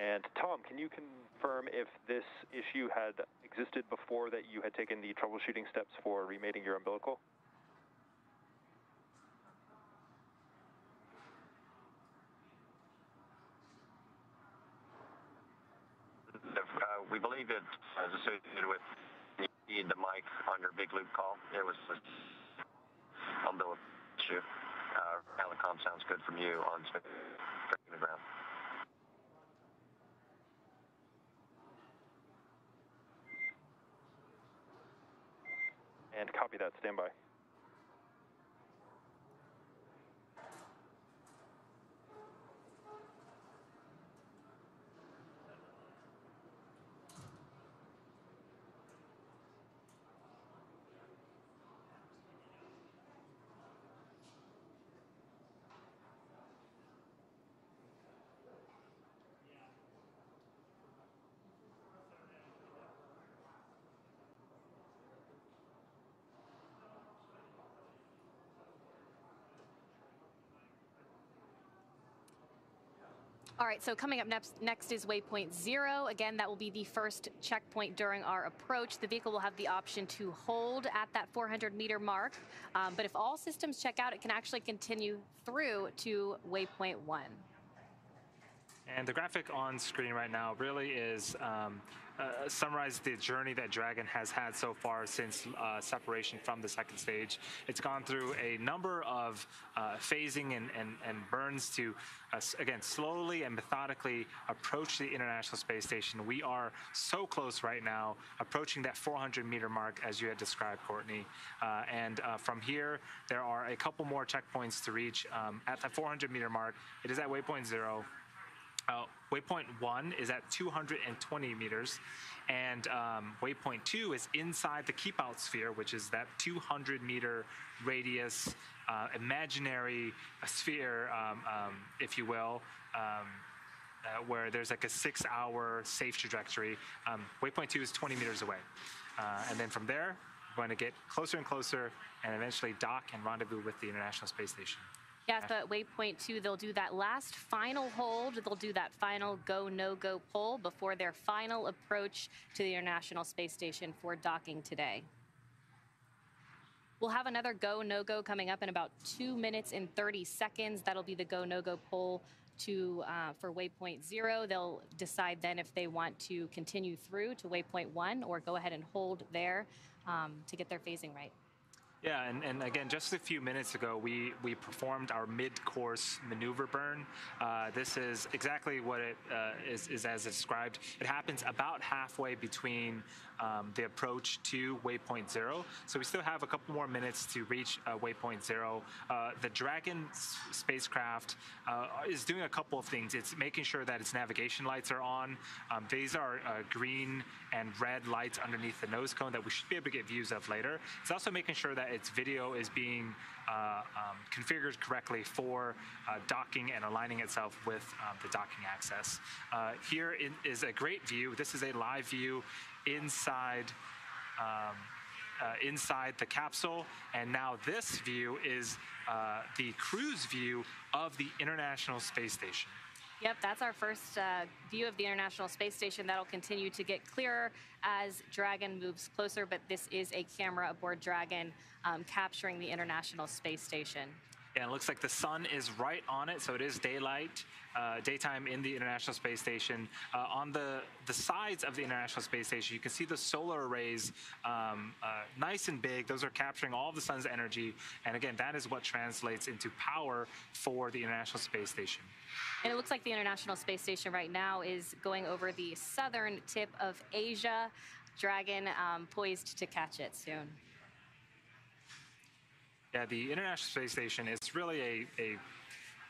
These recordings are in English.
And Tom, can you confirm if this issue had existed before that you had taken the troubleshooting steps for remating your umbilical? We believe it is associated with the mic on your big loop call. It was an umbilical issue. Telecom sounds good from you on the ground. And copy that. Stand by. All right, so coming up next is waypoint 0. Again, that will be the first checkpoint during our approach. The vehicle will have the option to hold at that 400-meter mark, but if all systems check out, it can actually continue through to waypoint 1. And the graphic on screen right now really is summarizes the journey that Dragon has had so far since separation from the second stage. It's gone through a number of phasing and burns to, again, slowly and methodically approach the International Space Station. We are so close right now, approaching that 400-meter mark, as you had described, Courtney. From here, there are a couple more checkpoints to reach. At the 400-meter mark, it is at waypoint 0. Waypoint 1 is at 220 meters, and waypoint 2 is inside the keep out sphere, which is that 200-meter radius imaginary sphere, if you will, where there's like a 6-hour safe trajectory. Waypoint 2 is 20 meters away. And then from there, we're going to get closer and closer and eventually dock and rendezvous with the International Space Station. Yes, but waypoint 2, they'll do that last final hold. They'll do that final go, no-go pull before their final approach to the International Space Station for docking today. We'll have another go, no-go coming up in about 2 minutes and 30 seconds. That'll be the go, no-go pull for waypoint 0. They'll decide then if they want to continue through to waypoint 1 or go ahead and hold there to get their phasing right. Yeah, and again, just a few minutes ago, we performed our mid-course maneuver burn. This is exactly what it is as described. It happens about halfway between the approach to waypoint 0. So we still have a couple more minutes to reach waypoint 0. The Dragon spacecraft is doing a couple of things. It's making sure that its navigation lights are on. These are green and red lights underneath the nose cone that we should be able to get views of later. It's also making sure that its video is being configured correctly for docking and aligning itself with the docking access. Here is a great view. This is a live view inside the capsule, and now this view is the cruise view of the International Space Station. Yep, that's our first view of the International Space Station. That'll continue to get clearer as Dragon moves closer, but this is a camera aboard Dragon capturing the International Space Station. Yeah, it looks like the sun is right on it, so it is daylight, daytime in the International Space Station. On the sides of the International Space Station, you can see the solar arrays nice and big. Those are capturing all of the sun's energy, and again, that is what translates into power for the International Space Station. And it looks like the International Space Station right now is going over the southern tip of Asia. Dragon poised to catch it soon. Yeah, the International Space Station is really a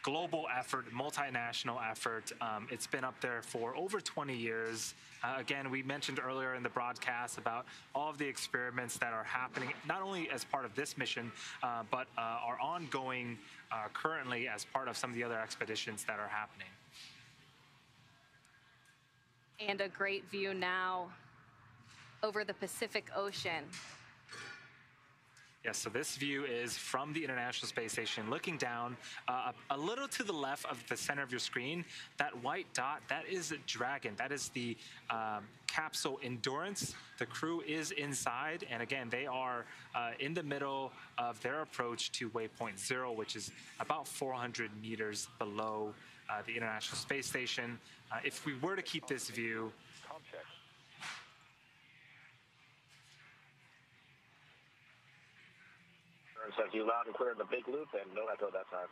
global effort, multinational effort. It's been up there for over 20 years. Again, we mentioned earlier in the broadcast about all of the experiments that are happening, not only as part of this mission, but are ongoing currently as part of some of the other expeditions that are happening. And a great view now over the Pacific Ocean. Yes, so this view is from the International Space Station, looking down a little to the left of the center of your screen. That white dot, that is Dragon. That is the capsule Endurance. The crew is inside, and again, they are in the middle of their approach to waypoint 0, which is about 400 meters below the International Space Station. If we were to keep this view, says you loud and clear in the big loop, and no echo that time.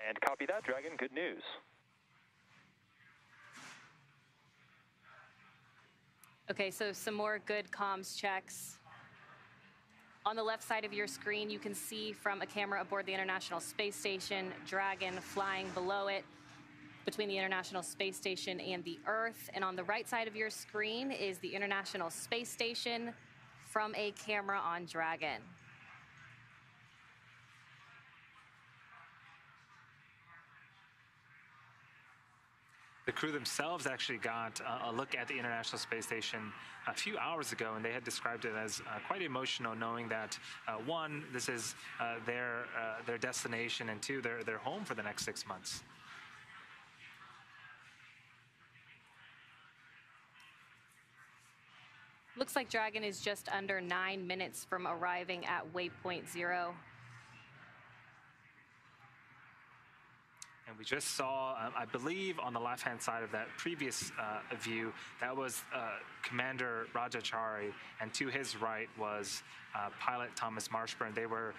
And copy that, Dragon. Good news. Okay, so some more good comms checks. On the left side of your screen, you can see from a camera aboard the International Space Station, Dragon flying below it between the International Space Station and the Earth. And on the right side of your screen is the International Space Station from a camera on Dragon. The crew themselves actually got a look at the International Space Station a few hours ago, and they had described it as quite emotional, knowing that one, this is their destination, and two, their home for the next 6 months. Looks like Dragon is just under 9 minutes from arriving at waypoint 0. And we just saw, I believe, on the left-hand side of that previous view, that was Commander Rajachari, and to his right was pilot Thomas Marshburn. They were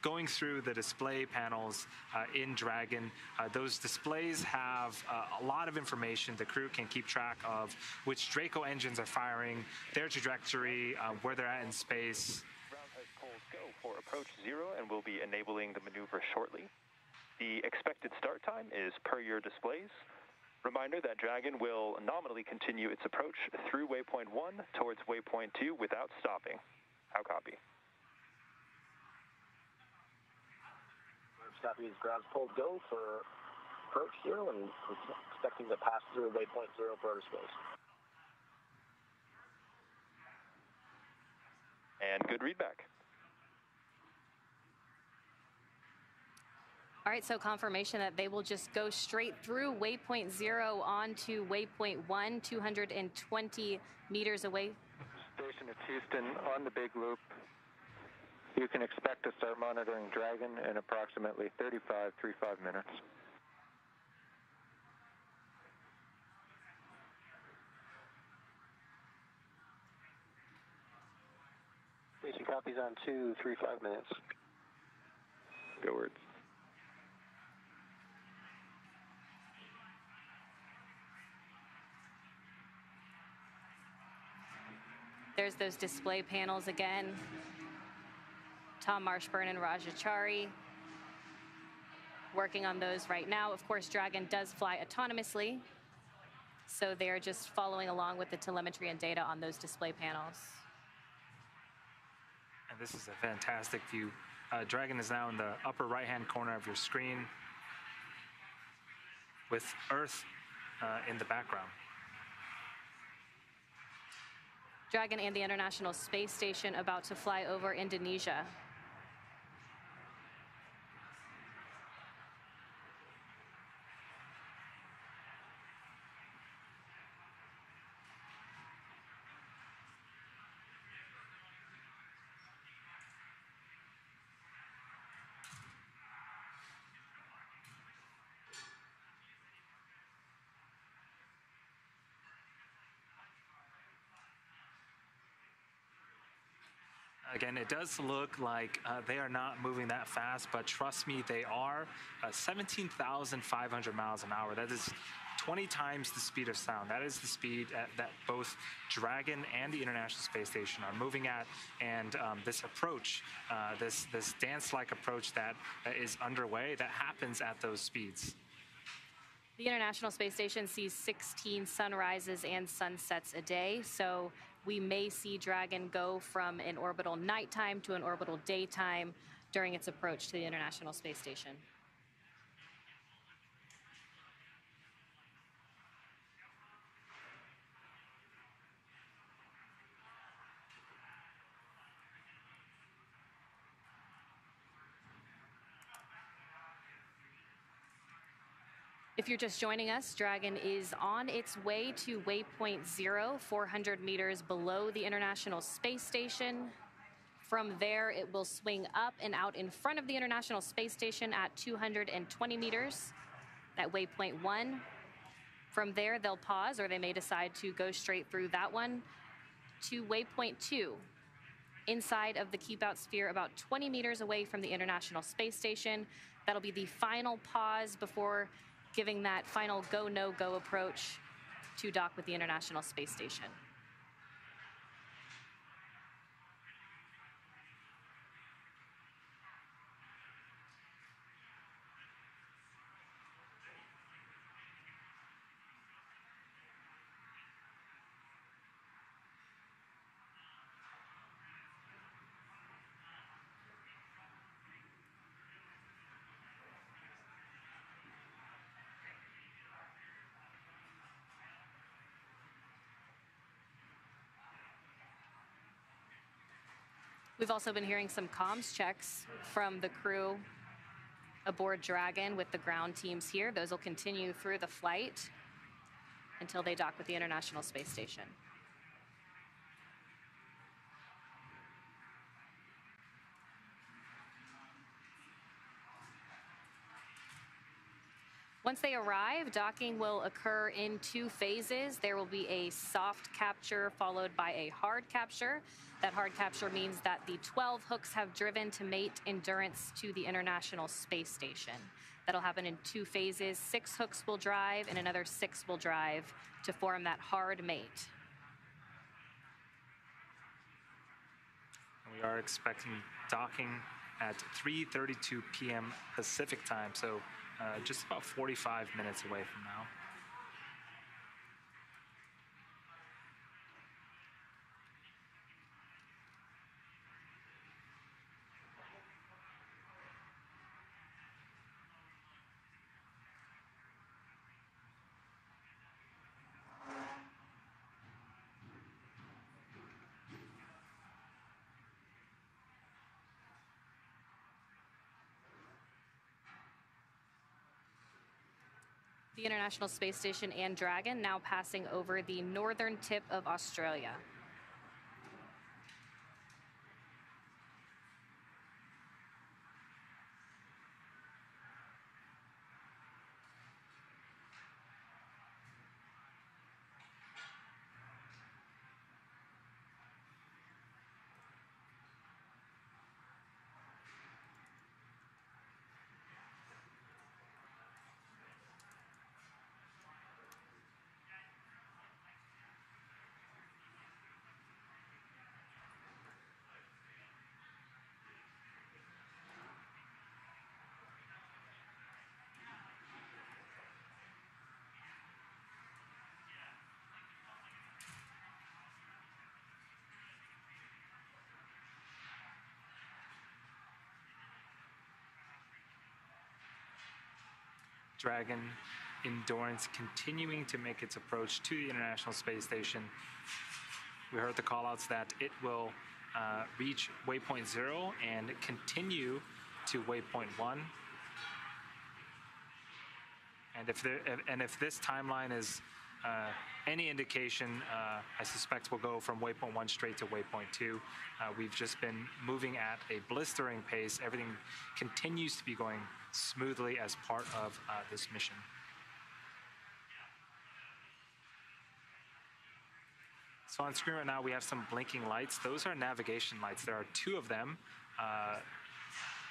going through the display panels in Dragon. Those displays have a lot of information. The crew can keep track of which Draco engines are firing, their trajectory, where they're at in space. Ground type polls go for approach 0, and we'll be enabling the maneuver shortly. The expected start time is per your displays. Reminder that Dragon will nominally continue its approach through waypoint 1 towards waypoint 2 without stopping. How copy? Copy is ground polls go for approach 0, and expecting to pass through waypoint 0 for outer space. And good readback. All right, so confirmation that they will just go straight through waypoint 0 onto waypoint 1, 220 meters away. Station at Houston on the big loop. You can expect to start monitoring Dragon in approximately 35 minutes. Station copies on 235 minutes. Go words. There's those display panels again. Tom Marshburn and Rajachari working on those right now. Of course, Dragon does fly autonomously, so they're just following along with the telemetry and data on those display panels. And this is a fantastic view. Dragon is now in the upper right-hand corner of your screen with Earth in the background. Dragon and the International Space Station about to fly over Indonesia. Again, it does look like they are not moving that fast, but trust me, they are. 17,500 miles an hour. That is 20 times the speed of sound. That is the speed that both Dragon and the International Space Station are moving at. And this approach, this dance-like approach that is underway, that happens at those speeds. The International Space Station sees 16 sunrises and sunsets a day, so we may see Dragon go from an orbital nighttime to an orbital daytime during its approach to the International Space Station. If you're just joining us, Dragon is on its way to waypoint 0, 400 meters below the International Space Station. From there, it will swing up and out in front of the International Space Station at 220 meters at waypoint 1. From there, they'll pause, or they may decide to go straight through that one to waypoint 2, inside of the Keep Out sphere, about 20 meters away from the International Space Station. That'll be the final pause before giving that final go, no-go approach to dock with the International Space Station. We've also been hearing some comms checks from the crew aboard Dragon with the ground teams here. Those will continue through the flight until they dock with the International Space Station. Once they arrive, docking will occur in 2 phases. There will be a soft capture followed by a hard capture. That hard capture means that the 12 hooks have driven to mate Endurance to the International Space Station. That'll happen in 2 phases. 6 hooks will drive and another 6 will drive to form that hard mate. We are expecting docking at 3:32 p.m. Pacific time, so just about 45 minutes away from now. The International Space Station and Dragon now passing over the northern tip of Australia. Dragon Endurance continuing to make its approach to the International Space Station. We heard the callouts that it will reach waypoint 0 and continue to waypoint 1. And if this timeline is any indication, I suspect we'll go from waypoint 1 straight to waypoint 2. We've just been moving at a blistering pace. Everything continues to be going smoothly as part of this mission. So on screen right now, we have some blinking lights. Those are navigation lights. There are 2 of them.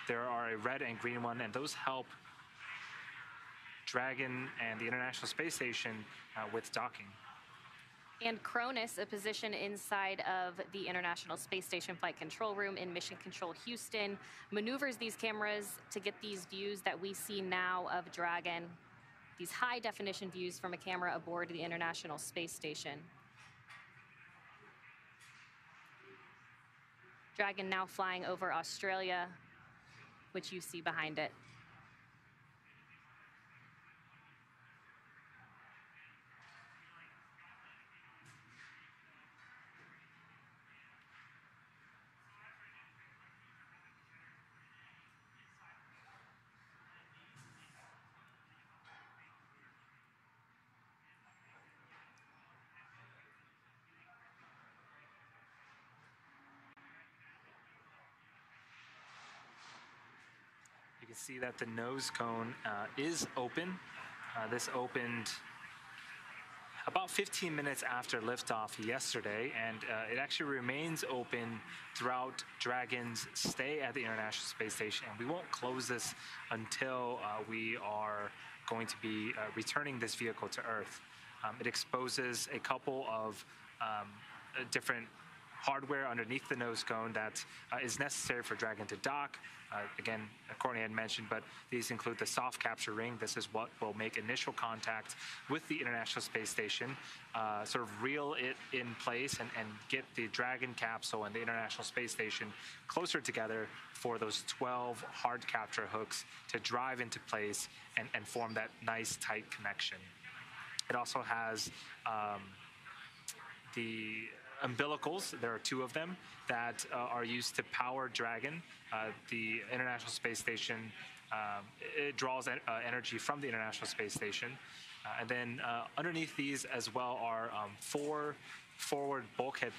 There are a red and green one, and those help Dragon and the International Space Station with docking. And Cronus, a position inside of the International Space Station Flight Control Room in Mission Control Houston, maneuvers these cameras to get these views that we see now of Dragon, these high-definition views from a camera aboard the International Space Station. Dragon now flying over Australia, which you see behind it. can see that the nose cone is open. This opened about 15 minutes after liftoff yesterday, and it actually remains open throughout Dragon's stay at the International Space Station. And we won't close this until we are going to be returning this vehicle to Earth. It exposes a couple of different hardware underneath the nose cone that is necessary for Dragon to dock. Again, Courtney had mentioned, but these include the soft capture ring. This is what will make initial contact with the International Space Station, sort of reel it in place and get the Dragon capsule and the International Space Station closer together for those 12 hard capture hooks to drive into place and form that nice tight connection. It also has the umbilicals. There are 2 of them that are used to power Dragon. The International Space Station, it draws energy from the International Space Station. And then underneath these as well are 4 forward bulkhead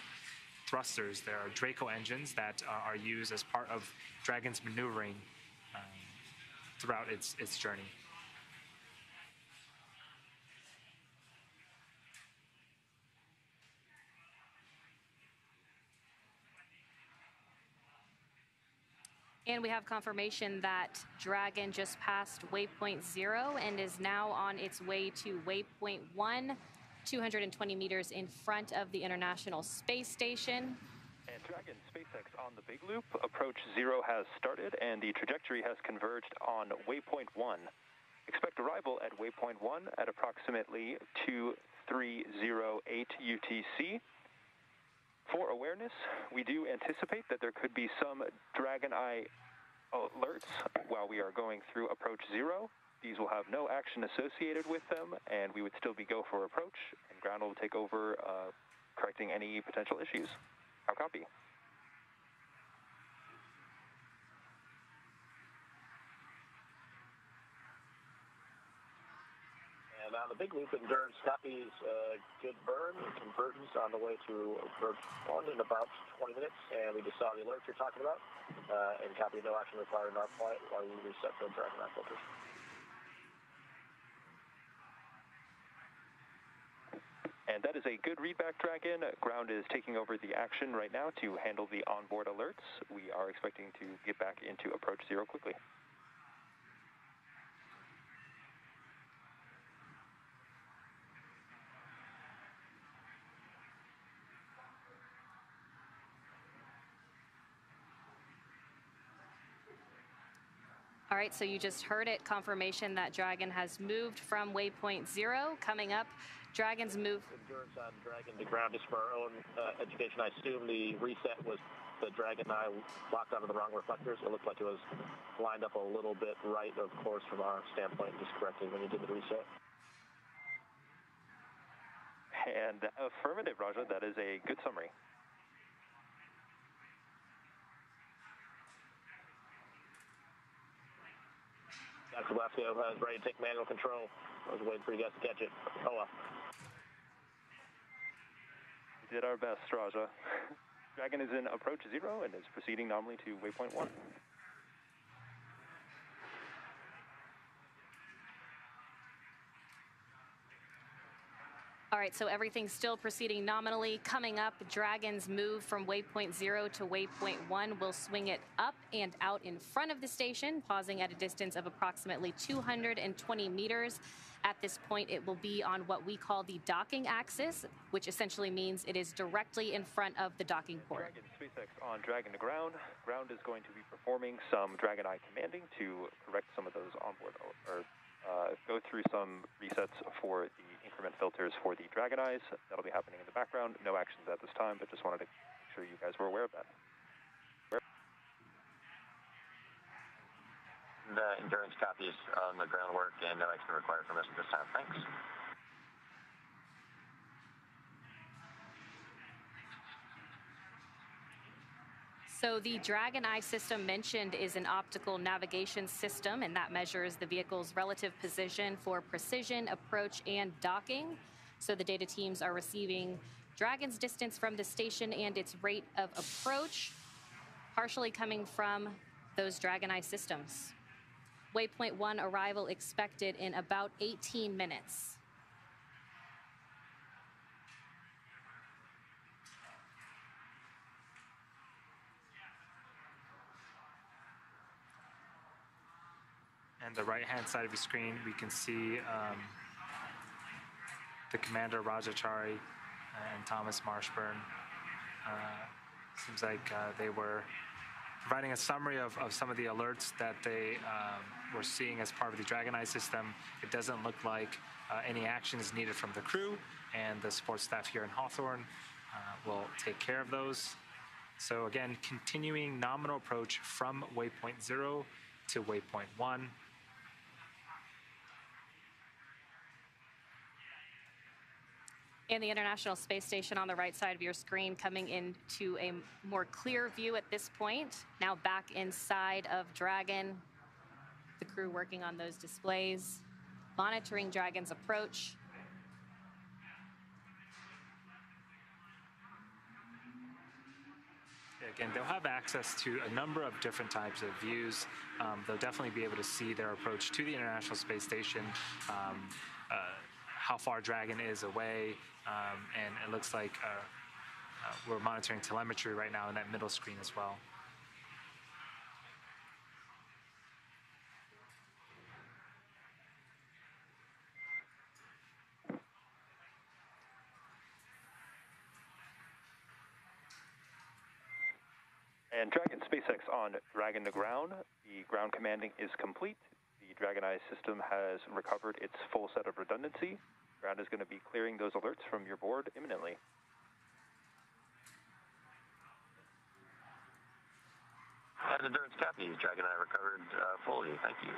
thrusters. There are Draco engines that are used as part of Dragon's maneuvering throughout its journey. And we have confirmation that Dragon just passed waypoint 0 and is now on its way to waypoint 1, 220 meters in front of the International Space Station. And Dragon SpaceX on the Big Loop, approach 0 has started and the trajectory has converged on waypoint 1. Expect arrival at waypoint 1 at approximately 2308 UTC. For awareness, we do anticipate that there could be some Dragon Eye alerts while we are going through approach 0. These will have no action associated with them, and we would still be go for approach, and ground will take over correcting any potential issues. How copy? And on the Big Loop, Endurance copies good burn and convergence on the way to approach 1 in about 20 minutes. And we just saw the alert you're talking about. And copy no action required in our flight while we reset the Dragon Eye filters. And that is a good readback, Dragon. Ground is taking over the action right now to handle the onboard alerts. We are expecting to get back into approach 0 quickly. All right, so you just heard it, confirmation that Dragon has moved from waypoint 0. Coming up, Dragon's move. Endurance on Dragon to ground just for our own education. I assume the reset was the Dragon Eye locked onto the wrong reflectors. It looked like it was lined up a little bit right, of course, from our standpoint, just correctly when you did the reset. And affirmative, Raja. That is a good summary. Dr. Blasco is ready to take manual control. I was waiting for you guys to catch it. Oh well. We did our best, Raja. Dragon is in approach 0 and is proceeding nominally to waypoint 1. All right, so everything's still proceeding nominally. Coming up, Dragon's move from waypoint 0 to waypoint 1 will swing it up and out in front of the station, pausing at a distance of approximately 220 meters. At this point, it will be on what we call the docking axis, which essentially means it is directly in front of the docking port. Dragon SpaceX on Dragon to ground. Ground is going to be performing some Dragon Eye commanding to correct some of those onboard, or go through some resets for the increment filters for the Dragon Eyes. That'll be happening in the background. No actions at this time, but just wanted to make sure you guys were aware of that. The Endurance copies on the groundwork and no action required from us at this time. Thanks. So the Dragon Eye system mentioned is an optical navigation system, and that measures the vehicle's relative position for precision, approach, and docking. So the data teams are receiving Dragon's distance from the station and its rate of approach, partially coming from those Dragon Eye systems. Waypoint 1 arrival expected in about 18 minutes. And the right-hand side of your screen, we can see the commander, Rajachari, and Thomas Marshburn. Seems like they were providing a summary of some of the alerts that they were seeing as part of the Dragon Eye system. It doesn't look like any action is needed from the crew, and the support staff here in Hawthorne will take care of those. So again, continuing nominal approach from waypoint 0 to waypoint 1. And the International Space Station on the right side of your screen coming into a more clear view at this point. Now back inside of Dragon. The crew working on those displays, monitoring Dragon's approach. Again, they'll have access to a number of different types of views. They'll definitely be able to see their approach to the International Space Station, how far Dragon is away, and it looks like we're monitoring telemetry right now in that middle screen as well. And Dragon SpaceX on Dragon to ground. The ground commanding is complete. The Dragon Eye system has recovered its full set of redundancy. Ground is going to be clearing those alerts from your board imminently. And endurance copy. Dragon Eye recovered fully. Thank you.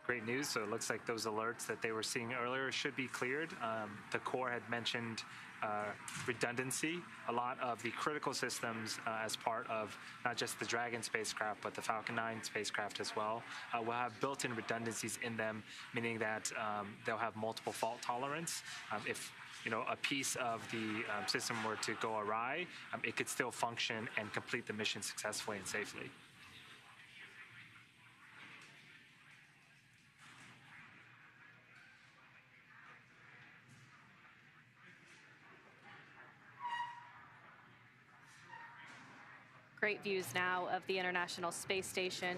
Great news. So it looks like those alerts that they were seeing earlier should be cleared. The Corps had mentioned redundancy. A lot of the critical systems as part of not just the Dragon spacecraft, but the Falcon 9 spacecraft as well, will have built-in redundancies in them, meaning that they'll have multiple fault tolerance. If a piece of the system were to go awry, it could still function and complete the mission successfully and safely. Great views now of the International Space Station.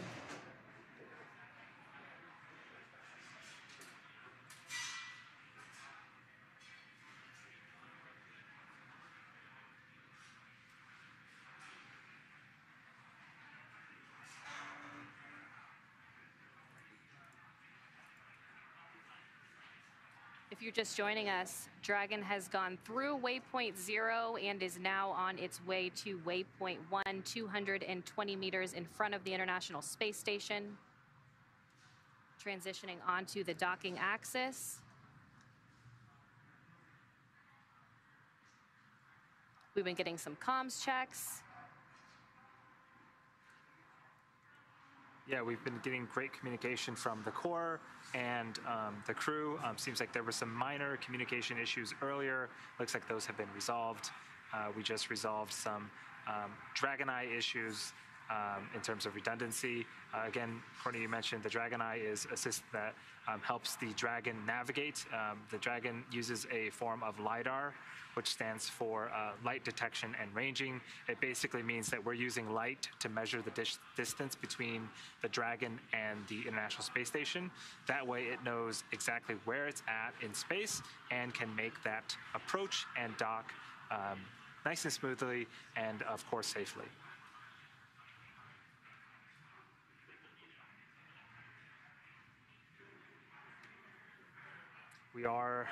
If you're just joining us, Dragon has gone through waypoint 0 and is now on its way to waypoint 1, 220 meters in front of the International Space Station. Transitioning onto the docking axis. We've been getting some comms checks. Yeah, we've been getting great communication from the Corps and the crew. Seems like there were some minor communication issues earlier. Looks like those have been resolved. We just resolved some Dragon Eye issues in terms of redundancy. Again, Courtney, you mentioned the Dragon Eye is a system that helps the Dragon navigate. The Dragon uses a form of LiDAR, which stands for light detection and ranging. It basically means that we're using light to measure the distance between the Dragon and the International Space Station. That way it knows exactly where it's at in space and can make that approach and dock nice and smoothly and, of course, safely. We are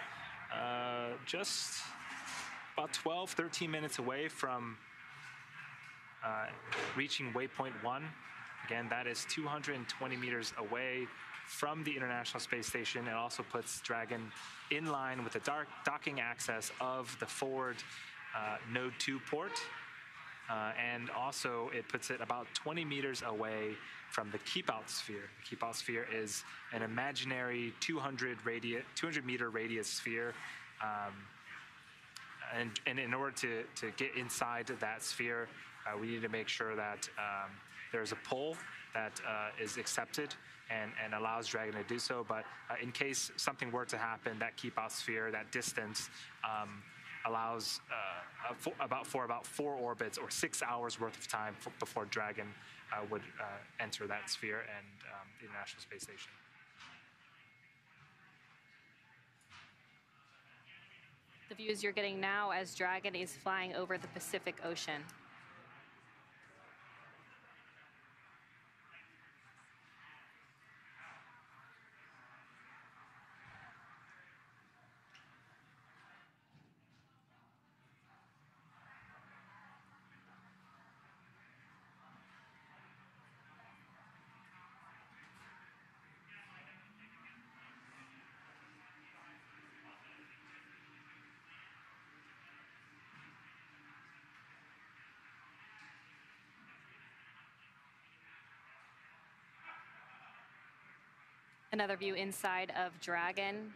just about 12, 13 minutes away from reaching waypoint 1. Again, that is 220 meters away from the International Space Station. It also puts Dragon in line with the docking access of the forward Node 2 port. And also it puts it about 20 meters away from the keep-out sphere. The keep-out sphere is an imaginary 200 meter radius sphere and in order to get inside that sphere, we need to make sure that there's a pull that is accepted and allows Dragon to do so. But in case something were to happen, that keep out sphere, that distance, allows for about 4 orbits or 6 hours worth of time before Dragon would enter that sphere and the International Space Station. The views you're getting now as Dragon is flying over the Pacific Ocean. Another view inside of Dragon.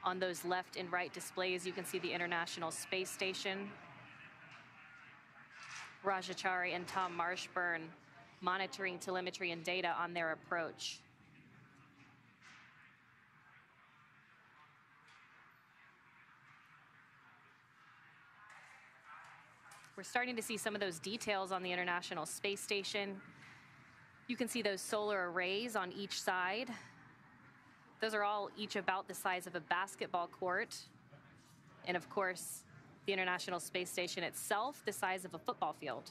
On those left and right displays, you can see the International Space Station. Rajachari and Tom Marshburn monitoring telemetry and data on their approach. We're starting to see some of those details on the International Space Station. You can see those solar arrays on each side. Those are all each about the size of a basketball court. And of course, the International Space Station itself, the size of a football field.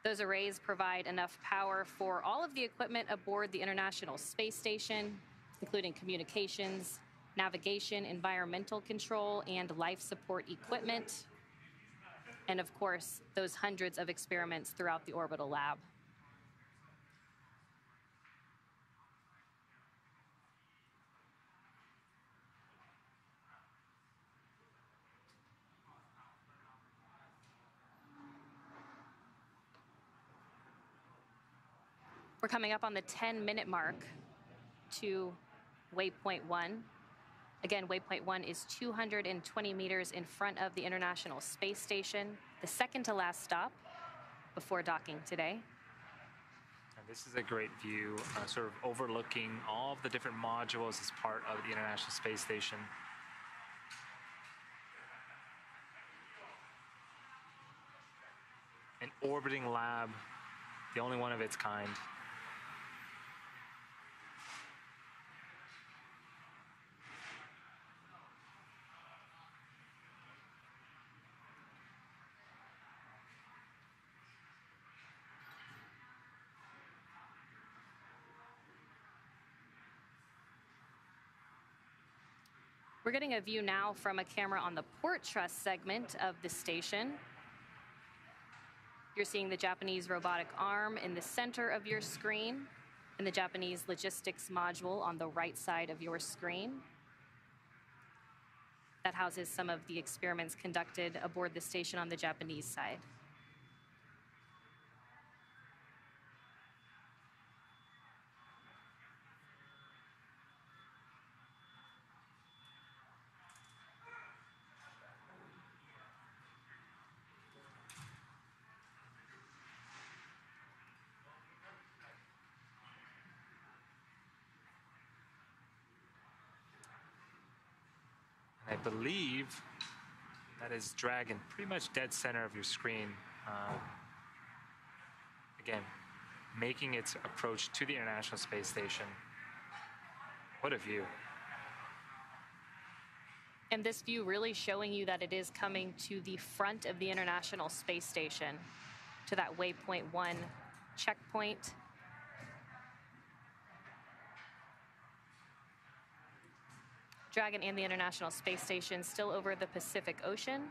Those arrays provide enough power for all of the equipment aboard the International Space Station, including communications, navigation, environmental control, and life support equipment. And of course, those hundreds of experiments throughout the orbital lab. We're coming up on the 10-minute mark to waypoint 1. Again, waypoint 1 is 220 meters in front of the International Space Station, the second to last stop before docking today. And this is a great view, sort of overlooking all of the different modules as part of the International Space Station. An orbiting lab, the only one of its kind. We're getting a view now from a camera on the port truss segment of the station. You're seeing the Japanese robotic arm in the center of your screen and the Japanese logistics module on the right side of your screen. That houses some of the experiments conducted aboard the station on the Japanese side. I believe that is Dragon, pretty much dead center of your screen. Again, making its approach to the International Space Station. What a view. And this view really showing you that it is coming to the front of the International Space Station, to that waypoint 1 checkpoint. Dragon and the International Space Station still over the Pacific Ocean.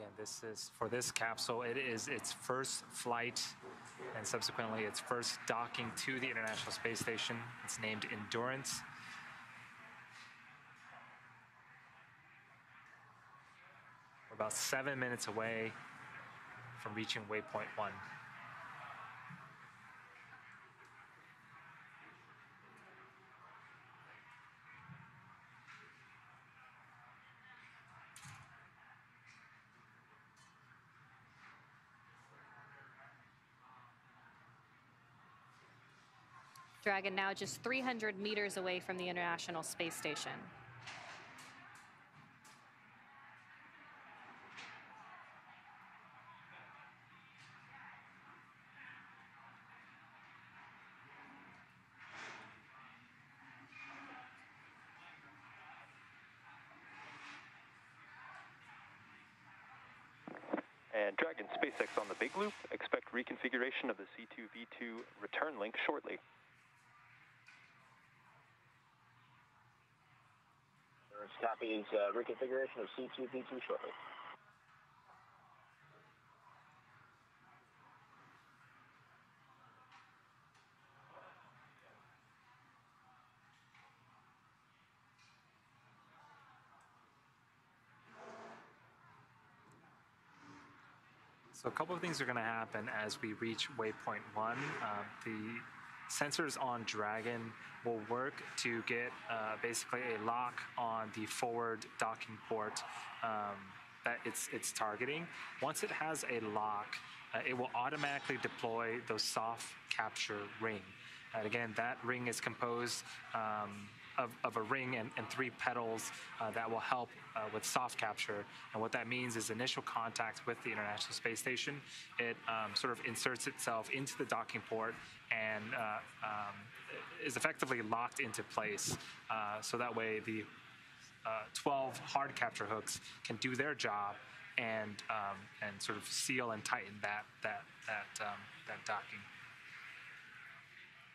Again, this is for this capsule. It is its first flight and subsequently its first docking to the International Space Station. It's named Endurance. We're about 7 minutes away from reaching waypoint 1. Dragon now just 300 meters away from the International Space Station. And Dragon SpaceX on the big loop. Expect reconfiguration of the C2V2 return link shortly. Copies reconfiguration of C2V2 shortly. So a couple of things are going to happen as we reach waypoint 1. The sensors on Dragon will work to get basically a lock on the forward docking port that it's targeting. Once it has a lock, it will automatically deploy those soft capture ring. And again, that ring is composed of a ring and 3 pedals that will help with soft capture. And what that means is initial contact with the International Space Station. It sort of inserts itself into the docking port and is effectively locked into place. So that way the 12 hard capture hooks can do their job and sort of seal and tighten that docking.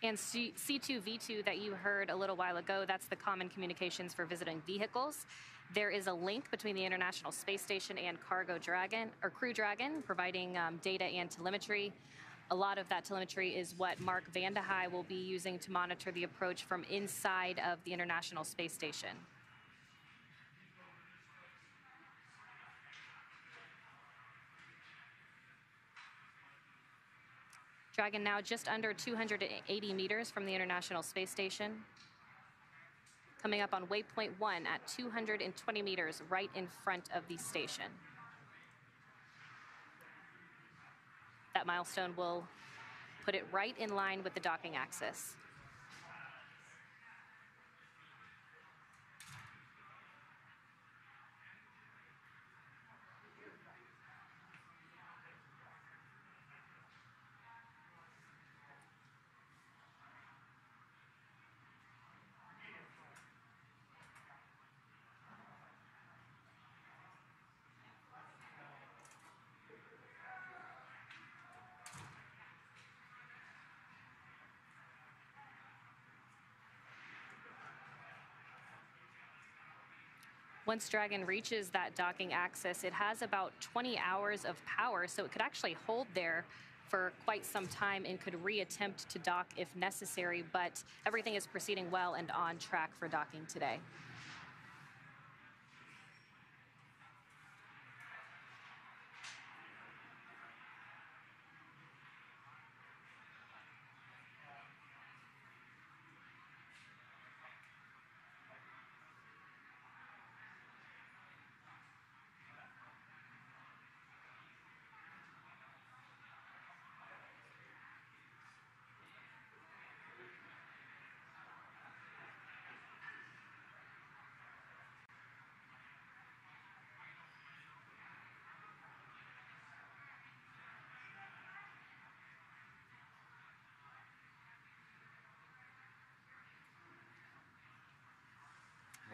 And C2V2 that you heard a little while ago, that's the common communications for visiting vehicles. There is a link between the International Space Station and Cargo Dragon, or Crew Dragon, providing data and telemetry. A lot of that telemetry is what Mark Vande Hei will be using to monitor the approach from inside of the International Space Station. Dragon now just under 280 meters from the International Space Station. Coming up on waypoint 1 at 220 meters right in front of the station. That milestone will put it right in line with the docking axis. Once Dragon reaches that docking axis, it has about 20 hours of power, so it could actually hold there for quite some time and could reattempt to dock if necessary, but everything is proceeding well and on track for docking today.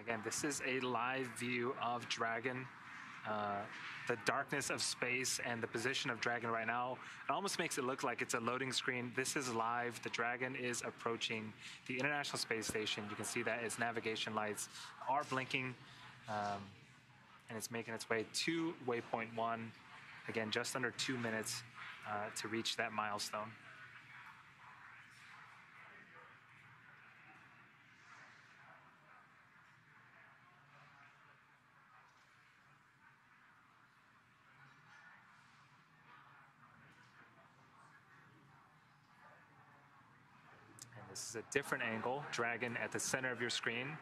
Again, this is a live view of Dragon. The darkness of space and the position of Dragon right now, it almost makes it look like it's a loading screen. This is live. The Dragon is approaching the International Space Station. You can see that its navigation lights are blinking. and it's making its way to waypoint 1. Again, just under 2 minutes to reach that milestone. This is a different angle, Dragon at the center of your screen,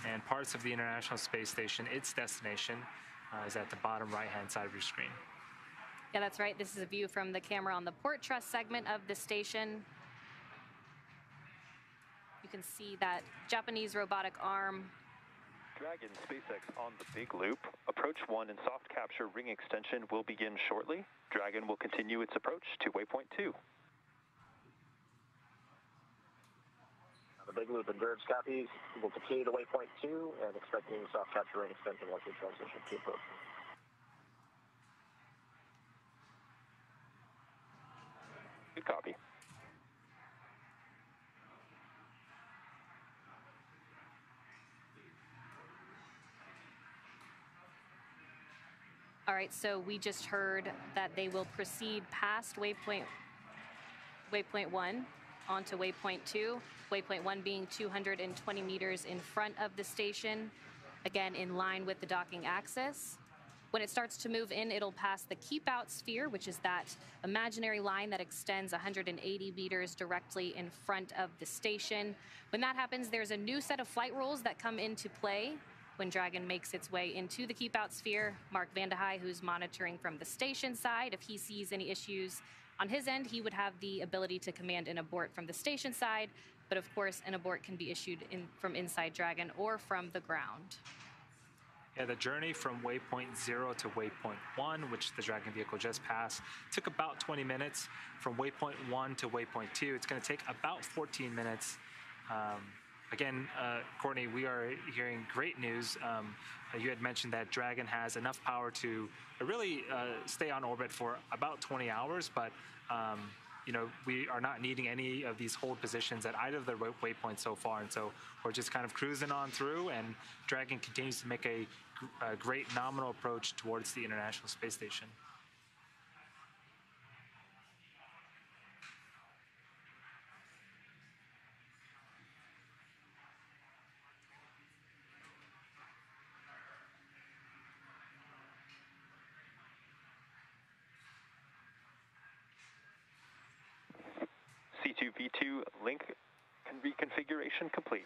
and parts of the International Space Station, its destination, is at the bottom right-hand side of your screen. Yeah, that's right. This is a view from the camera on the port truss segment of the station. You can see that Japanese robotic arm. Dragon SpaceX on the big loop. Approach 1 and soft capture ring extension will begin shortly. Dragon will continue its approach to waypoint 2. The big loop endurance copies will continue to waypoint 2 and expecting soft capture ring extension once we transition to approach. Good copy. All right, so we just heard that they will proceed past waypoint 1 onto waypoint 2. Waypoint 1 being 220 meters in front of the station, again in line with the docking axis. When it starts to move in, it'll pass the keep out sphere, which is that imaginary line that extends 180 meters directly in front of the station. When that happens, there's a new set of flight rules that come into play when Dragon makes its way into the keep out sphere. Mark Vandehei, who's monitoring from the station side, if he sees any issues on his end, he would have the ability to command an abort from the station side, but of course, an abort can be issued from inside Dragon or from the ground. Yeah, the journey from waypoint 0 to waypoint 1, which the Dragon vehicle just passed, took about 20 minutes. From waypoint 1 to waypoint 2, it's going to take about 14 minutes. Again, Courtney, we are hearing great news. You had mentioned that Dragon has enough power to really stay on orbit for about 20 hours, but you know, we are not needing any of these hold positions at either of the waypoints so far, and so we're just kind of cruising on through, and Dragon continues to make a great nominal approach towards the International Space Station. C2V2 link reconfiguration complete.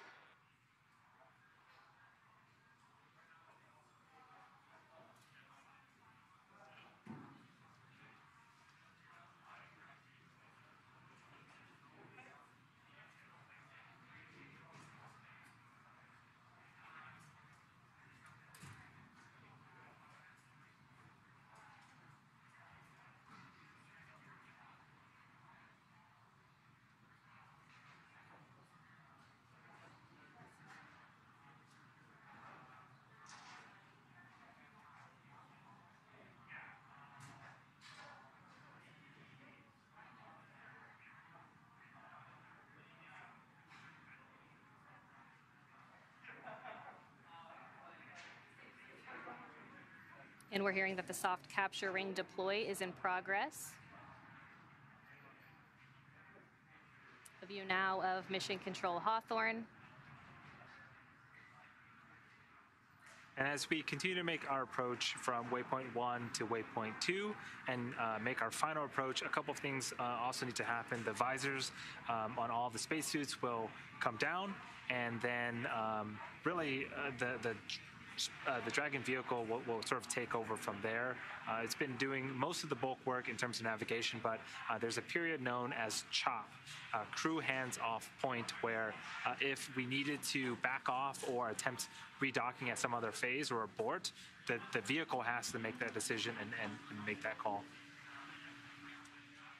And we're hearing that the soft capture ring deploy is in progress. A view now of Mission Control Hawthorne. And as we continue to make our approach from waypoint 1 to waypoint 2 and make our final approach, a couple of things also need to happen. The visors on all the spacesuits will come down, and then really the Dragon vehicle will sort of take over from there. It's been doing most of the bulk work in terms of navigation, but there's a period known as CHOP, crew hands-off point, where if we needed to back off or attempt redocking at some other phase or abort, the vehicle has to make that decision and make that call.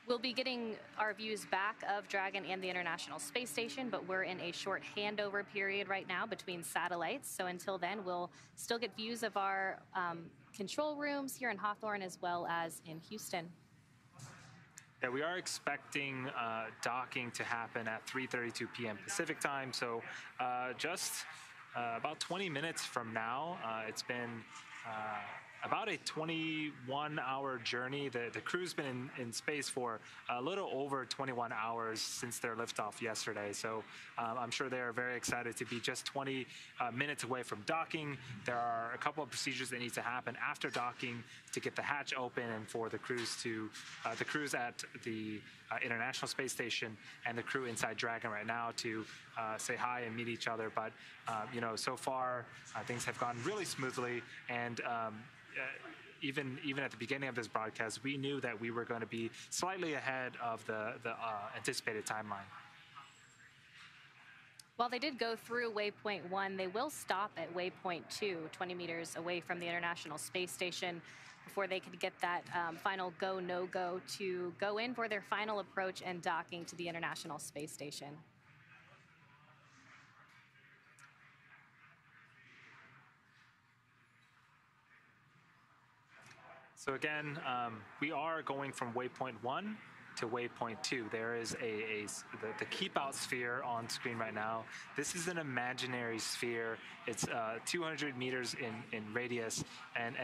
We'll be getting our views back of Dragon and the International Space Station, but we're in a short handover period right now between satellites. So until then, we'll still get views of our control rooms here in Hawthorne as well as in Houston. Yeah, we are expecting docking to happen at 3:32 p.m. Pacific time, so just about 20 minutes from now. It's been about a 21-hour journey. The crew's been in space for a little over 21 hours since their liftoff yesterday. So I'm sure they are very excited to be just 20 minutes away from docking. There are a couple of procedures that need to happen after docking to get the hatch open and for the crews at the International Space Station and the crew inside Dragon right now to say hi and meet each other. But so far things have gone really smoothly, and even at the beginning of this broadcast, we knew that we were going to be slightly ahead of the anticipated timeline. While they did go through waypoint 1, they will stop at waypoint 2, 20 meters away from the International Space Station, before they could get that final go, no-go to go in for their final approach and docking to the International Space Station. So again, we are going from waypoint 1 to waypoint 2. There is the keep out sphere on screen right now. This is an imaginary sphere. It's 200 meters in radius, and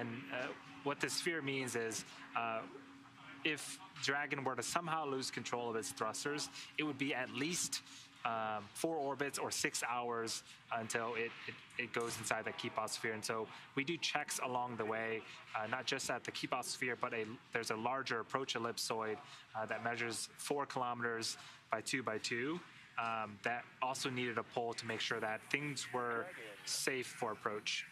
what the sphere means is if Dragon were to somehow lose control of its thrusters, it would be at least 4 orbits or 6 hours until it goes inside that keep out sphere. And so we do checks along the way, not just at the keep out sphere, but there's a larger approach ellipsoid that measures 4 kilometers by 2 by 2 that also needed a pull to make sure that things were safe for approach.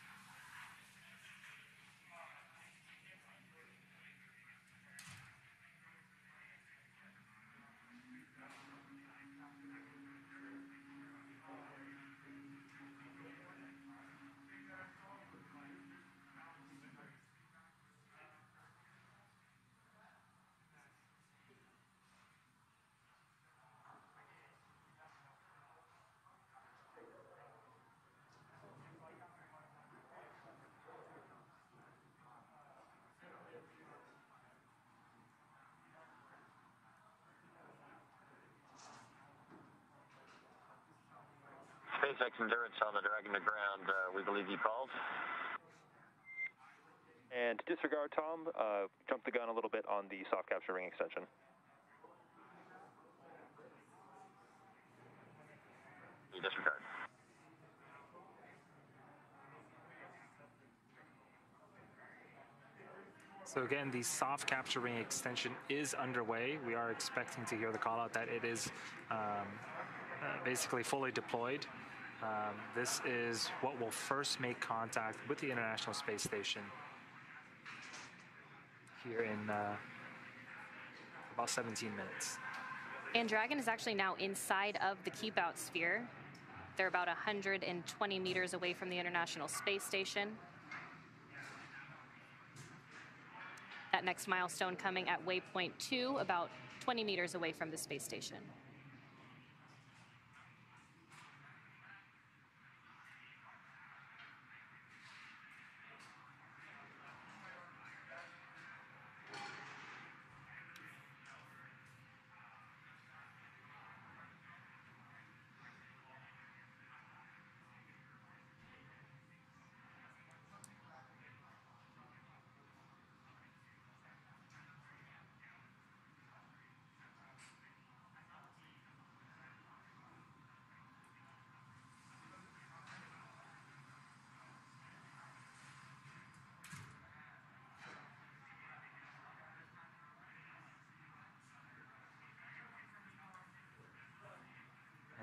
SpaceX Endurance on the Dragon to ground. We believe you called. And to disregard, Tom, jump the gun a little bit on the soft capture ring extension. You disregard. So again, the soft capture ring extension is underway. We are expecting to hear the call out that it is basically fully deployed. This is what will first make contact with the International Space Station here in about 17 minutes. And Dragon is actually now inside of the keep out sphere. They're about 120 meters away from the International Space Station. That next milestone coming at waypoint 2, about 20 meters away from the space station.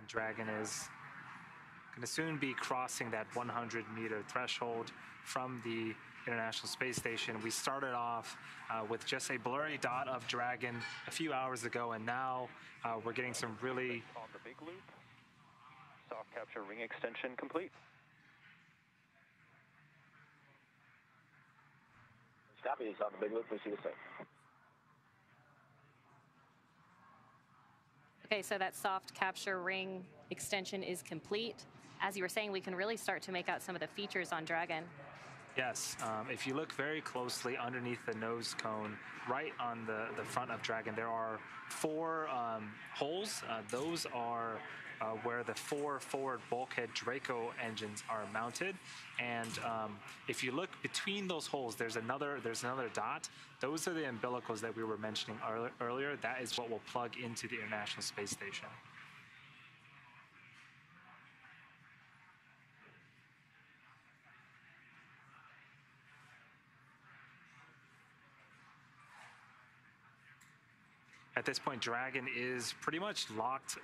Dragon is going to soon be crossing that 100-meter threshold from the International Space Station. We started off with just a blurry dot of Dragon a few hours ago, and now we're getting some really... On the big loop, soft capture ring extension complete. Copy, it's on the big loop, we see the same. Okay, so that soft capture ring extension is complete. As you were saying, we can really start to make out some of the features on Dragon. Yes, if you look very closely underneath the nose cone, right on the front of Dragon, there are 4 holes. Those are where the 4 forward bulkhead Draco engines are mounted. And if you look between those holes, there's another dot. Those are the umbilicals that we were mentioning earlier. That is what will plug into the International Space Station. At this point, Dragon is pretty much locked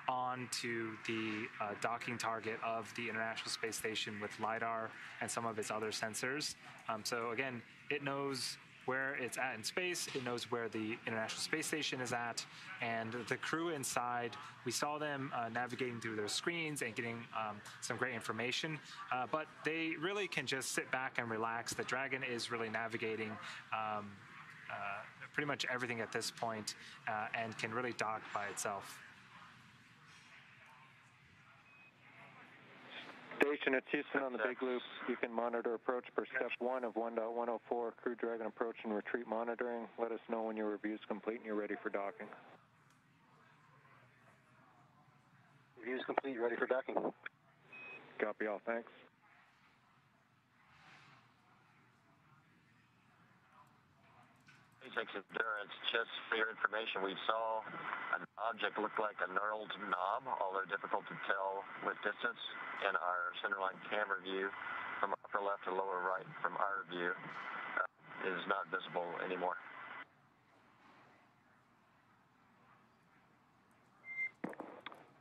onto the docking target of the International Space Station with LiDAR and some of its other sensors. So again, it knows where it's at in space, it knows where the International Space Station is at, and the crew inside, we saw them navigating through their screens and getting some great information, but they really can just sit back and relax. The Dragon is really navigating pretty much everything at this point and can really dock by itself. Station, it's Houston on the big loop. You can monitor approach per step 1 of 1.104 Crew Dragon approach and retreat monitoring. Let us know when your review is complete and you're ready for docking. Review is complete, ready for docking. Copy all, thanks. SpaceX Endurance, just for your information, we saw an object look like a knurled knob, although difficult to tell with distance in our centerline camera view from upper left to lower right from our view is not visible anymore.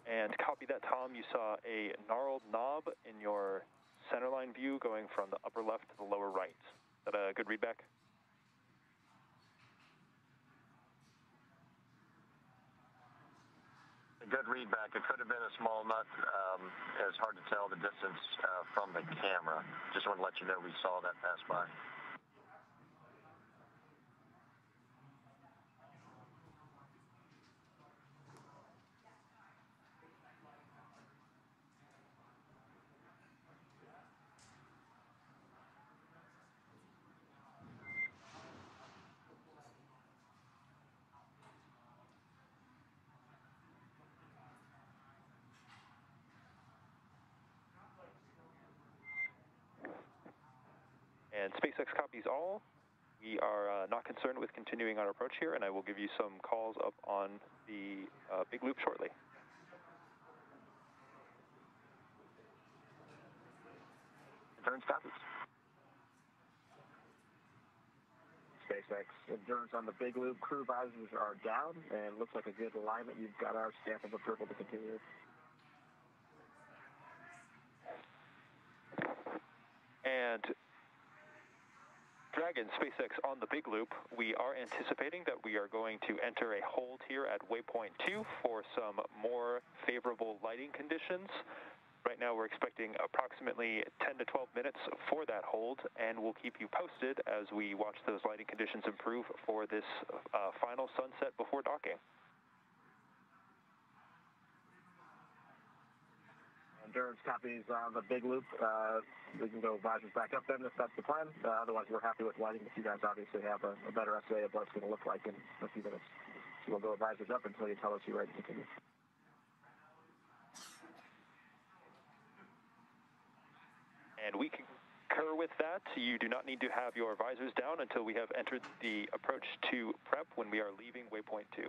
And copy that, Tom. You saw a gnarled knob in your centerline view going from the upper left to the lower right. Is that a good readback? Good readback. It could have been a small nut. It's hard to tell the distance from the camera. Just want to let you know we saw that pass by. And SpaceX copies all. We are not concerned with continuing our approach here, and I will give you some calls up on the big loop shortly. Endurance copies. SpaceX Endurance on the big loop. Crew visors are down, and looks like a good alignment. You've got our stamp of approval to continue. And Dragon, SpaceX on the big loop, we are anticipating that we are going to enter a hold here at waypoint 2 for some more favorable lighting conditions. Right now we're expecting approximately 10 to 12 minutes for that hold, and we'll keep you posted as we watch those lighting conditions improve for this final sunset before docking. Endurance copies on the big loop. We can go visors back up then if that's the plan. Otherwise, we're happy with lighting, but you guys obviously have a better estimate of what it's going to look like in a few minutes. So we'll go visors up until you tell us you're ready to continue. And we concur with that. You do not need to have your visors down until we have entered the approach to prep when we are leaving waypoint 2.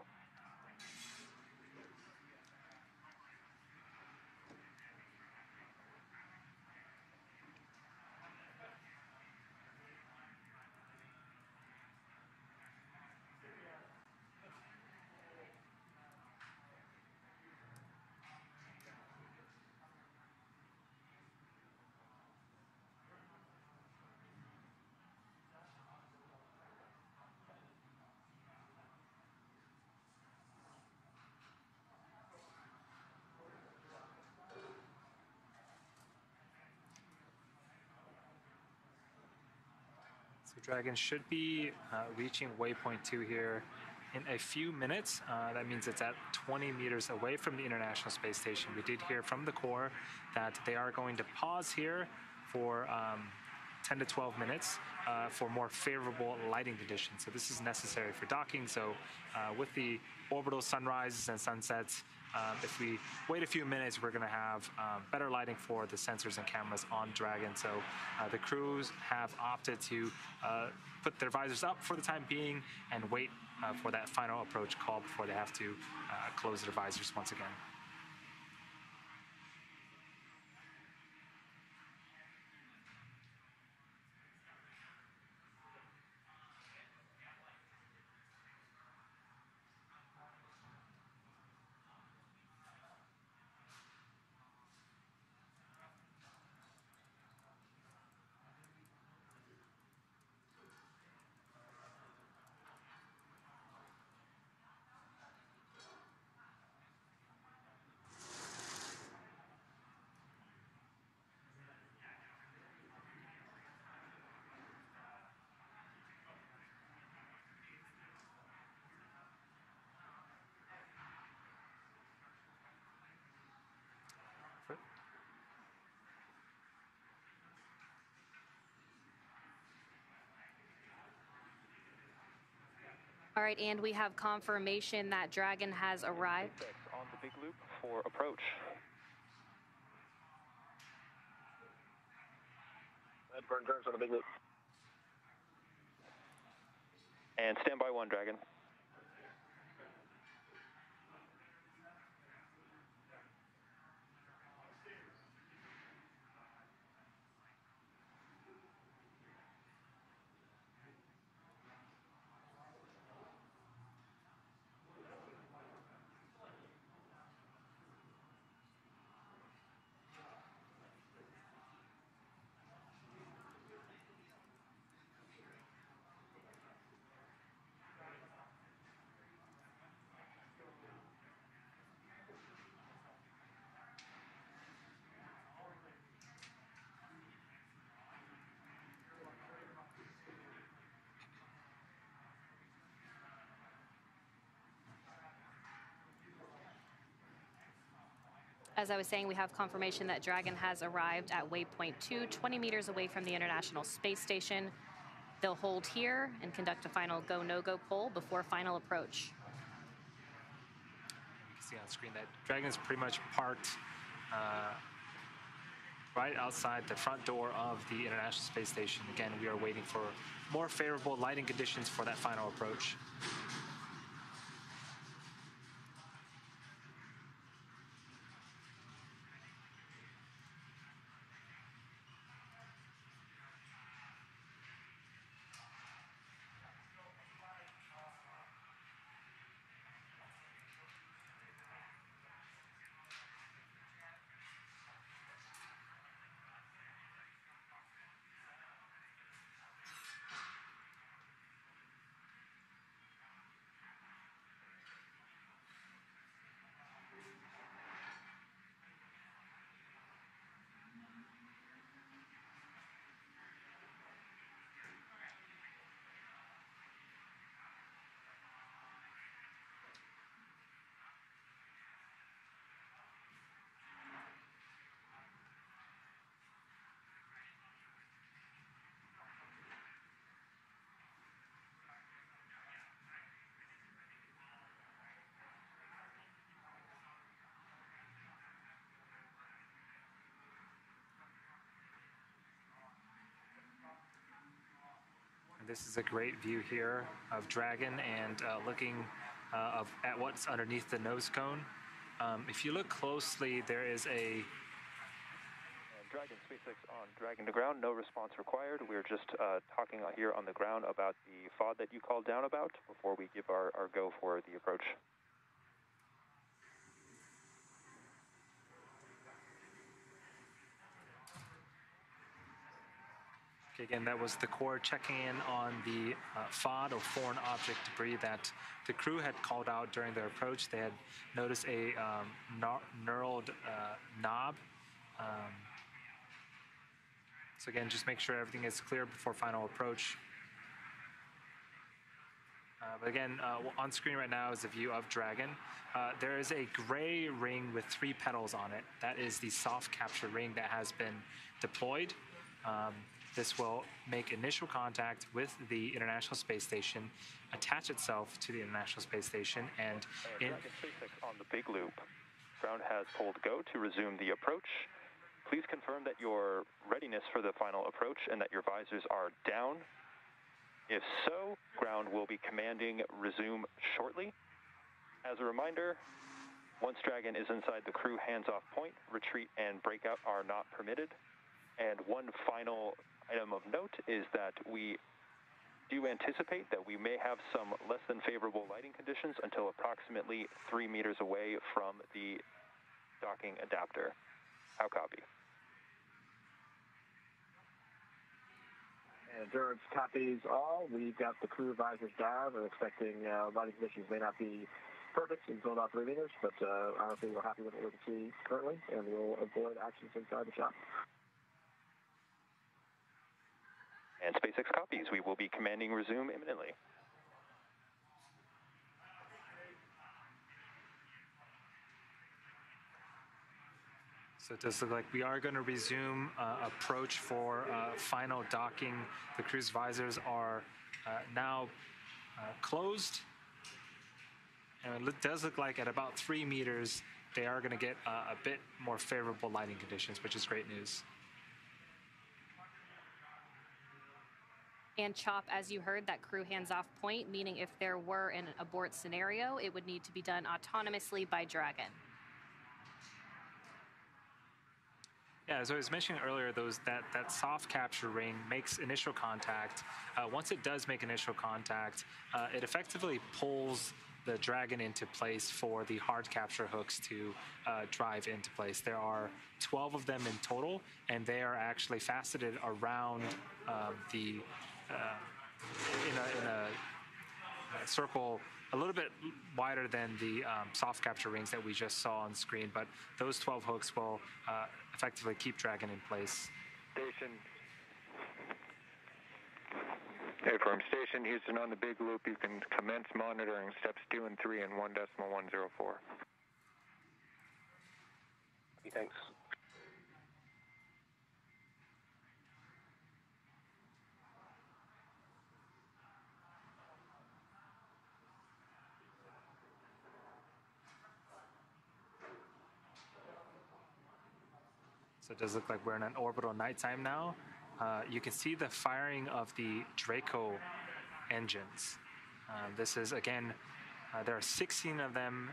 So Dragon should be reaching waypoint 2 here in a few minutes. That means it's at 20 meters away from the International Space Station. We did hear from the Corps that they are going to pause here for 10 to 12 minutes for more favorable lighting conditions. So this is necessary for docking. So with the orbital sunrises and sunsets if we wait a few minutes, we're going to have better lighting for the sensors and cameras on Dragon. So the crews have opted to put their visors up for the time being and wait for that final approach call before they have to close their visors once again. All right, and we have confirmation that Dragon has arrived. SpaceX on the big loop for approach. For endurance on the big loop. And standby 1, Dragon. As I was saying, we have confirmation that Dragon has arrived at waypoint 2, 20 meters away from the International Space Station. They'll hold here and conduct a final go, no-go poll before final approach. You can see on screen that Dragon is pretty much parked right outside the front door of the International Space Station. Again, we are waiting for more favorable lighting conditions for that final approach. This is a great view here of Dragon and looking at what's underneath the nose cone. If you look closely, there is a... Dragon, SpaceX on Dragon to ground, no response required. We're just talking here on the ground about the FOD that you called down about before we give our go for the approach. Okay, again, that was the Corps checking in on the FOD, or foreign object debris, that the crew had called out during their approach. They had noticed a knurled knob. So again, just make sure everything is clear before final approach. But again, on screen right now is a view of Dragon. There is a gray ring with 3 petals on it. That is the soft capture ring that has been deployed. this will make initial contact with the International Space Station, attach itself to the International Space Station, and Dragon SpaceX on the big loop. Ground has pulled go to resume the approach. Please confirm that your readiness for the final approach and that your visors are down. If so, ground will be commanding resume shortly. As a reminder, once Dragon is inside the crew hands-off point, retreat and breakout are not permitted. And one final item of note is that we do anticipate that we may have some less than favorable lighting conditions until approximately 3 meters away from the docking adapter. How copy? Endurance copies all. We've got the crew visors down. We're expecting lighting conditions may not be perfect in zone off 3 meters, but honestly, we're happy with what we can see currently, and we'll avoid actions inside the shop. And SpaceX copies. We will be commanding resume imminently. So it does look like we are going to resume approach for final docking. The crew's visors are now closed. And it does look like at about 3 meters, they are going to get a bit more favorable lighting conditions, which is great news. And Chop, as you heard, that crew hands-off point, meaning if there were an abort scenario, it would need to be done autonomously by Dragon. Yeah, as I was mentioning earlier, that soft capture ring makes initial contact. Once it does make initial contact, it effectively pulls the Dragon into place for the hard capture hooks to drive into place. There are 12 of them in total, and they are actually faceted around in a circle a little bit wider than the soft capture rings that we just saw on screen, but those 12 hooks will effectively keep Dragon in place. Station. Hey, from Station Houston on the big loop, you can commence monitoring steps 2 and 3 in 1.104. Thanks. So it does look like we're in an orbital nighttime now. You can see the firing of the Draco engines. This is, again, there are 16 of them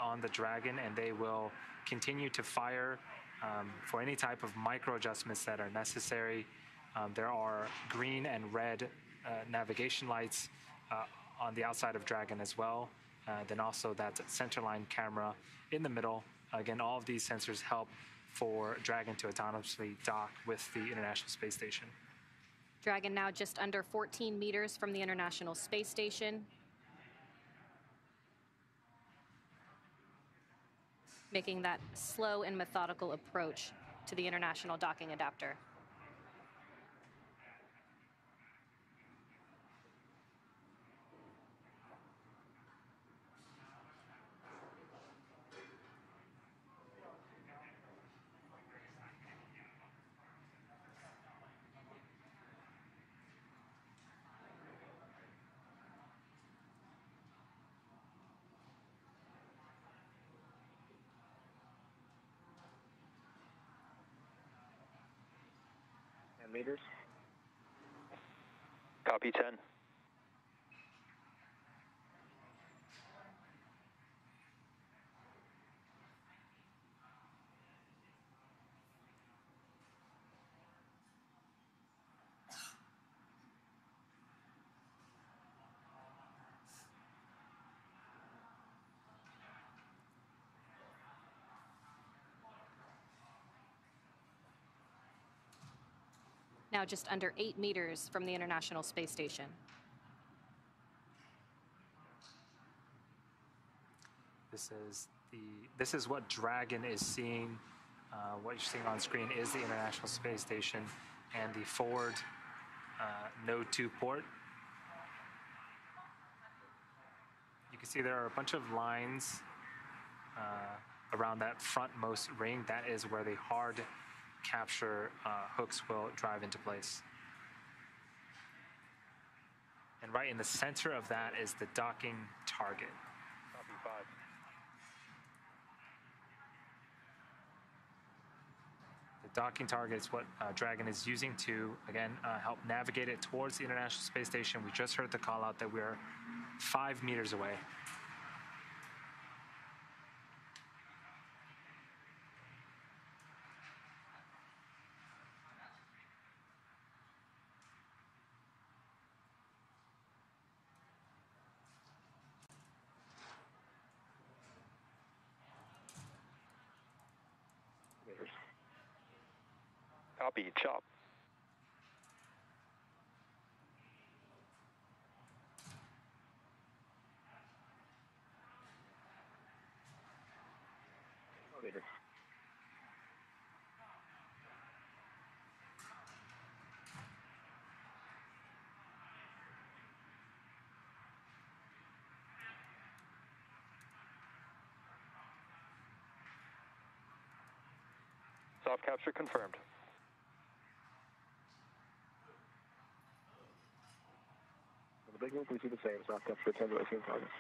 on the Dragon, and they will continue to fire for any type of micro adjustments that are necessary. There are green and red navigation lights on the outside of Dragon as well. Then also that centerline camera in the middle. Again, all of these sensors help for Dragon to autonomously dock with the International Space Station. Dragon now just under 14 meters from the International Space Station. Making that slow and methodical approach to the International Docking Adapter. Meters. Copy 10. Now just under 8 meters from the International Space Station. This is what Dragon is seeing. What you're seeing on screen is the International Space Station and the forward Node 2 port. You can see there are a bunch of lines around that frontmost ring. That is where the hard capture hooks will drive into place. And right in the center of that is the docking target. Copy 5. The docking target is what Dragon is using to, again, help navigate it towards the International Space Station. We just heard the call out that we're 5 meters away. Copy, chop. Later. Soft capture confirmed. On the big loop, we see the same. Soft capture 10 to 18 targets.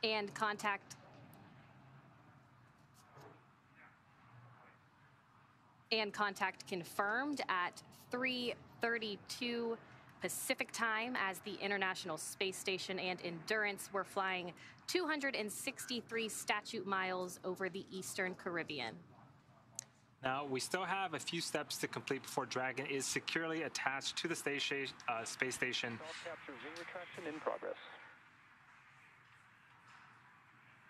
And contact. And contact confirmed at 3:32 Pacific time as the International Space Station and Endurance were flying 263 statute miles over the Eastern Caribbean. Now, we still have a few steps to complete before Dragon is securely attached to the space station. Soft capture ring retraction in progress.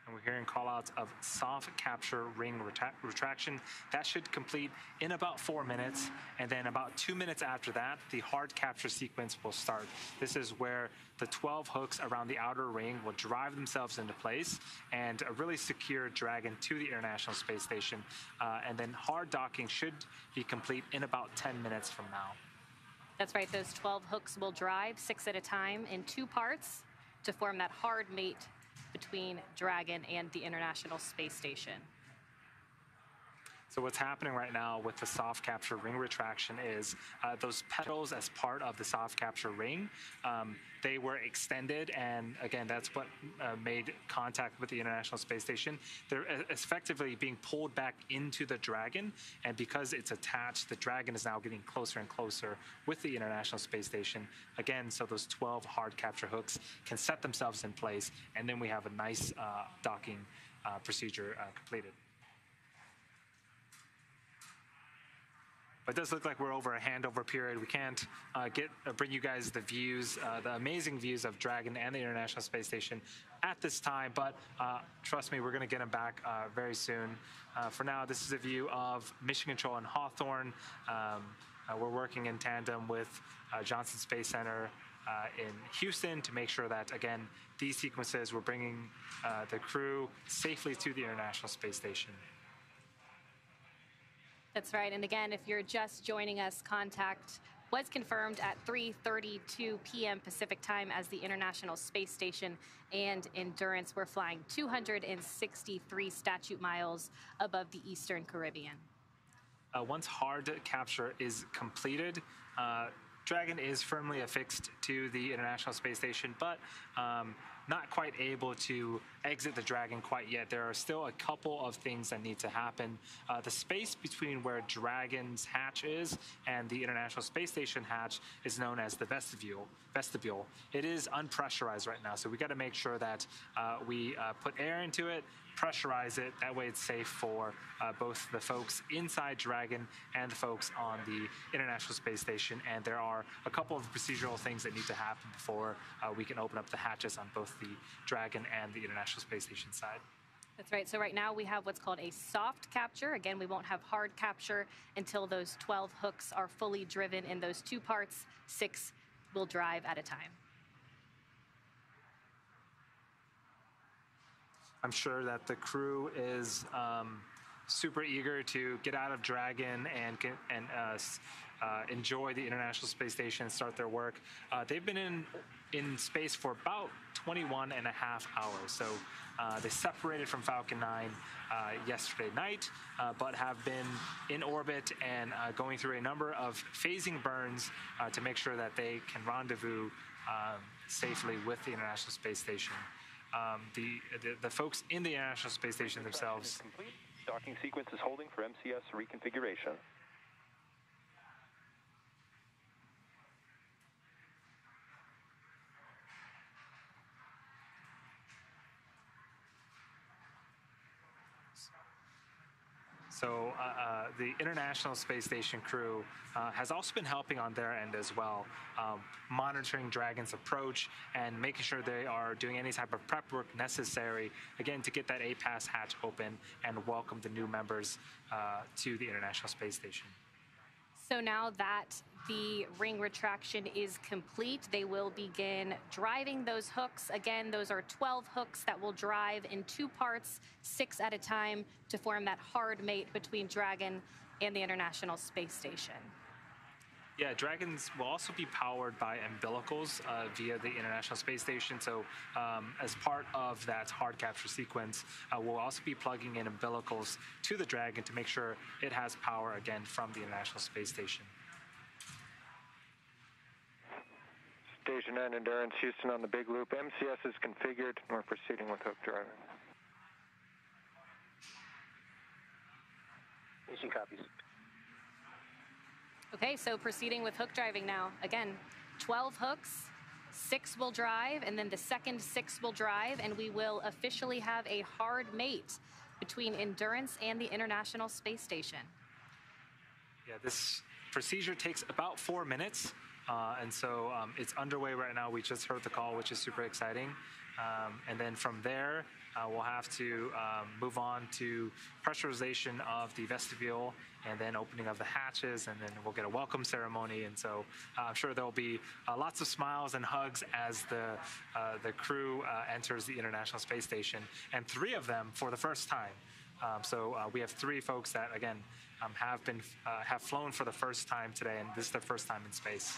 And we're hearing call-outs of soft capture ring retraction. That should complete in about 4 minutes, and then about 2 minutes after that, the hard capture sequence will start. This is where the 12 hooks around the outer ring will drive themselves into place and really secure Dragon to the International Space Station. And then hard docking should be complete in about 10 minutes from now. That's right, those 12 hooks will drive 6 at a time in 2 parts to form that hard mate between Dragon and the International Space Station. So what's happening right now with the soft capture ring retraction is those petals as part of the soft capture ring, they were extended, and again, that's what made contact with the International Space Station. They're effectively being pulled back into the Dragon, and because it's attached, the Dragon is now getting closer and closer with the International Space Station. Again, so those 12 hard capture hooks can set themselves in place, and then we have a nice docking procedure completed. But it does look like we're over a handover period. We can't bring you guys the views, the amazing views of Dragon and the International Space Station at this time. But trust me, we're going to get them back very soon. For now, this is a view of Mission Control and Hawthorne. We're working in tandem with Johnson Space Center in Houston to make sure that, again, these sequences, we're bringing the crew safely to the International Space Station. That's right. And again, if you're just joining us, contact was confirmed at 3:32 p.m. Pacific time as the International Space Station and Endurance were flying 263 statute miles above the Eastern Caribbean. Once hard capture is completed, Dragon is firmly affixed to the International Space Station, but not quite able to exit the Dragon quite yet. There are still a couple of things that need to happen. The space between where Dragon's hatch is and the International Space Station hatch is known as the vestibule. It is unpressurized right now, so we got to make sure that we put air into it, pressurize it. That way it's safe for both the folks inside Dragon and the folks on the International Space Station. And there are a couple of procedural things that need to happen before we can open up the hatches on both the Dragon and the International Space Station side. That's right. So right now we have what's called a soft capture. Again, we won't have hard capture until those 12 hooks are fully driven in those 2 parts. 6 will drive at a time. I'm sure that the crew is super eager to get out of Dragon and enjoy the International Space Station and start their work. They've been in space for about 21 and a half hours. So they separated from Falcon 9 yesterday night, but have been in orbit and going through a number of phasing burns to make sure that they can rendezvous safely with the International Space Station. The folks in the International Space Station themselves. Docking sequence is holding for MCS reconfiguration. So the International Space Station crew has also been helping on their end as well, monitoring Dragon's approach and making sure they are doing any type of prep work necessary, again, to get that APAS hatch open and welcome the new members to the International Space Station. So now that the ring retraction is complete, they will begin driving those hooks. Again, those are 12 hooks that will drive in 2 parts, 6 at a time, to form that hard mate between Dragon and the International Space Station. Yeah, Dragons will also be powered by umbilicals via the International Space Station. So as part of that hard capture sequence, we'll also be plugging in umbilicals to the Dragon to make sure it has power again from the International Space Station. Station 9 Endurance, Houston on the big loop. MCS is configured, and we're proceeding with hook driving. Issue copies. Okay, so proceeding with hook driving now. Again, 12 hooks, 6 will drive, and then the second 6 will drive, and we will officially have a hard mate between Endurance and the International Space Station. Yeah, this procedure takes about 4 minutes, and so it's underway right now. We just heard the call, which is super exciting. And then from there, we'll have to move on to pressurization of the vestibule and then opening of the hatches, and then we'll get a welcome ceremony. And so I'm sure there'll be lots of smiles and hugs as the crew enters the International Space Station, and 3 of them for the first time. So we have 3 folks that, again, have flown for the first time today, and this is their first time in space.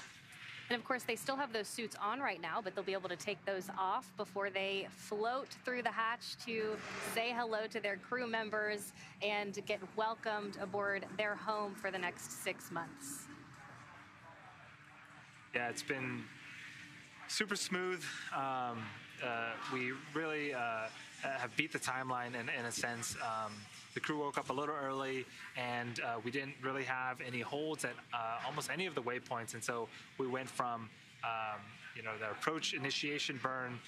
And of course, they still have those suits on right now, but they'll be able to take those off before they float through the hatch to say hello to their crew members and get welcomed aboard their home for the next 6 months. Yeah, it's been super smooth. We really have beat the timeline in a sense. The crew woke up a little early, and we didn't really have any holds at almost any of the waypoints, and so we went from the approach initiation burn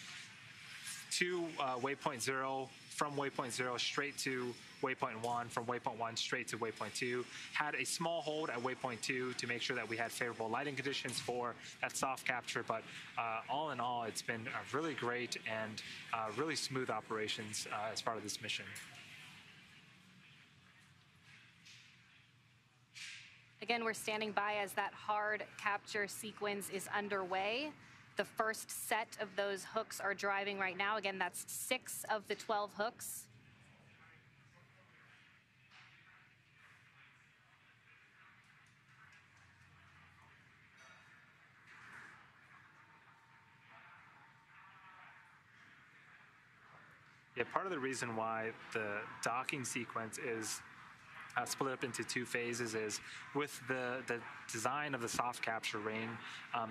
to waypoint 0, from waypoint 0 straight to waypoint 1, from waypoint 1 straight to waypoint 2. Had a small hold at waypoint 2 to make sure that we had favorable lighting conditions for that soft capture, but all in all, it's been really great and really smooth operations as part of this mission. Again, we're standing by as that hard capture sequence is underway. The first set of those hooks are driving right now. Again, that's 6 of the 12 hooks. Yeah, part of the reason why the docking sequence is split up into 2 phases is with the design of the soft capture ring,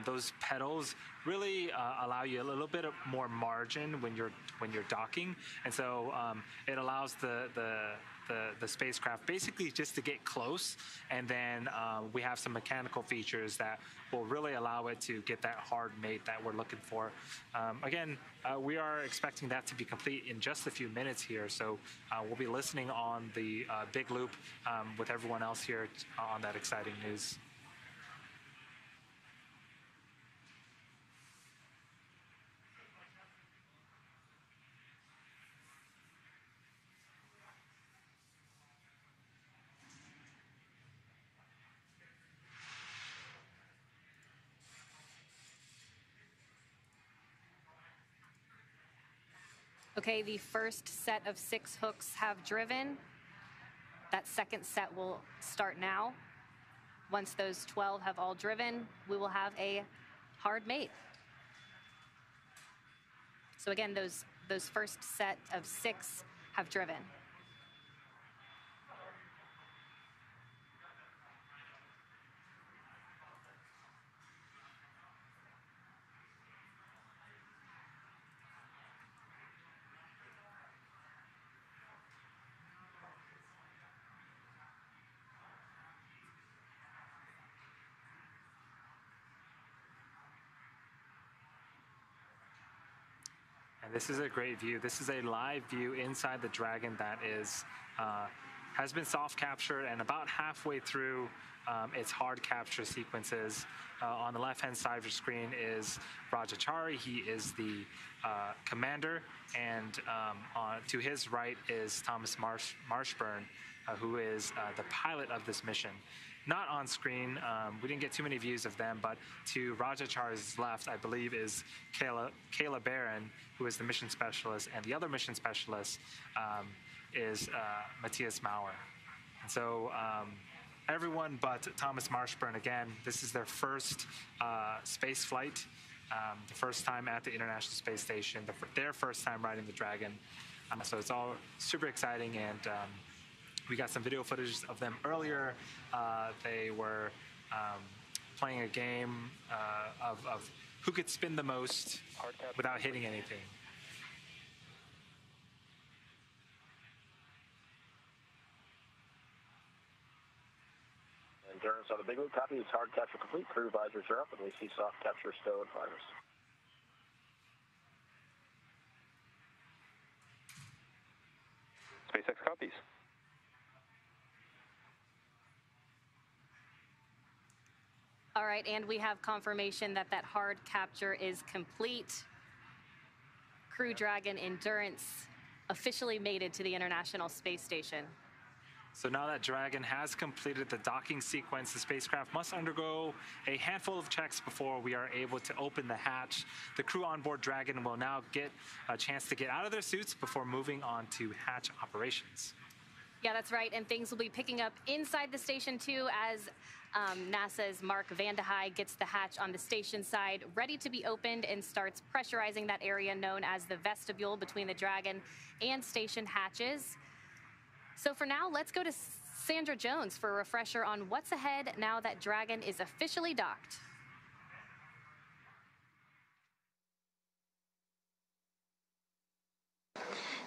those pedals really allow you a little bit of more margin when you're docking, and so it allows the spacecraft basically just to get close, and then we have some mechanical features that will really allow it to get that hard mate that we're looking for. Again, we are expecting that to be complete in just a few minutes here, so we'll be listening on the big loop with everyone else here on that exciting news. Okay, the first set of 6 hooks have driven. That second set will start now. Once those 12 have all driven, we will have a hard mate. So again, those first set of 6 have driven. And this is a great view. This is a live view inside the Dragon that is has been soft captured and about halfway through its hard capture sequences. On the left-hand side of your screen is Rajachari. He is the commander, and to his right is Thomas Marshburn, who is the pilot of this mission. Not on screen, we didn't get too many views of them, but to Rajachari's left, I believe, is Kayla Barron, who is the mission specialist, and the other mission specialist is Matthias Maurer. And so everyone but Thomas Marshburn, again, this is their first space flight, the first time at the International Space Station, their first time riding the Dragon. So it's all super exciting, and we got some video footage of them earlier. They were playing a game of who could spin the most without hitting anything. Endurance on the Big Loop copy is hard capture complete. Crew visors are up, and we see soft capture stow and fires. SpaceX copies. All right, and we have confirmation that that hard capture is complete. Crew Dragon Endurance officially mated to the International Space Station. So now that Dragon has completed the docking sequence, the spacecraft must undergo a handful of checks before we are able to open the hatch. The crew on board Dragon will now get a chance to get out of their suits before moving on to hatch operations. Yeah, that's right, and things will be picking up inside the station too as NASA's Mark Vande Hei gets the hatch on the station side ready to be opened and starts pressurizing that area known as the vestibule between the Dragon and station hatches. So for now, let's go to Sandra Jones for a refresher on what's ahead now that Dragon is officially docked.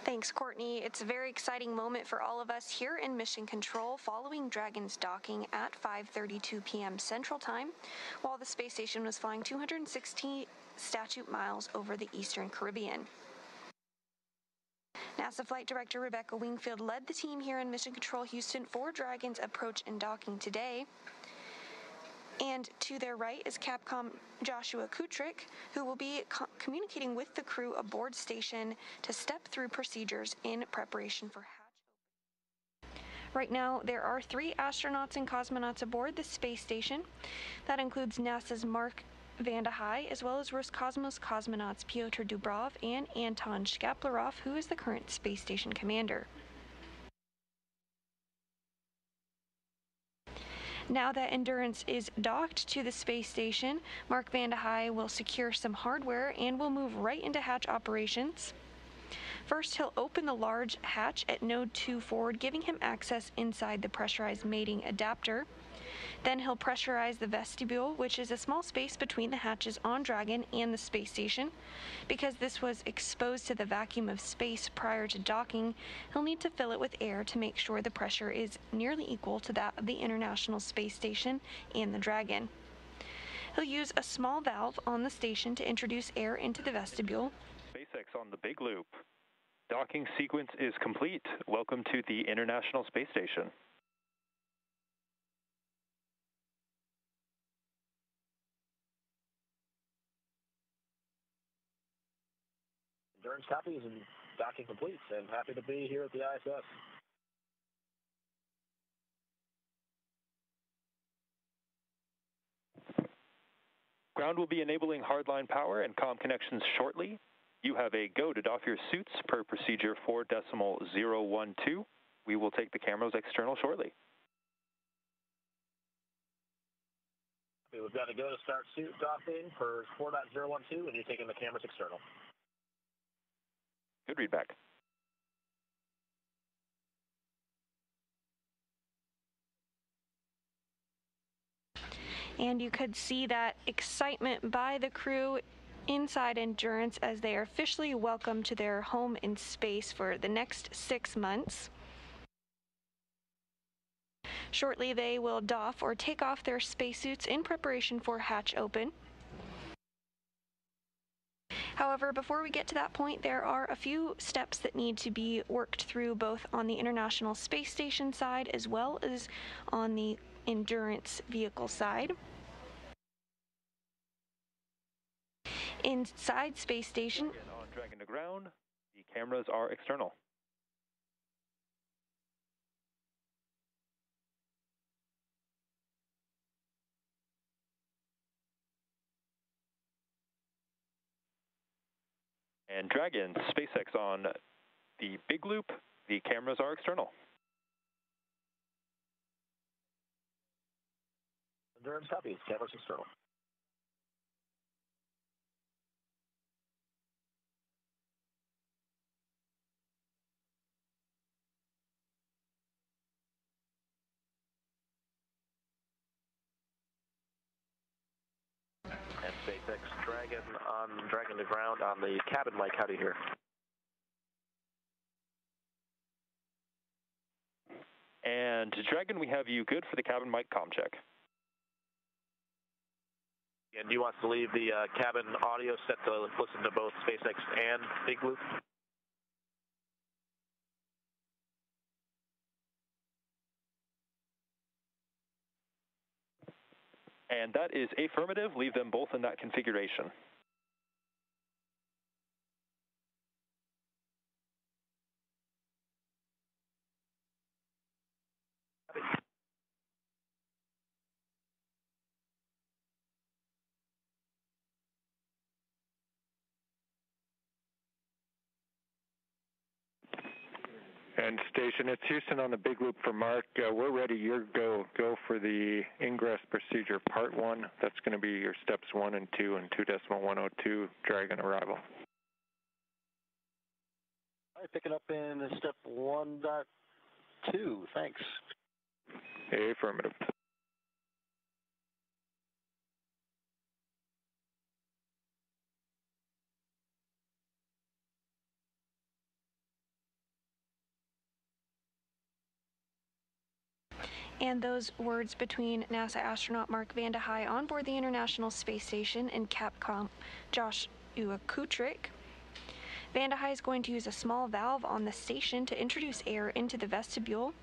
Thanks, Courtney. It's a very exciting moment for all of us here in Mission Control following Dragon's docking at 5:32 p.m. Central Time, while the space station was flying 260 statute miles over the Eastern Caribbean. NASA Flight Director Rebecca Wingfield led the team here in Mission Control Houston for Dragon's approach and docking today. And to their right is Capcom Joshua Kutrick, who will be communicating with the crew aboard station to step through procedures in preparation for hatch opening. Right now, there are 3 astronauts and cosmonauts aboard the space station. That includes NASA's Mark Vande Hei, as well as Roscosmos cosmonauts Pyotr Dubrov and Anton Shkaplerov, who is the current space station commander. Now that Endurance is docked to the space station, Mark Vande Hei will secure some hardware and will move right into hatch operations. First, he'll open the large hatch at Node 2 forward, giving him access inside the pressurized mating adapter. Then he'll pressurize the vestibule, which is a small space between the hatches on Dragon and the space station. Because this was exposed to the vacuum of space prior to docking, he'll need to fill it with air to make sure the pressure is nearly equal to that of the International Space Station and the Dragon. He'll use a small valve on the station to introduce air into the vestibule. SpaceX on the Big Loop. Docking sequence is complete. Welcome to the International Space Station. Endurance copies and docking complete, and happy to be here at the ISS. Ground will be enabling hardline power and comm connections shortly. You have a go to doff your suits per procedure 4.012. We will take the cameras external shortly. Okay, we've got to go to start suit docking for 4.012, and you're taking the cameras external. Good readback. And you could see that excitement by the crew inside Endurance as they are officially welcomed to their home in space for the next 6 months. Shortly, they will doff or take off their spacesuits in preparation for hatch open. However, before we get to that point, there are a few steps that need to be worked through both on the International Space Station side as well as on the Endurance vehicle side. Inside Space Station, on Dragon to ground, the cameras are external. And Dragon, SpaceX on the big loop, the cameras are external. Endurance copies, cameras external. And SpaceX Dragon to ground on the cabin mic. How do you hear? And Dragon, we have you good for the cabin mic comm check. And do you want to leave the cabin audio set to listen to both SpaceX and Big Loop? And that is affirmative. Leave them both in that configuration. And station, it's Houston on the big loop for Mark. We're ready. You're go for the ingress procedure part 1. That's going to be your steps 1 and 2 and 2.102 Dragon arrival. All right, picking up in step 1.2. Thanks. Affirmative. and those words between NASA astronaut Mark Vande Hei on board the International Space Station and Capcom Josh Kutrick. Vande Hei is going to use a small valve on the station to introduce air into the vestibule,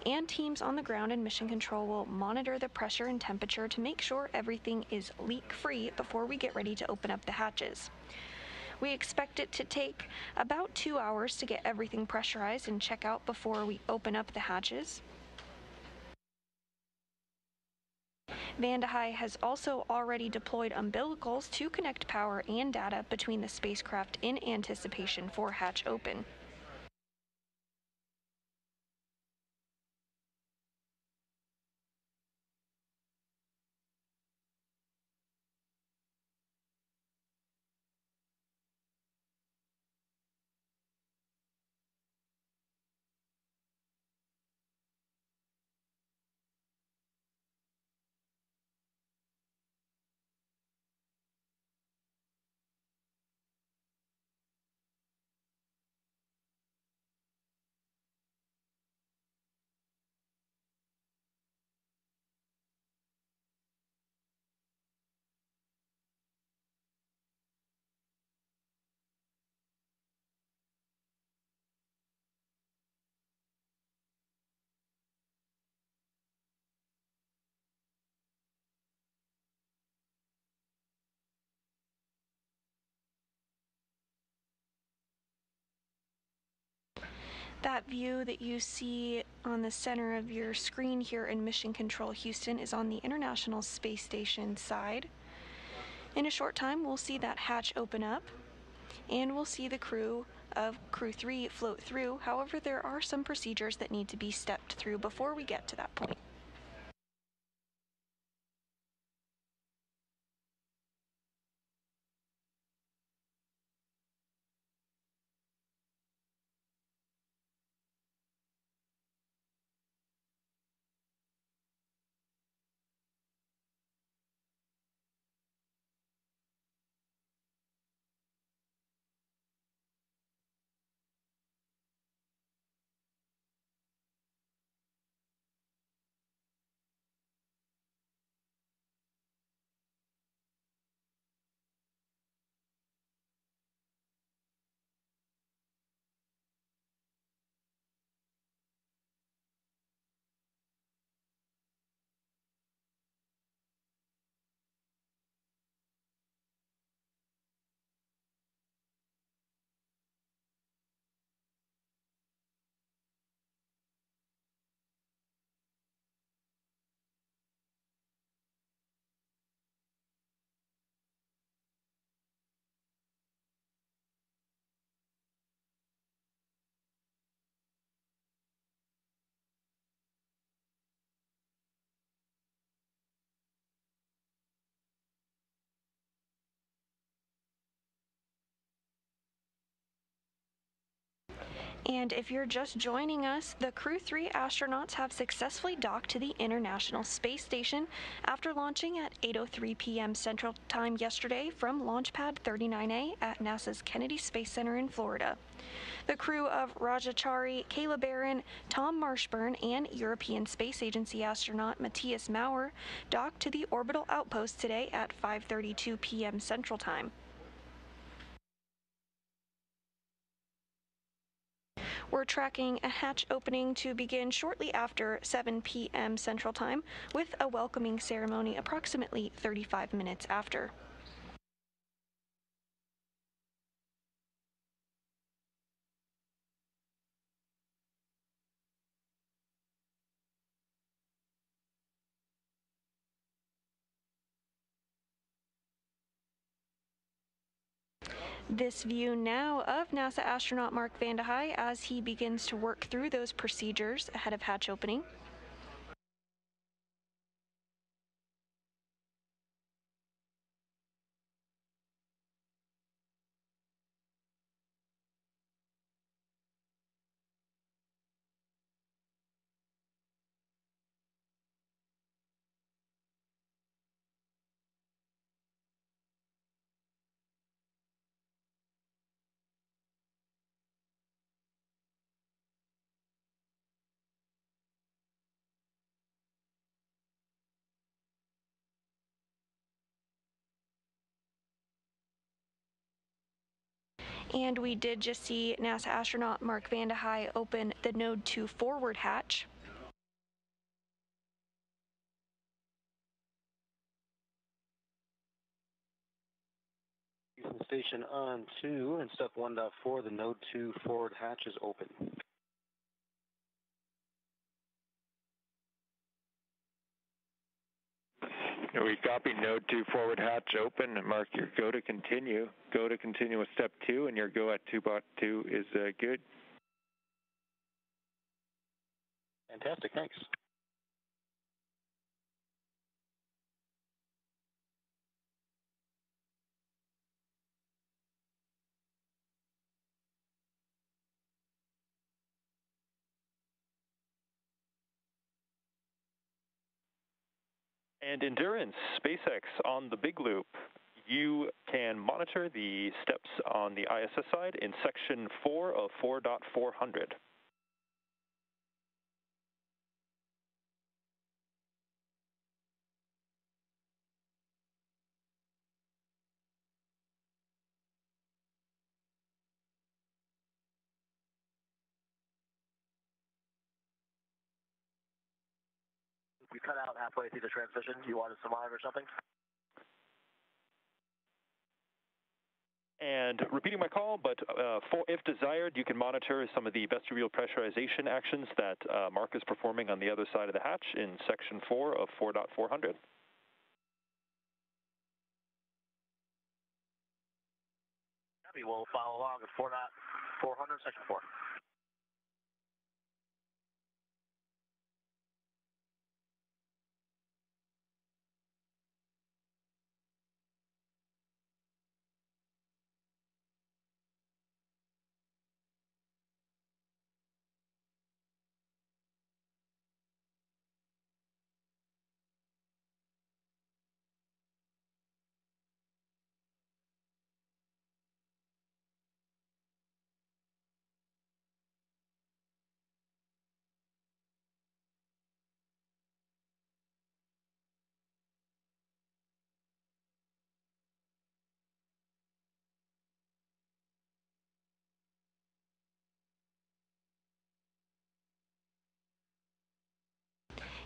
and teams on the ground and mission control will monitor the pressure and temperature to make sure everything is leak-free before we get ready to open up the hatches. We expect it to take about 2 hours to get everything pressurized and check out before we open up the hatches. Vande Hei has also already deployed umbilicals to connect power and data between the spacecraft in anticipation for hatch open. That view that you see on the center of your screen here in Mission Control Houston is on the International Space Station side. In a short time, we'll see that hatch open up, and we'll see the crew of Crew 3 float through. However, there are some procedures that need to be stepped through before we get to that point. And if you're just joining us, the Crew 3 astronauts have successfully docked to the International Space Station after launching at 8:03 p.m. Central Time yesterday from Launch Pad 39A at NASA's Kennedy Space Center in Florida. The crew of Rajachari, Kayla Barron, Tom Marshburn, and European Space Agency astronaut Matthias Maurer docked to the orbital outpost today at 5:32 p.m. Central Time. We're tracking a hatch opening to begin shortly after 7 p.m. Central Time, with a welcoming ceremony approximately 35 minutes after. This view now of NASA astronaut Mark Vande Hei as he begins to work through those procedures ahead of hatch opening. And we did just see NASA astronaut Mark Vande Hei open the Node 2 forward hatch. Houston Station on 2 and step 1.4, the Node 2 forward hatch is open. We copy Node 2 forward hatch open. Mark your go to continue. Go to continue with step 2, and your go at 2.2 is good. Fantastic, thanks. And Endurance, SpaceX on the Big Loop. You can monitor the steps on the ISS side in section 4 of 4.400. You cut out halfway through the transition. You wanted some live or something? And repeating my call, but if desired, you can monitor some of the vestibule pressurization actions that Mark is performing on the other side of the hatch in section 4 of 4.400. We'll follow along at 4.400. 400, sector 4.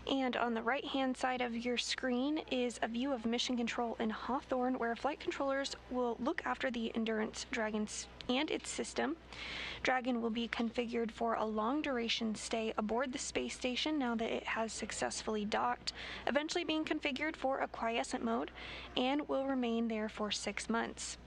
And on the right-hand side of your screen is a view of mission control in Hawthorne, where flight controllers will look after the Endurance Dragon and its system. Dragon will be configured for a long-duration stay aboard the space station now that it has successfully docked, eventually being configured for a quiescent mode, and will remain there for 6 months.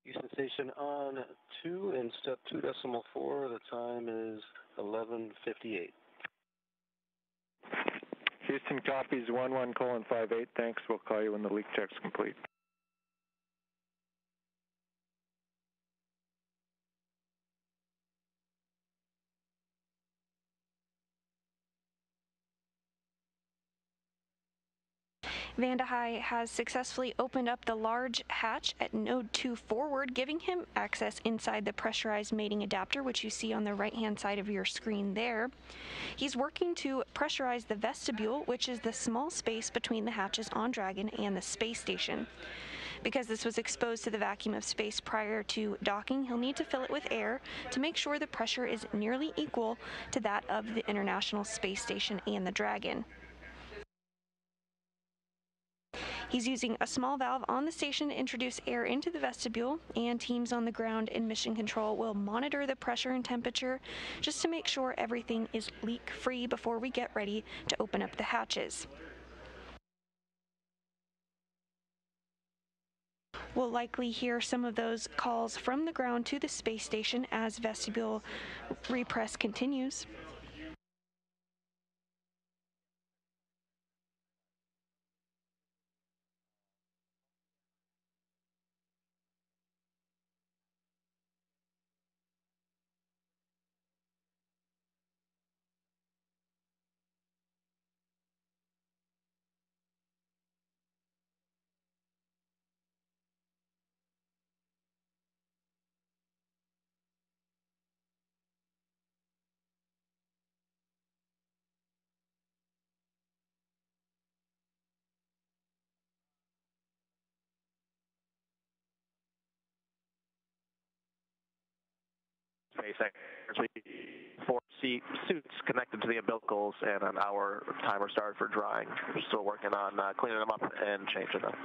Houston Station on 2 and step 2.4. The time is 11:58. Houston copies 11:58. Thanks. We'll call you when the leak check's complete. Vanda High has successfully opened up the large hatch at node 2 forward, giving him access inside the pressurized mating adapter, which you see on the right-hand side of your screen there. He's working to pressurize the vestibule, which is the small space between the hatches on Dragon and the space station. Because this was exposed to the vacuum of space prior to docking, he'll need to fill it with air to make sure the pressure is nearly equal to that of the International Space Station and the Dragon. He's using a small valve on the station to introduce air into the vestibule, and teams on the ground in mission control will monitor the pressure and temperature just to make sure everything is leak-free before we get ready to open up the hatches. We'll likely hear some of those calls from the ground to the space station as vestibule repress continues. SpaceX, actually 4 suits connected to the umbilicals, and an hour timer started for drying. We're still working on cleaning them up and changing them.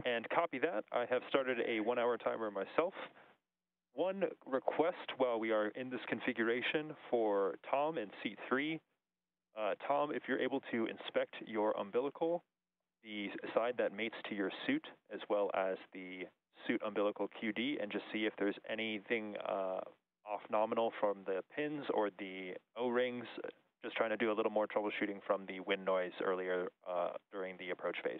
And copy that. I have started a 1-hour timer myself. One request while we are in this configuration for Tom in seat 3. Tom, if you're able to inspect your umbilical, the side that mates to your suit, as well as the suit umbilical QD, and just see if there's anything off nominal from the pins or the O-rings. Just trying to do a little more troubleshooting from the wind noise earlier during the approach phase.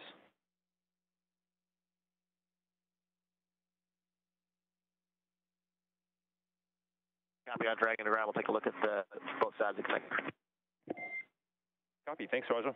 Copy on Dragon to ground. We'll take a look at both sides of the connector. Copy. Thanks, Roger.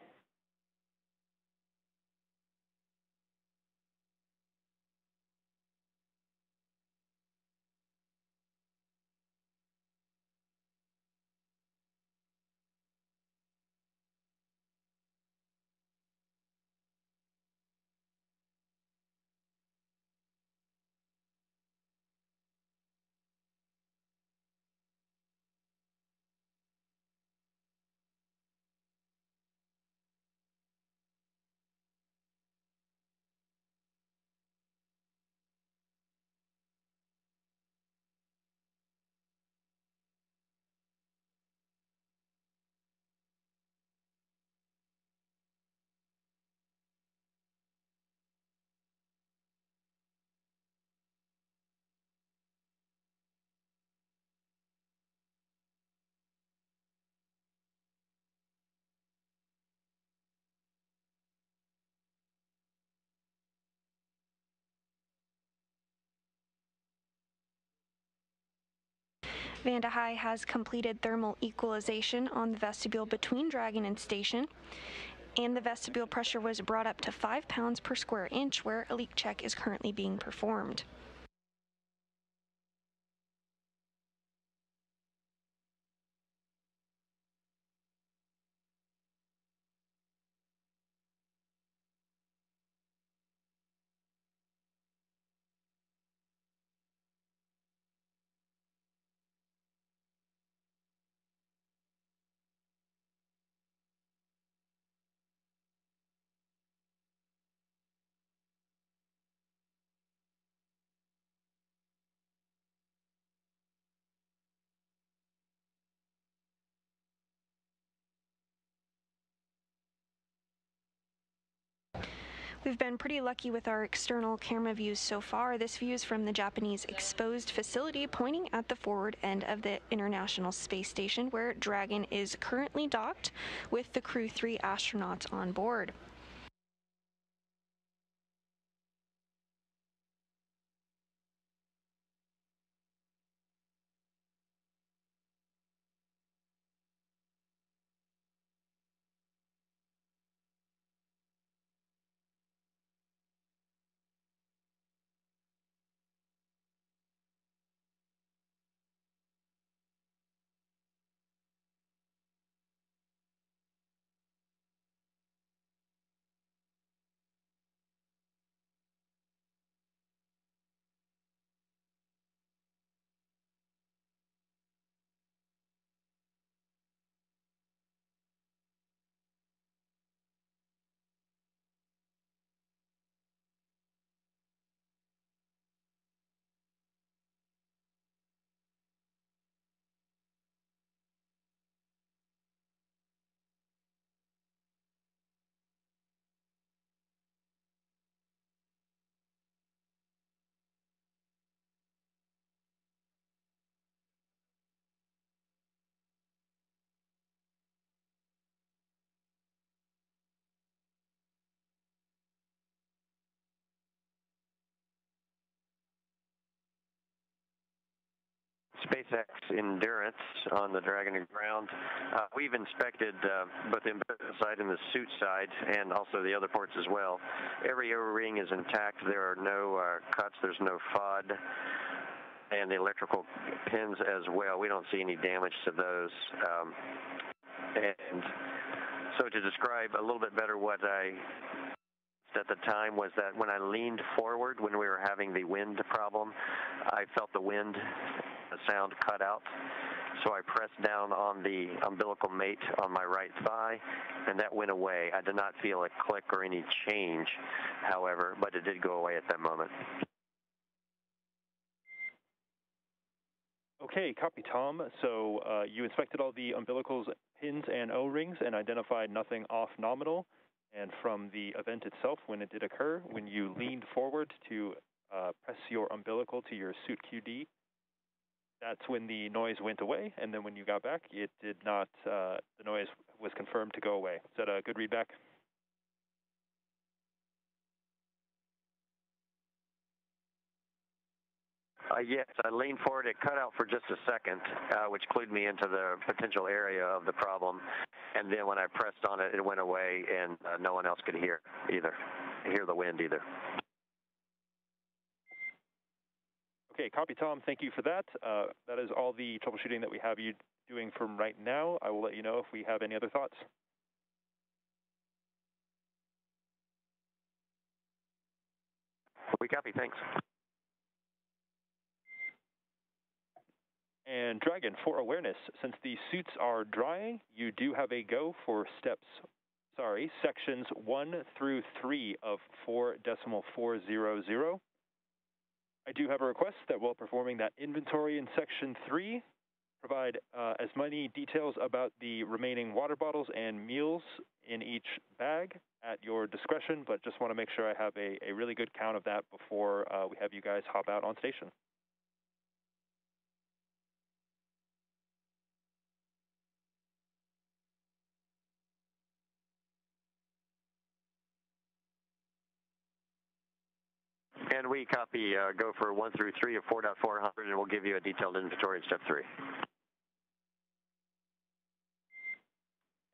Vanda High has completed thermal equalization on the vestibule between Dragon and station, and the vestibule pressure was brought up to 5 pounds per square inch, where a leak check is currently being performed. We've been pretty lucky with our external camera views so far. This view is from the Japanese exposed facility pointing at the forward end of the International Space Station, where Dragon is currently docked with the Crew 3 astronauts on board. SpaceX Endurance on the Dragon and ground. We've inspected both the umbilical side and the suit side, and also the other ports as well. Every O-ring is intact. There are no cuts. There's no FOD, and the electrical pins as well. We don't see any damage to those. And so to describe a little bit better what I at the time was that when I leaned forward when we were having the wind problem, I felt the wind sound cut out. So I pressed down on the umbilical mate on my right thigh, and that went away. I did not feel a click or any change, however, but it did go away at that moment. Okay, copy, Tom. So you inspected all the umbilicals, pins, and O-rings and identified nothing off nominal. And from the event itself, when it did occur, when you leaned forward to press your umbilical to your suit QD, that's when the noise went away. And then when you got back, it did not, the noise was confirmed to go away. Is that a good readback? Yes, I leaned forward. It cut out for just a second, which clued me into the potential area of the problem. And then when I pressed on it, it went away, and no one else could hear the wind either. Okay, copy, Tom. Thank you for that. That is all the troubleshooting that we have you doing from right now. I will let you know if we have any other thoughts. We copy. Thanks. And Dragon, for awareness, since the suits are drying, you do have a go for sections 1 through 3 of 4.400. I do have a request that while performing that inventory in section 3, provide as many details about the remaining water bottles and meals in each bag at your discretion, but just want to make sure I have a really good count of that before we have you guys hop out on station. And we copy go for 1 through 3 of 4.400, and we'll give you a detailed inventory in step 3.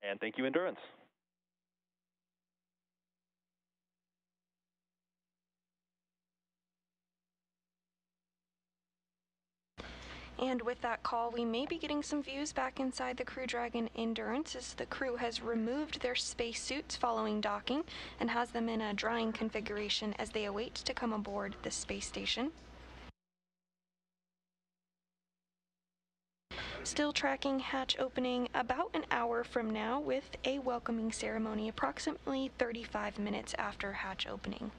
And thank you, Endurance. And with that call, we may be getting some views back inside the Crew Dragon Endurance as the crew has removed their spacesuits following docking and has them in a drying configuration as they await to come aboard the space station. Still tracking hatch opening about an hour from now with a welcoming ceremony approximately 35 minutes after hatch opening.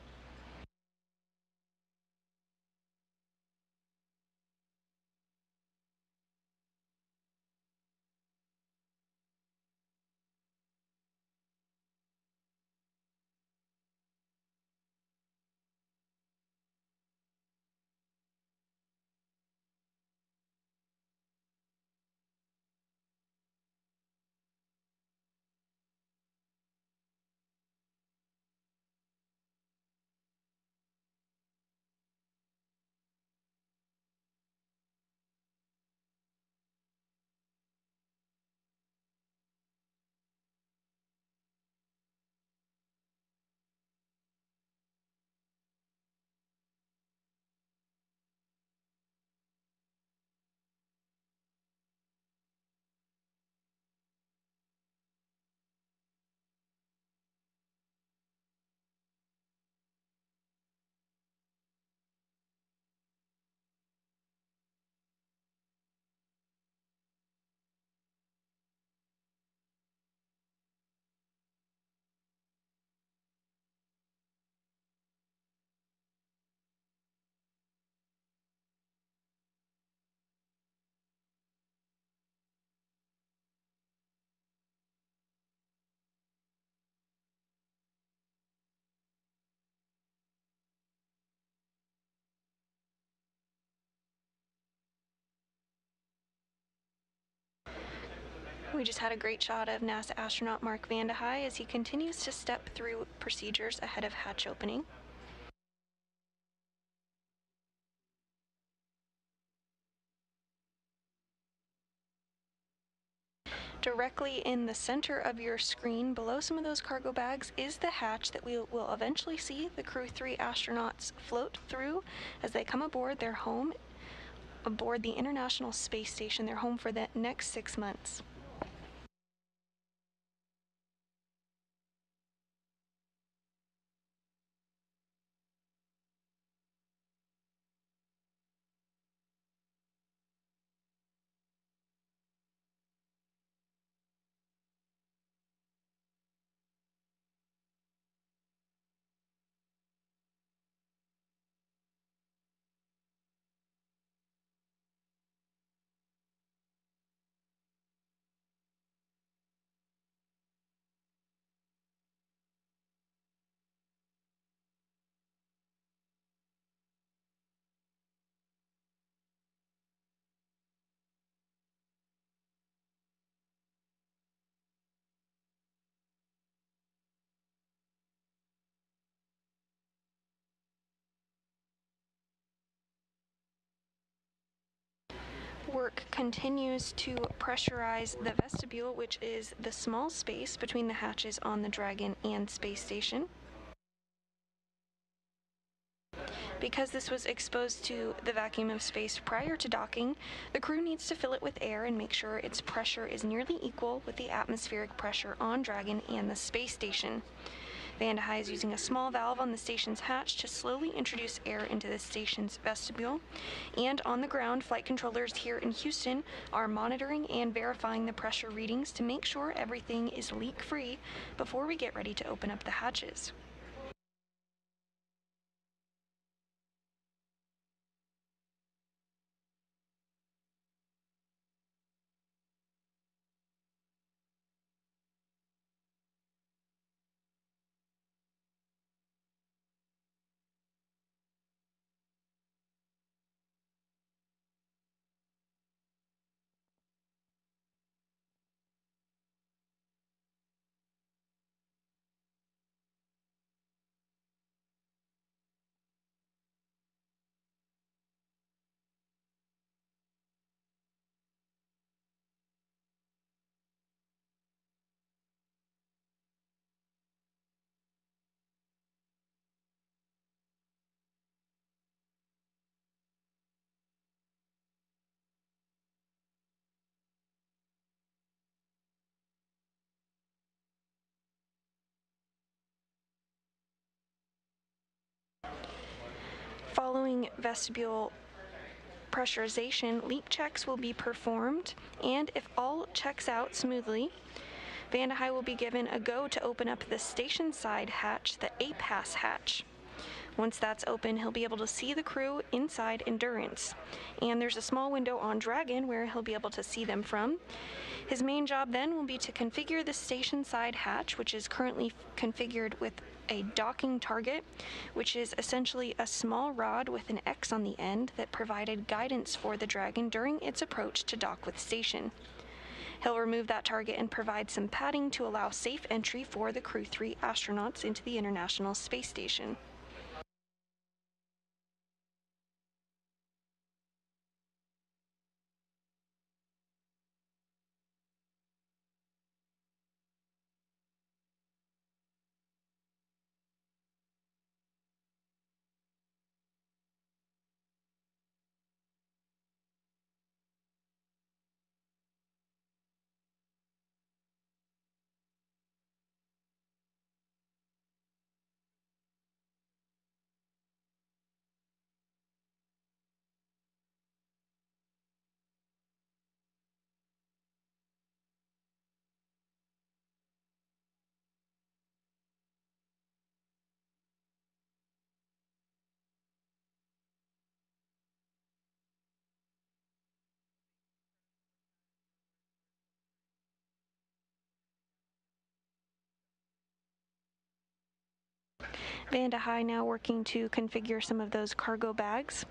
We just had a great shot of NASA astronaut Mark Vande Hei as he continues to step through procedures ahead of hatch opening. Directly in the center of your screen, below some of those cargo bags, is the hatch that we will eventually see the Crew 3 astronauts float through as they come aboard their home aboard the International Space Station, their home for the next 6 months. work continues to pressurize the vestibule, which is the small space between the hatches on the Dragon and space station. Because this was exposed to the vacuum of space prior to docking, the crew needs to fill it with air and make sure its pressure is nearly equal with the atmospheric pressure on Dragon and the space station. Vande Hei is using a small valve on the station's hatch to slowly introduce air into the station's vestibule. And on the ground, flight controllers here in Houston are monitoring and verifying the pressure readings to make sure everything is leak-free before we get ready to open up the hatches. Following vestibule pressurization, leak checks will be performed, and if all checks out smoothly, Vande Hei will be given a go to open up the station side hatch, the APAS hatch. Once that's open, he'll be able to see the crew inside Endurance, and there's a small window on Dragon where he'll be able to see them from. His main job then will be to configure the station side hatch, which is currently configured with a docking target, which is essentially a small rod with an X on the end that provided guidance for the Dragon during its approach to dock with station. He'll remove that target and provide some padding to allow safe entry for the Crew 3 astronauts into the International Space Station. Vande Hei now working to configure some of those cargo bags.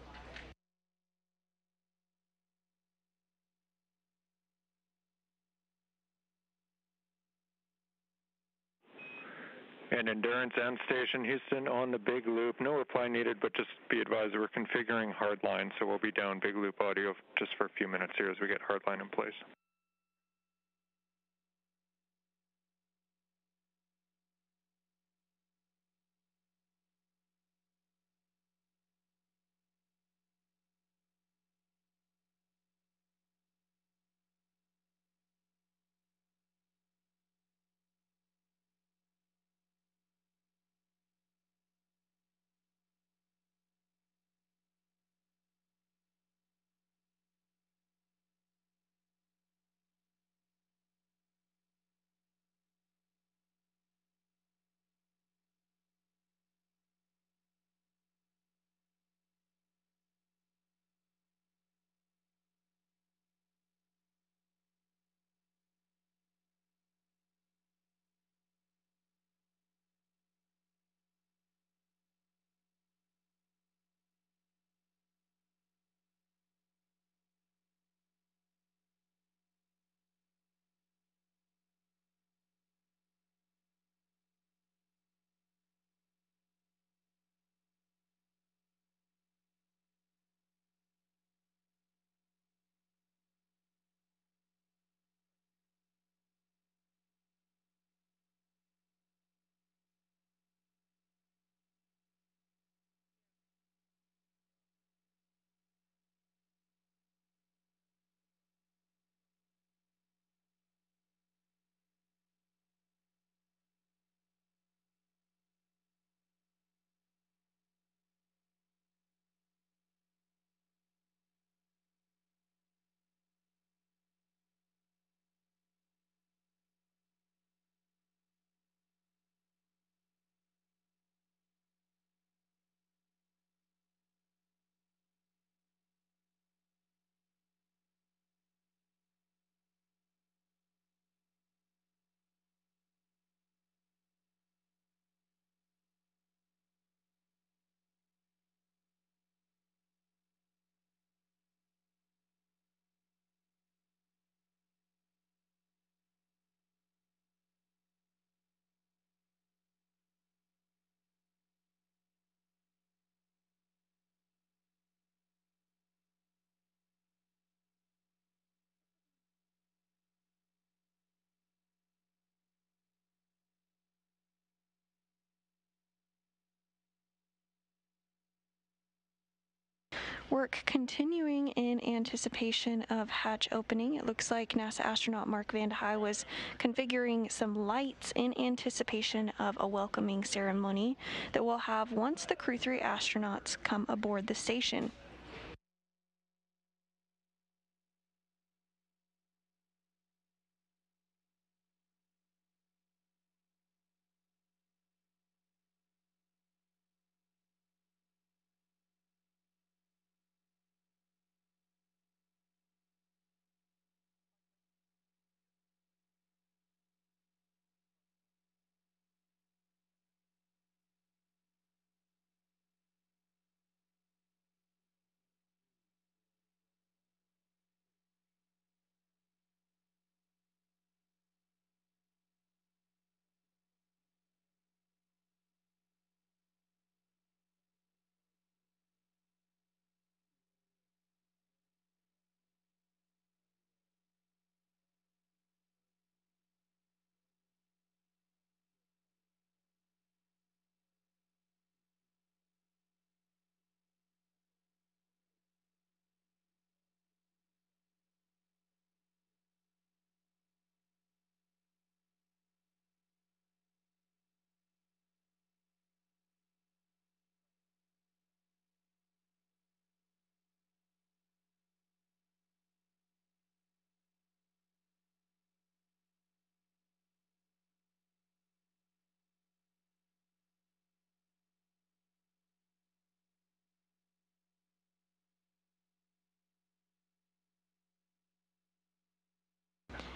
And Endurance and Station Houston on the big loop. No reply needed, but just be advised we're configuring hardline, so we'll be down big loop audio just for a few minutes here as we get hardline in place. Work continuing in anticipation of hatch opening. It looks like NASA astronaut Mark Vande Hei was configuring some lights in anticipation of a welcoming ceremony that we'll have once the Crew 3 astronauts come aboard the station.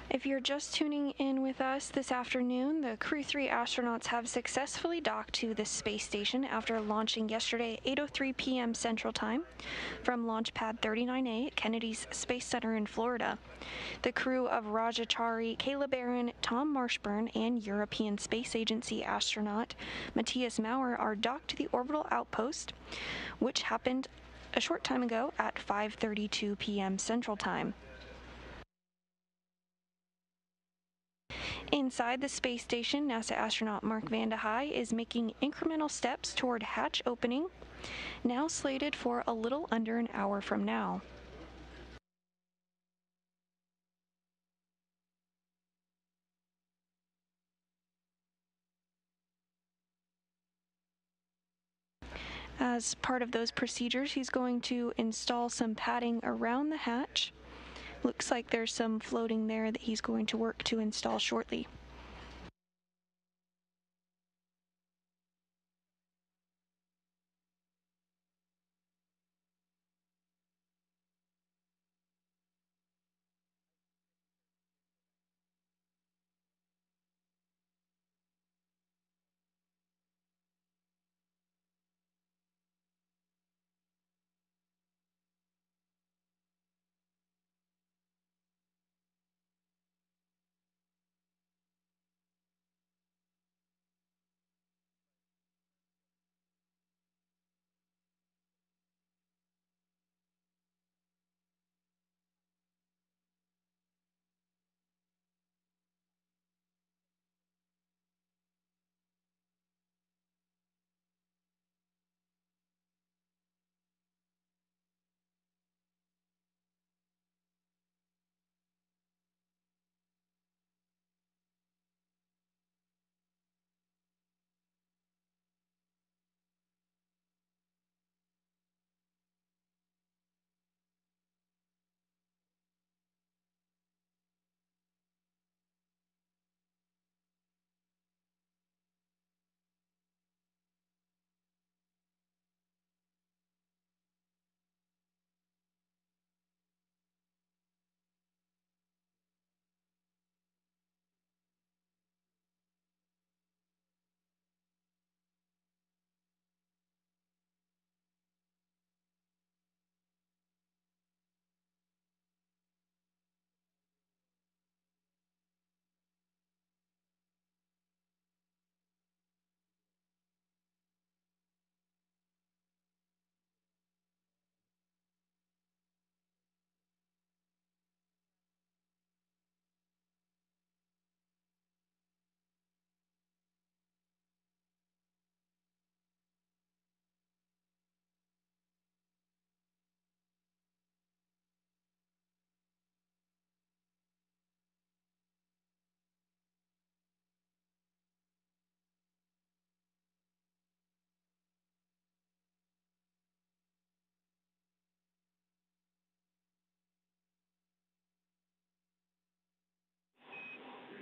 If you're just tuning in with us this afternoon, the Crew 3 astronauts have successfully docked to the space station after launching yesterday at 8:03 p.m. Central Time from Launch Pad 39A at Kennedy's Space Center in Florida. The crew of Rajachari, Caleb Barron, Tom Marshburn, and European Space Agency astronaut Matthias Maurer are docked to the orbital outpost, which happened a short time ago at 5:32 p.m. Central Time. Inside the space station, NASA astronaut Mark Vande Hei is making incremental steps toward hatch opening, now slated for a little under an hour from now. As part of those procedures, he's going to install some padding around the hatch. Looks like there's some floating there that he's going to work to install shortly.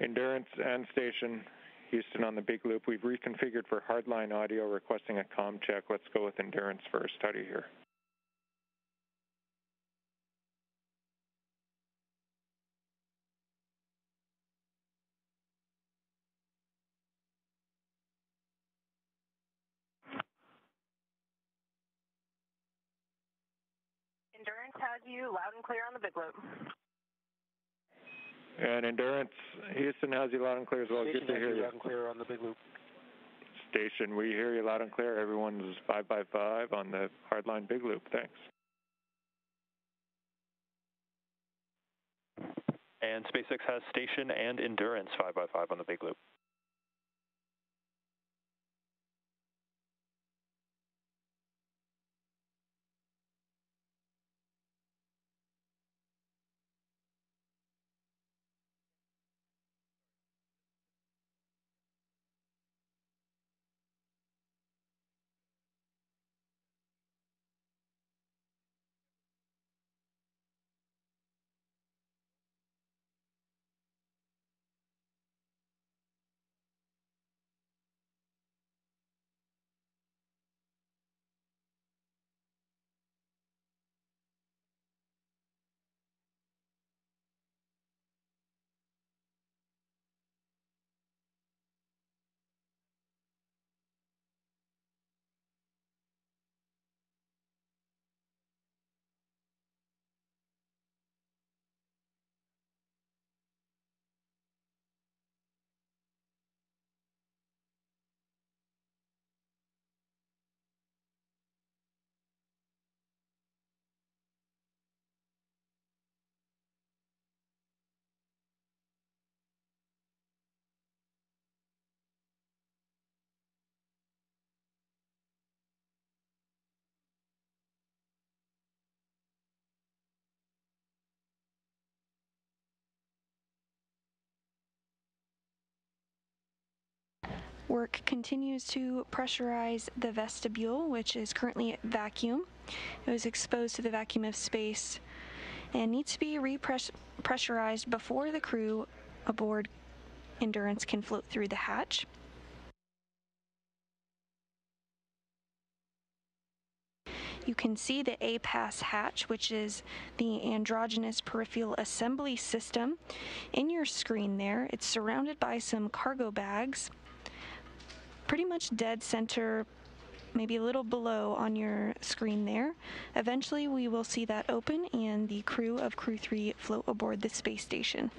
Endurance and Station, Houston on the big loop. We've reconfigured for hardline audio, requesting a comm check. Let's go with Endurance for a study here. Endurance has you loud and clear on the big loop. And Endurance, Houston has you loud and clear as well. Station Good to hear you. loud and clear on the big loop. Station, we hear you loud and clear. Everyone's 5x5 on the hardline big loop. Thanks. And SpaceX has Station and Endurance 5x5 on the big loop. Work continues to pressurize the vestibule, which is currently at vacuum. It was exposed to the vacuum of space and needs to be repressurized before the crew aboard Endurance can float through the hatch. You can see the APAS hatch, which is the androgynous peripheral assembly system, in your screen there. It's surrounded by some cargo bags, pretty much dead center, maybe a little below on your screen there. Eventually we will see that open and the crew of Crew 3 float aboard the space station.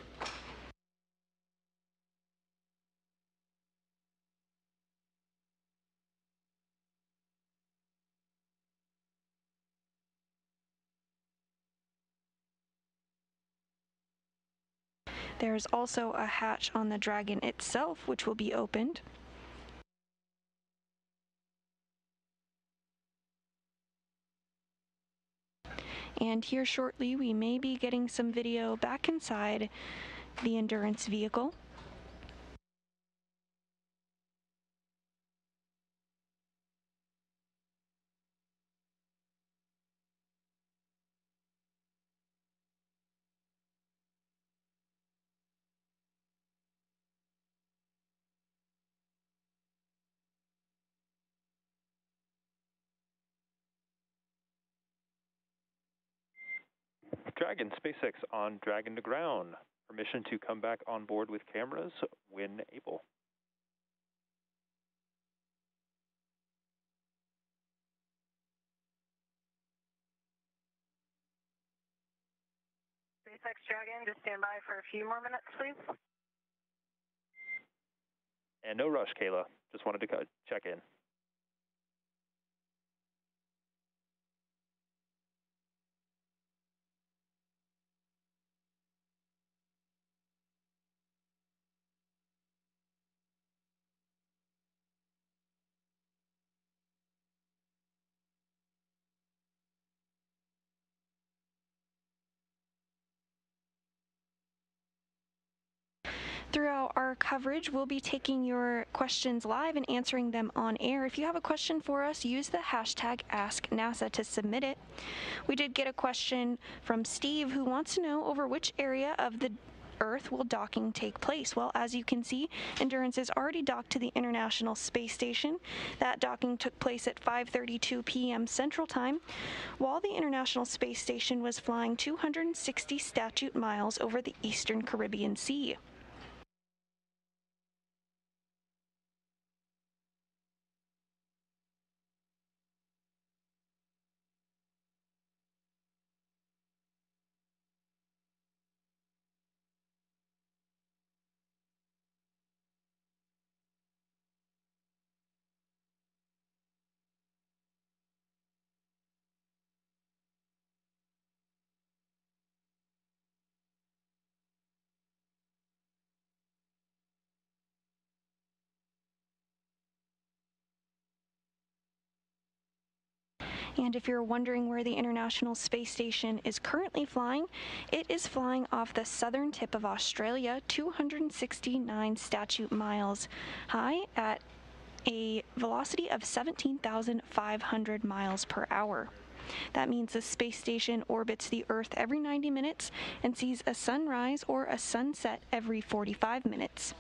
There's also a hatch on the Dragon itself, which will be opened. And here shortly, we may be getting some video back inside the Endurance vehicle. Dragon, SpaceX on Dragon to ground. Permission to come back on board with cameras when able. SpaceX Dragon, just stand by for a few more minutes, please. And no rush, Kayla. Just wanted to check in. Throughout our coverage, we'll be taking your questions live and answering them on air. If you have a question for us, use the hashtag AskNASA to submit it. We did get a question from Steve, who wants to know over which area of the Earth will docking take place? Well, as you can see, Endurance is already docked to the International Space Station. That docking took place at 5:32 p.m. Central Time, while the International Space Station was flying 260 statute miles over the eastern Caribbean Sea. And if you're wondering where the International Space Station is currently flying, it is flying off the southern tip of Australia, 269 statute miles high at a velocity of 17,500 miles per hour. That means the space station orbits the Earth every 90 minutes and sees a sunrise or a sunset every 45 minutes.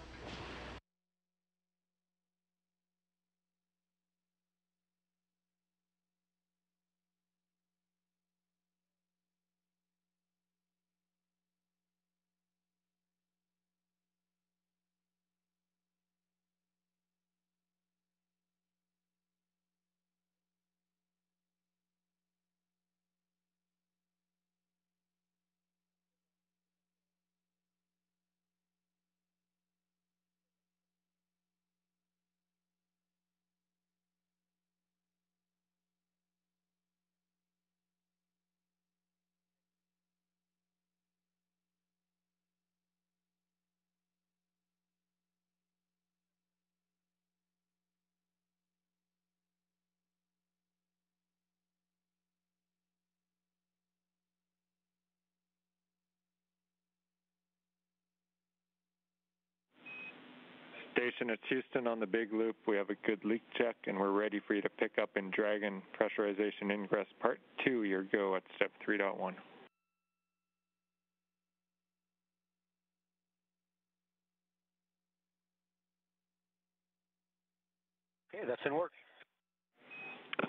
Station, it's Houston on the big loop. We have a good leak check, and we're ready for you to pick up in Dragon Pressurization Ingress Part 2. Your go at Step 3.1. Okay, that's in work.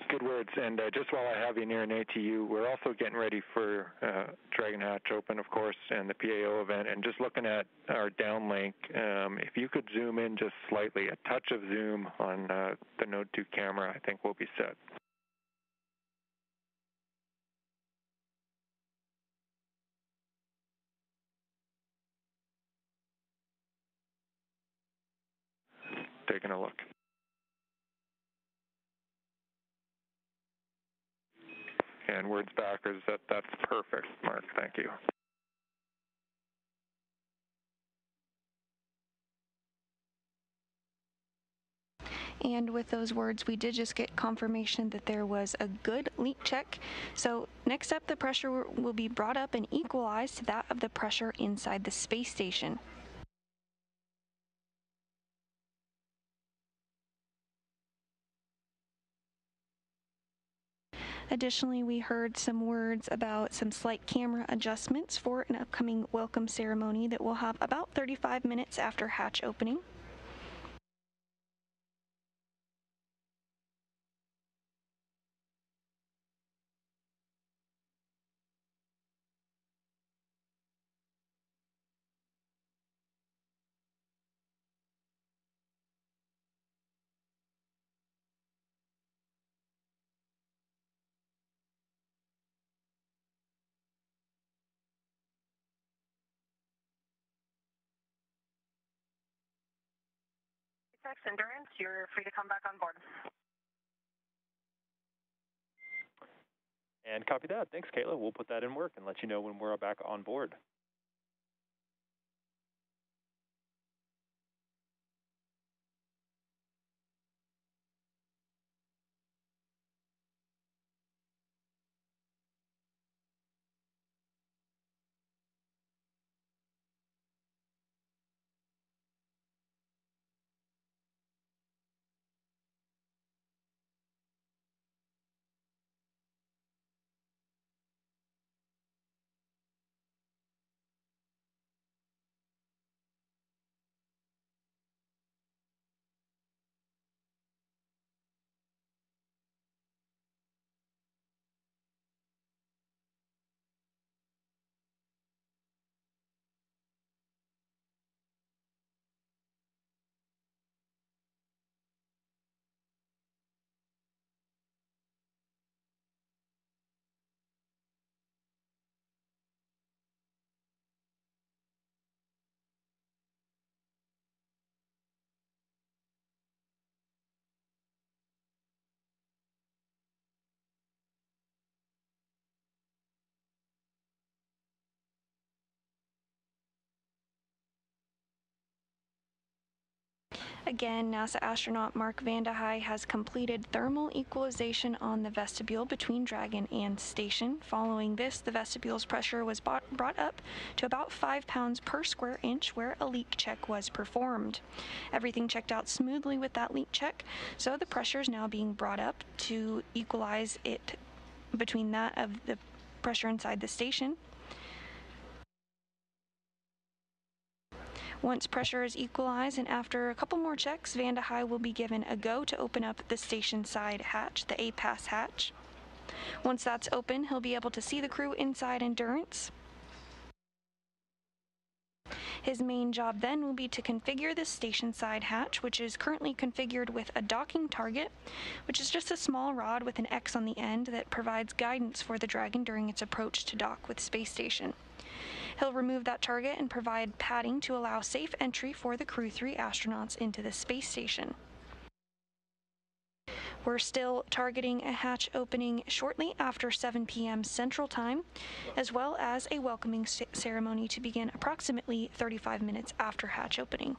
Good words. And just while I have you near an ATU, we're also getting ready for Dragon Hatch Open, of course, and the PAO event. And just looking at our downlink, if you could zoom in just slightly, a touch of zoom on the Node 2 camera, I think we'll be set. Taking a look. And words backwards, that's perfect, Mark. Thank you. And with those words, we did just get confirmation that there was a good leak check. So next up, the pressure will be brought up and equalized to that of the pressure inside the space station. Additionally, we heard some words about some slight camera adjustments for an upcoming welcome ceremony that we'll have about 35 minutes after hatch opening. SpaceX Endurance, you're free to come back on board. And copy that. Thanks, Kayla. We'll put that in work and let you know when we're back on board. Again, NASA astronaut Mark Vande Hei has completed thermal equalization on the vestibule between Dragon and station. Following this, the vestibule's pressure was brought up to about 5 pounds per square inch, where a leak check was performed. Everything checked out smoothly with that leak check, so the pressure is now being brought up to equalize it between that of the pressure inside the station. Once pressure is equalized and after a couple more checks, Vande Hei will be given a go to open up the station side hatch, the A-Pass hatch. Once that's open, he'll be able to see the crew inside Endurance. His main job then will be to configure the station side hatch, which is currently configured with a docking target, which is just a small rod with an X on the end that provides guidance for the Dragon during its approach to dock with space station. He'll remove that target and provide padding to allow safe entry for the Crew 3 astronauts into the space station. We're still targeting a hatch opening shortly after 7 p.m. Central Time, as well as a welcoming ceremony to begin approximately 35 minutes after hatch opening.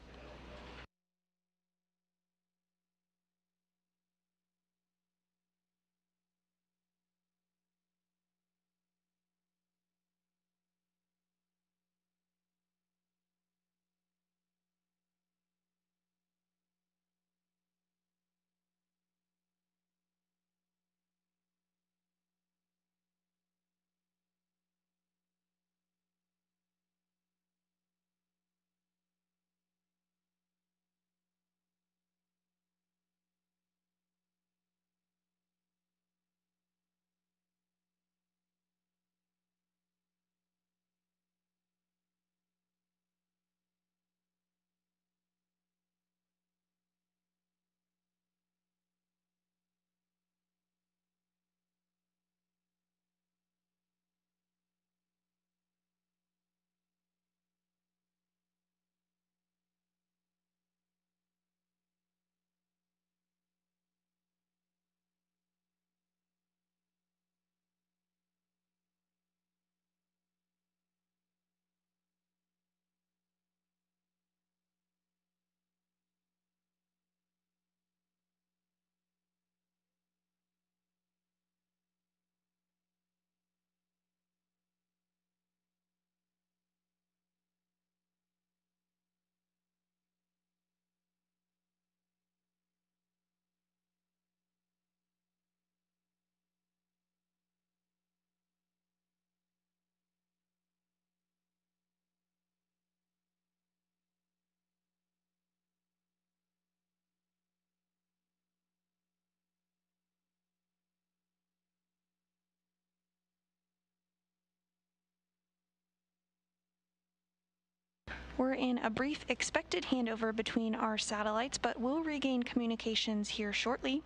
We're in a brief expected handover between our satellites, but we'll regain communications here shortly.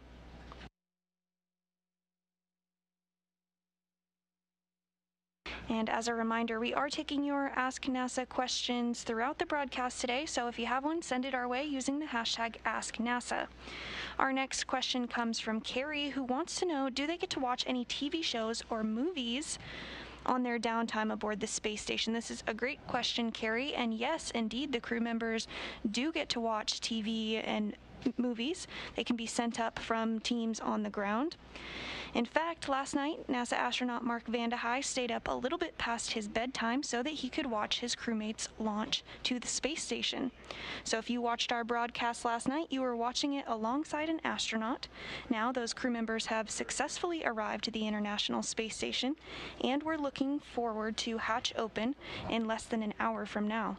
And as a reminder, we are taking your Ask NASA questions throughout the broadcast today, so if you have one, send it our way using the hashtag AskNASA. Our next question comes from Carrie, who wants to know, do they get to watch any TV shows or movies on their downtime aboard the space station? This is a great question, Carrie, and yes, indeed, the crew members do get to watch TV and movies. They can be sent up from teams on the ground. In fact, last night, NASA astronaut Mark Vande Hei stayed up a little bit past his bedtime so that he could watch his crewmates launch to the space station. So if you watched our broadcast last night, you were watching it alongside an astronaut. Now those crew members have successfully arrived to the International Space Station, and we're looking forward to hatch open in less than an hour from now.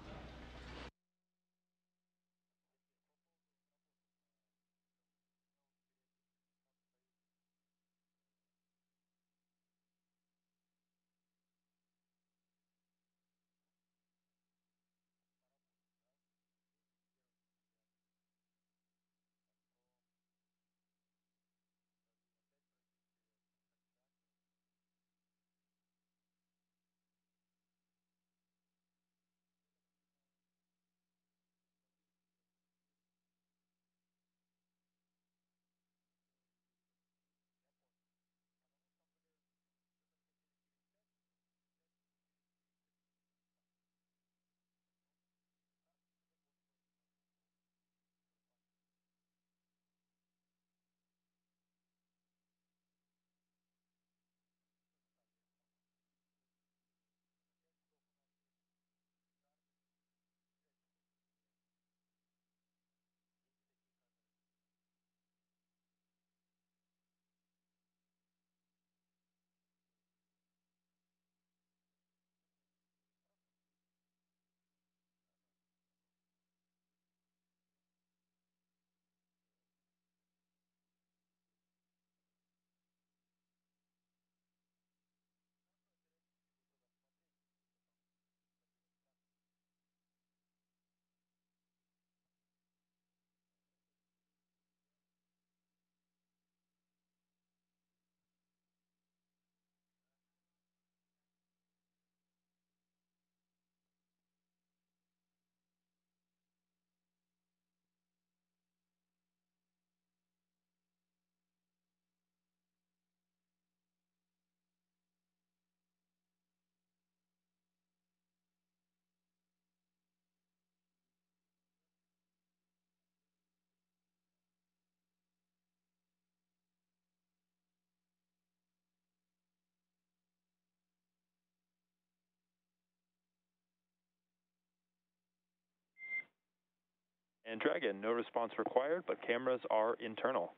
And Dragon, no response required, but cameras are internal.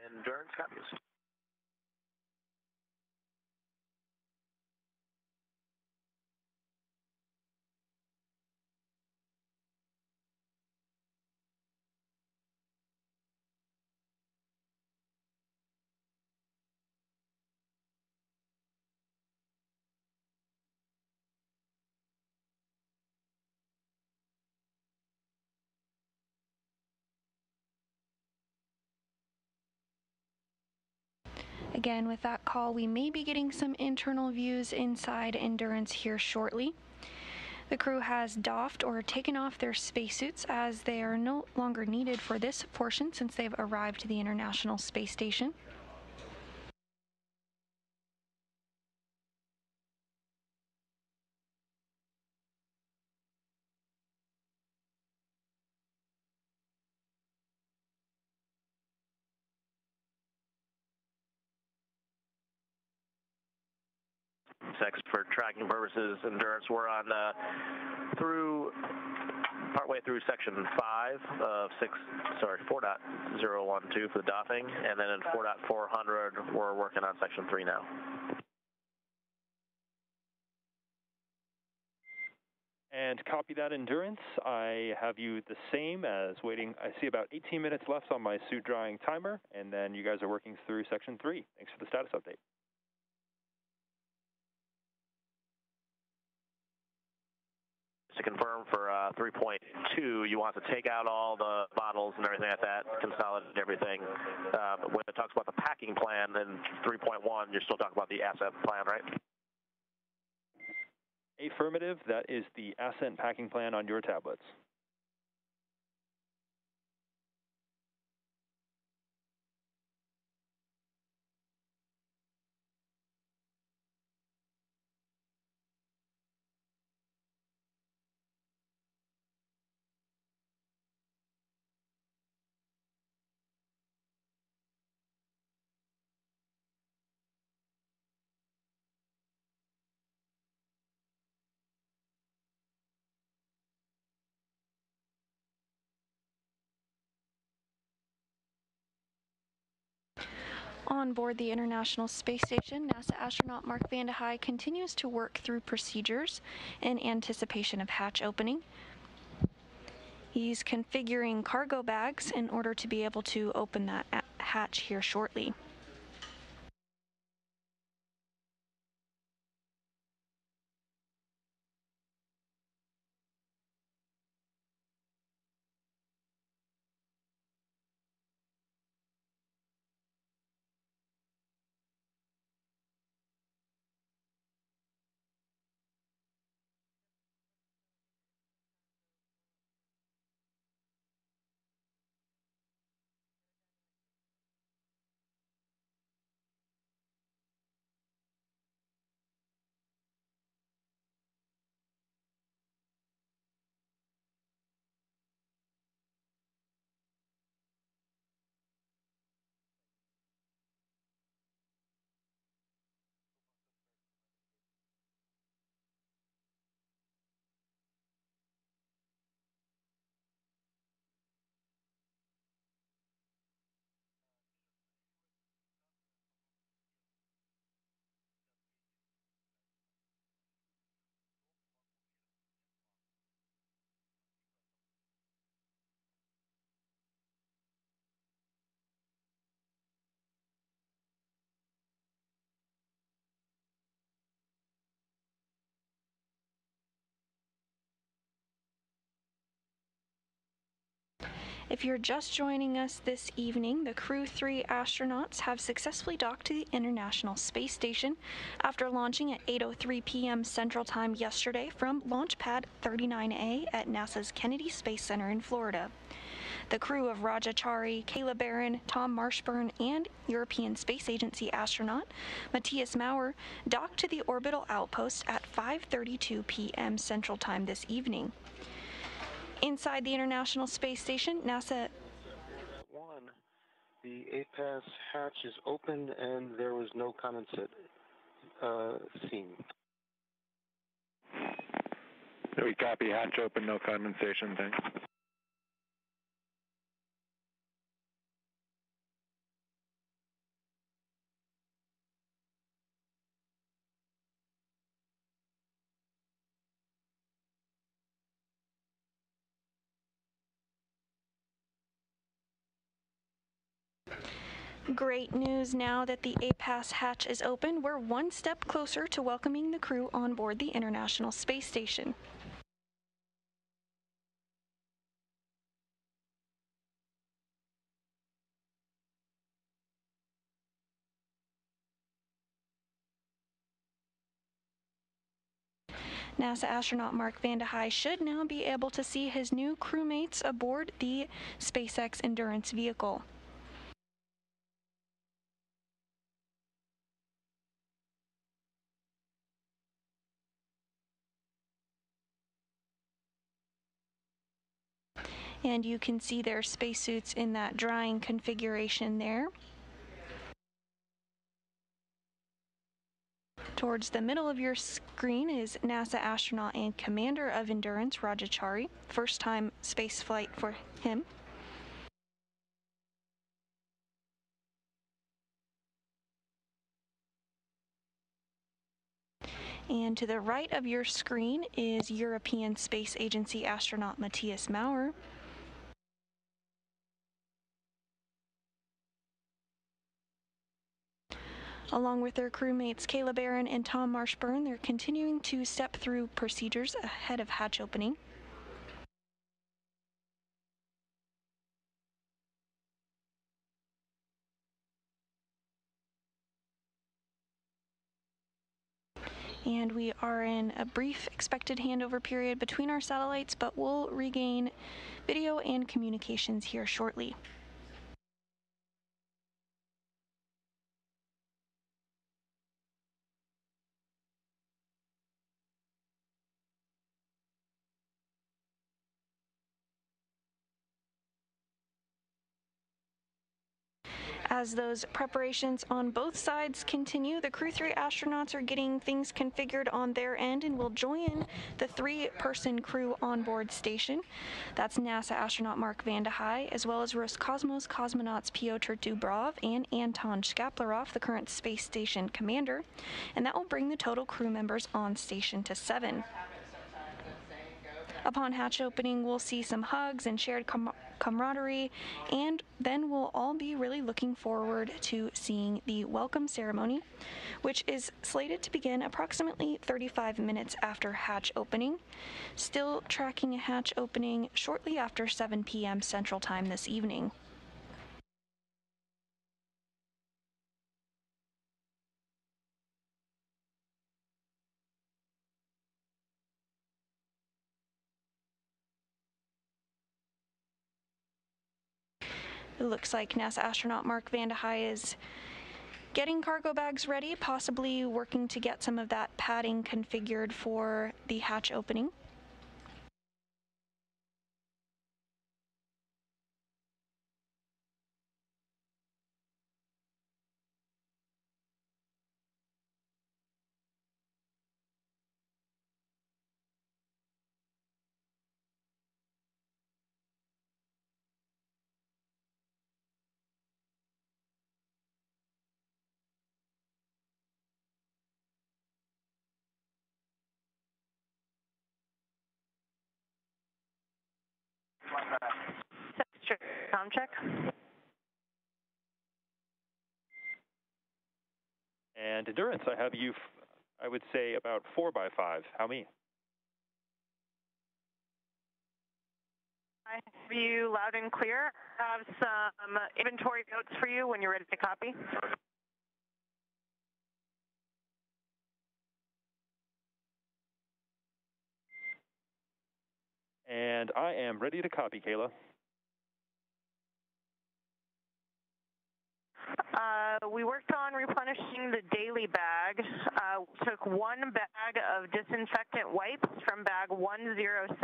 Endurance copies. Again, with that call, we may be getting some internal views inside Endurance here shortly. The crew has doffed or taken off their spacesuits as they are no longer needed for this portion since they've arrived to the International Space Station. SpaceX for tracking purposes. Endurance, we're on partway through section 5 of 4.012 for the doffing, and then in 4.400 we're working on section 3 now. And copy that, Endurance. I have you the same as waiting. I see about 18 minutes left on my suit drying timer, and then you guys are working through section 3. Thanks for the status update. To confirm for 3.2, you want to take out all the bottles and everything like that, consolidate everything. When it talks about the packing plan, then 3.1, you're still talking about the ascent plan, right? Affirmative, that is the ascent packing plan on your tablets. On board the International Space Station, NASA astronaut Mark Vande Hei continues to work through procedures in anticipation of hatch opening. He's configuring cargo bags in order to be able to open that hatch here shortly. If you're just joining us this evening, the Crew 3 astronauts have successfully docked to the International Space Station after launching at 8:03 p.m. Central Time yesterday from Launch Pad 39A at NASA's Kennedy Space Center in Florida. The crew of Raja Chari, Kayla Barron, Tom Marshburn, and European Space Agency astronaut Matthias Maurer docked to the orbital outpost at 5:32 p.m. Central Time this evening. Inside the International Space Station, NASA... The APAS hatch is open and there was no condensate seen. We copy, hatch open, no condensation, thanks. Great news now that the APAS hatch is open. We're one step closer to welcoming the crew on board the International Space Station. NASA astronaut Mark Vande Hei should now be able to see his new crewmates aboard the SpaceX Endurance vehicle. And you can see their spacesuits in that drying configuration there. Towards the middle of your screen is NASA astronaut and commander of Endurance, Rajachari. First time space flight for him. And to the right of your screen is European Space Agency astronaut Matthias Maurer. Along with their crewmates Kayla Barron and Tom Marshburn, they're continuing to step through procedures ahead of hatch opening. And we are in a brief expected handover period between our satellites, but we'll regain video and communications here shortly. As those preparations on both sides continue, the Crew 3 astronauts are getting things configured on their end and will join the three-person crew onboard station. That's NASA astronaut Mark Vande Hei, as well as Roscosmos cosmonauts Pyotr Dubrov and Anton Shkaplerov, the current space station commander, and that will bring the total crew members on station to 7. Upon hatch opening, we'll see some hugs and shared camaraderie, and then we'll all be really looking forward to seeing the welcome ceremony, which is slated to begin approximately 35 minutes after hatch opening. Still tracking a hatch opening shortly after 7 p.m. Central Time this evening. It looks like NASA astronaut Mark Vande Hei is getting cargo bags ready, possibly working to get some of that padding configured for the hatch opening. Sound check. And Endurance, I have you, I would say, about 4x5. How many? I have you loud and clear. I have some inventory notes for you when you're ready to copy. And I am ready to copy, Kayla. We worked on replenishing the daily bag. Took one bag of disinfectant wipes from bag 107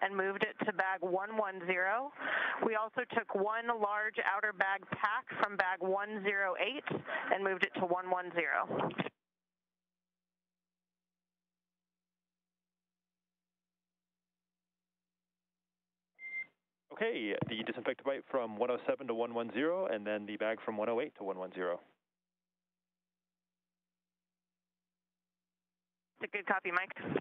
and moved it to bag 110. We also took one large outer bag pack from bag 108 and moved it to 110. Okay, the disinfectant wipe from 107 to 110, and then the bag from 108 to 110. It's a good copy, Mike.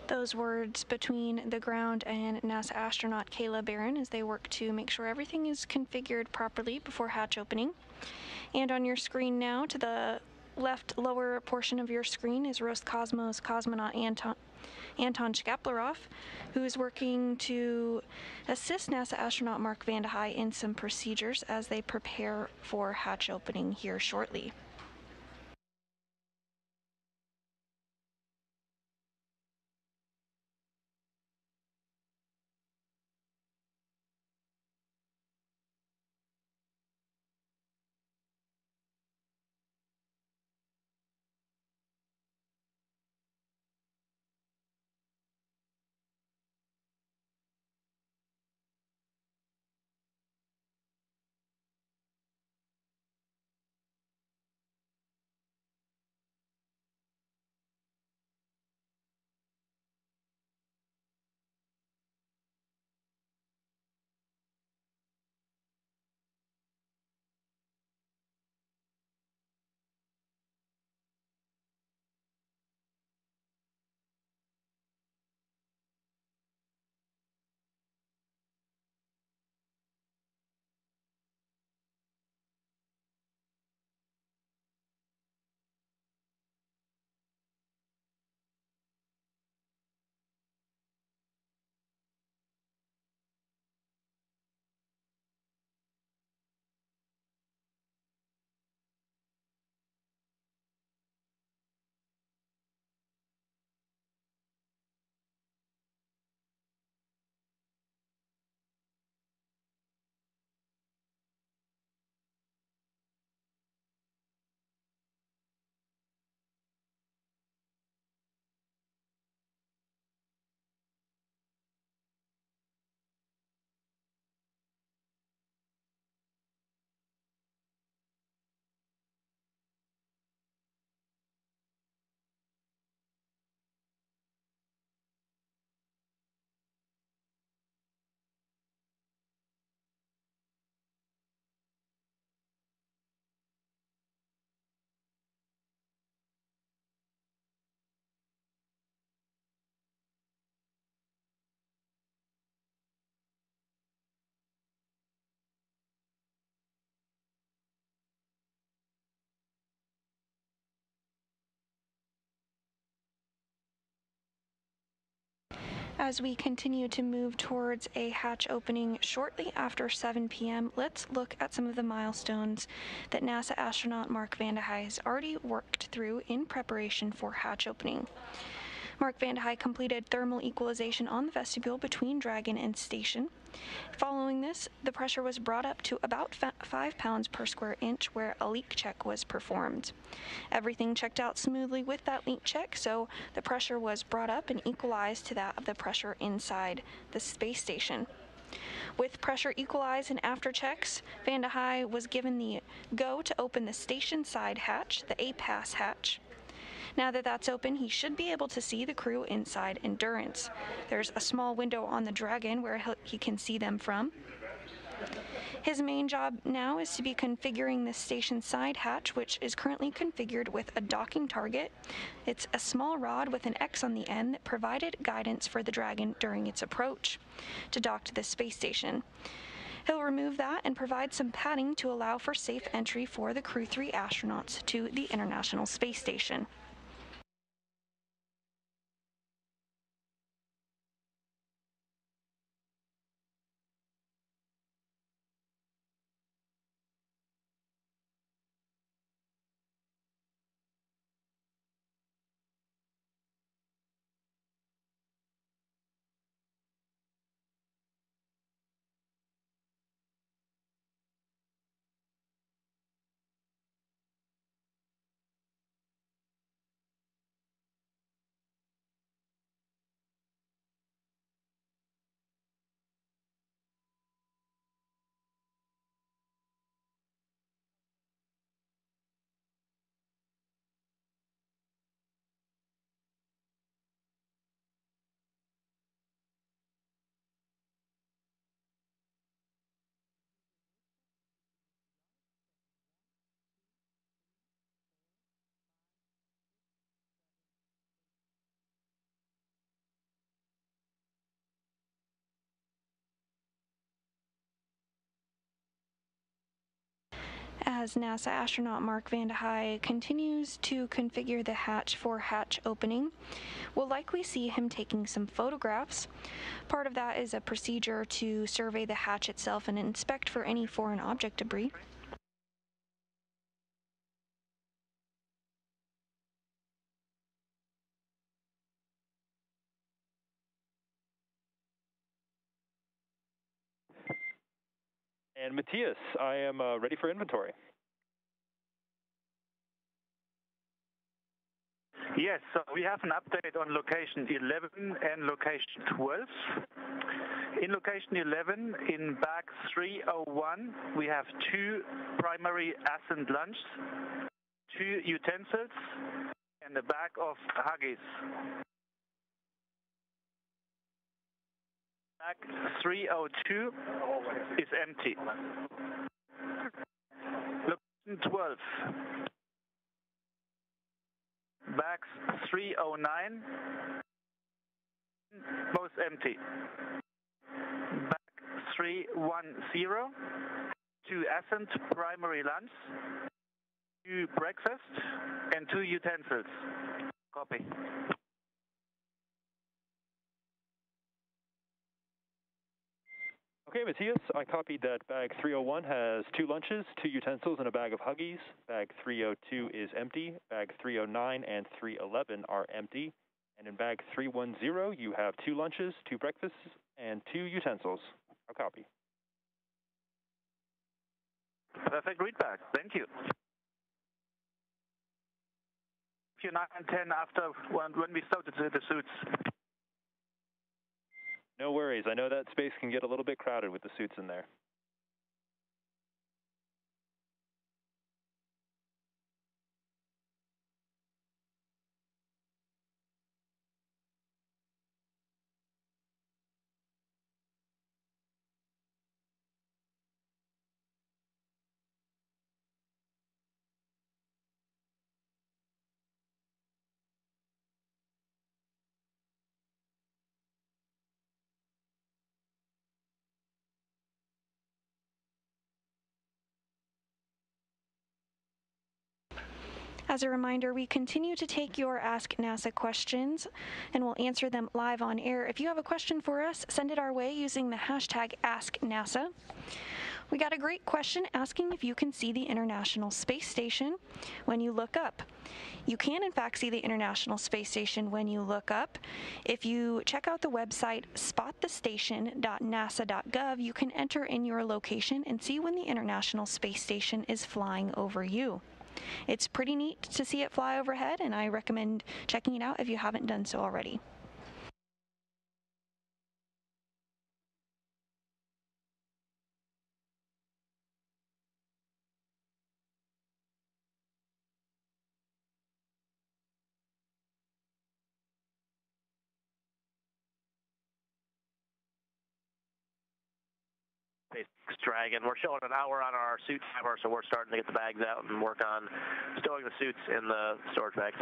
Those words between the ground and NASA astronaut Kayla Barron as they work to make sure everything is configured properly before hatch opening. And on your screen now, to the left lower portion of your screen, is Roscosmos cosmonaut Anton Shkaplerov, who is working to assist NASA astronaut Mark Vande Hei in some procedures as they prepare for hatch opening here shortly. As we continue to move towards a hatch opening shortly after 7 p.m., let's look at some of the milestones that NASA astronaut Mark Vande Hei has already worked through in preparation for hatch opening. Mark Vande Hei completed thermal equalization on the vestibule between Dragon and station. Following this, the pressure was brought up to about 5 pounds per square inch, where a leak check was performed. Everything checked out smoothly with that leak check, so the pressure was brought up and equalized to that of the pressure inside the space station. With pressure equalized and after checks, Vande Hei was given the go to open the station side hatch, the A-Pass hatch. Now that that's open, he should be able to see the crew inside Endurance. There's a small window on the Dragon where he can see them from. His main job now is to be configuring the station side hatch, which is currently configured with a docking target. It's a small rod with an X on the end that provided guidance for the Dragon during its approach to dock to the space station. He'll remove that and provide some padding to allow for safe entry for the Crew 3 astronauts to the International Space Station. as NASA astronaut Mark Vande Hei continues to configure the hatch for hatch opening. We'll likely see him taking some photographs. Part of that is a procedure to survey the hatch itself and inspect for any foreign object debris. And Matthias, I am ready for inventory. Yes, so we have an update on location 11 and location 12. In location 11, in bag 301, we have 2 primary ascent lunch, 2 utensils, and a bag of Huggies. Bag 302 is empty. Location 12. Bags 309, both empty. Bag 310, 2 ascent primary lunch, 2 breakfast, and 2 utensils. Copy. Okay, Matthias, I copied that bag 301 has 2 lunches, 2 utensils, and a bag of Huggies. Bag 302 is empty. Bag 309 and 311 are empty. And in bag 310, you have 2 lunches, 2 breakfasts, and 2 utensils. I'll copy. Perfect readback. Thank you. Q9 and 10 after when we started the suits. No worries. I know that space can get a little bit crowded with the suits in there. As a reminder, we continue to take your Ask NASA questions, and we'll answer them live on air. If you have a question for us, send it our way using the hashtag AskNASA. We got a great question asking if you can see the International Space Station when you look up. You can, in fact, see the International Space Station when you look up. If you check out the website spotthestation.nasa.gov, you can enter in your location and see when the International Space Station is flying over you. It's pretty neat to see it fly overhead, and I recommend checking it out if you haven't done so already. SpaceX Dragon. We're showing an hour on our suit timer, so we're starting to get the bags out and work on stowing the suits in the storage bags.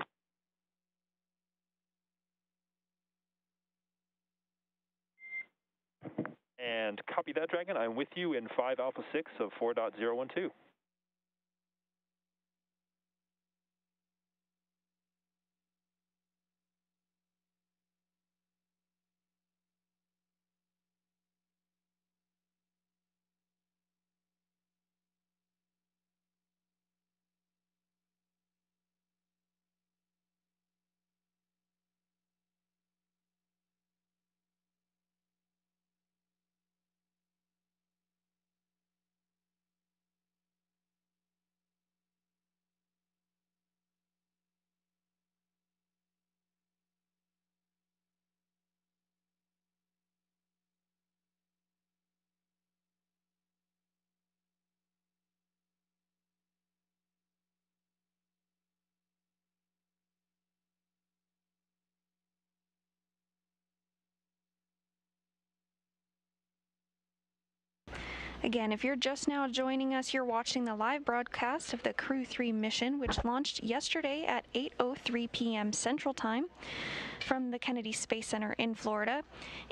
And copy that, Dragon. I'm with you in 5 Alpha 6 of 4.012. Again, if you're just now joining us, you're watching the live broadcast of the Crew 3 mission, which launched yesterday at 8:03 p.m. Central Time from the Kennedy Space Center in Florida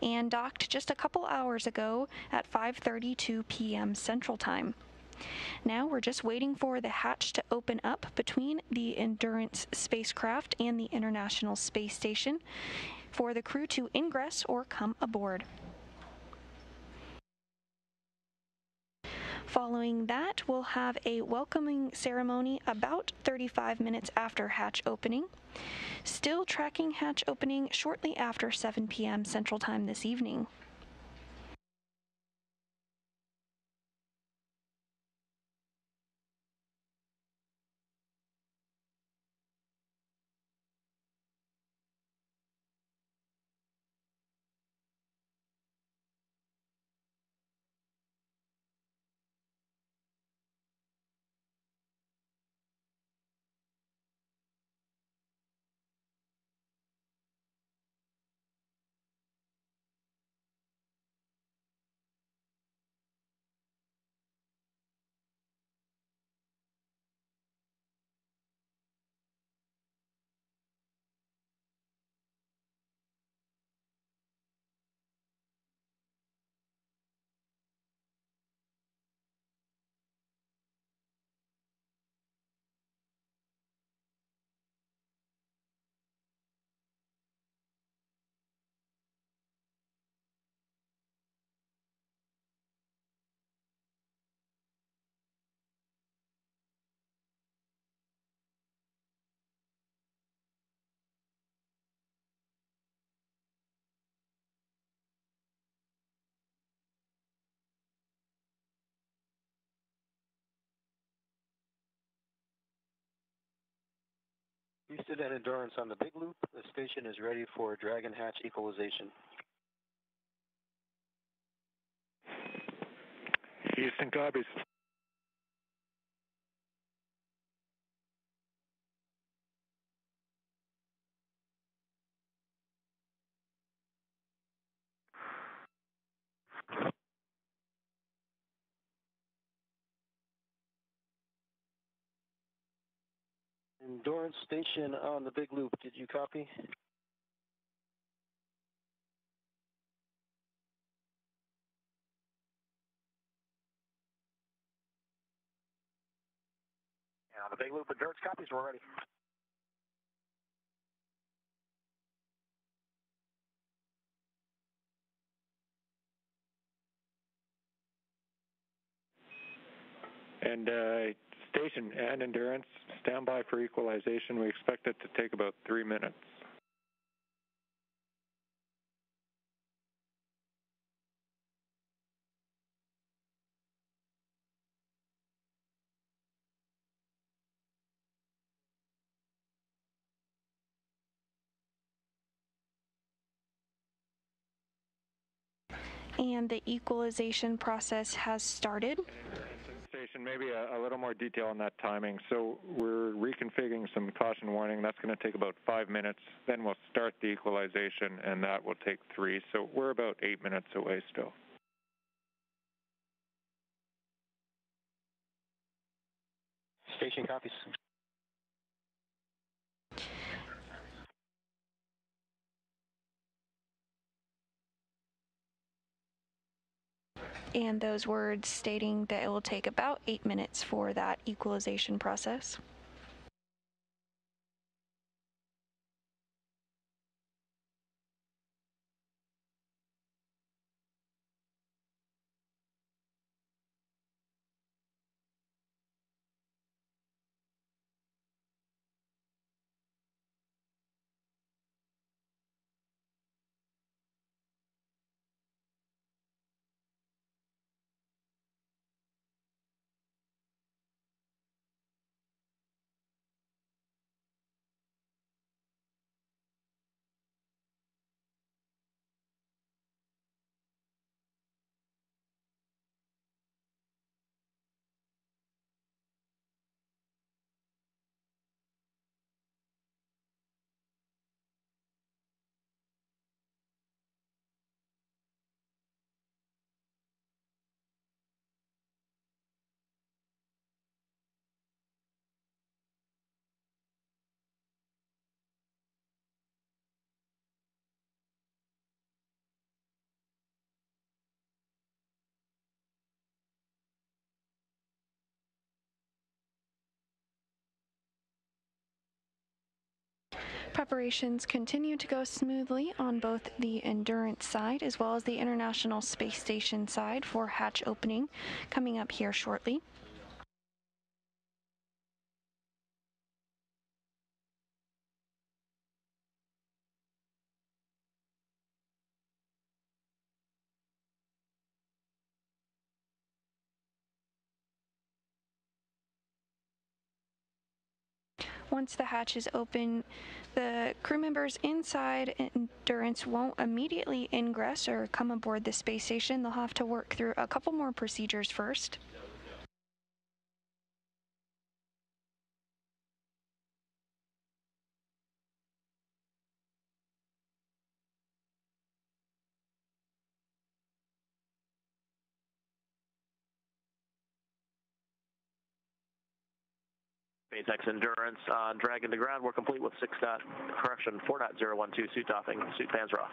and docked just a couple hours ago at 5:32 p.m. Central Time. Now we're just waiting for the hatch to open up between the Endurance spacecraft and the International Space Station for the crew to ingress or come aboard. Following that, we'll have a welcoming ceremony about 35 minutes after hatch opening. Still tracking hatch opening shortly after 7 p.m. Central Time this evening. Houston and Endurance on the Big Loop. The station is ready for Dragon hatch equalization. Houston copies. Endurance station on the Big Loop. Did you copy? And on the Big Loop, Endurance copies. We're ready. And station and Endurance, stand by for equalization. We expect it to take about 3 minutes. And the equalization process has started. Station, maybe a little more detail on that timing. So we're reconfiguring some caution warning. That's going to take about 5 minutes. Then we'll start the equalization, and that will take 3. So we're about 8 minutes away still. Station copies. And those words stating that it will take about 8 minutes for that equalization process. Preparations continue to go smoothly on both the Endurance side as well as the International Space Station side for hatch opening coming up here shortly. Once the hatch is open, the crew members inside Endurance won't immediately ingress or come aboard the space station. They'll have to work through a couple more procedures first. SpaceX Endurance on Dragon to ground. We're complete with 4.012 suit doffing. Suit fans are off.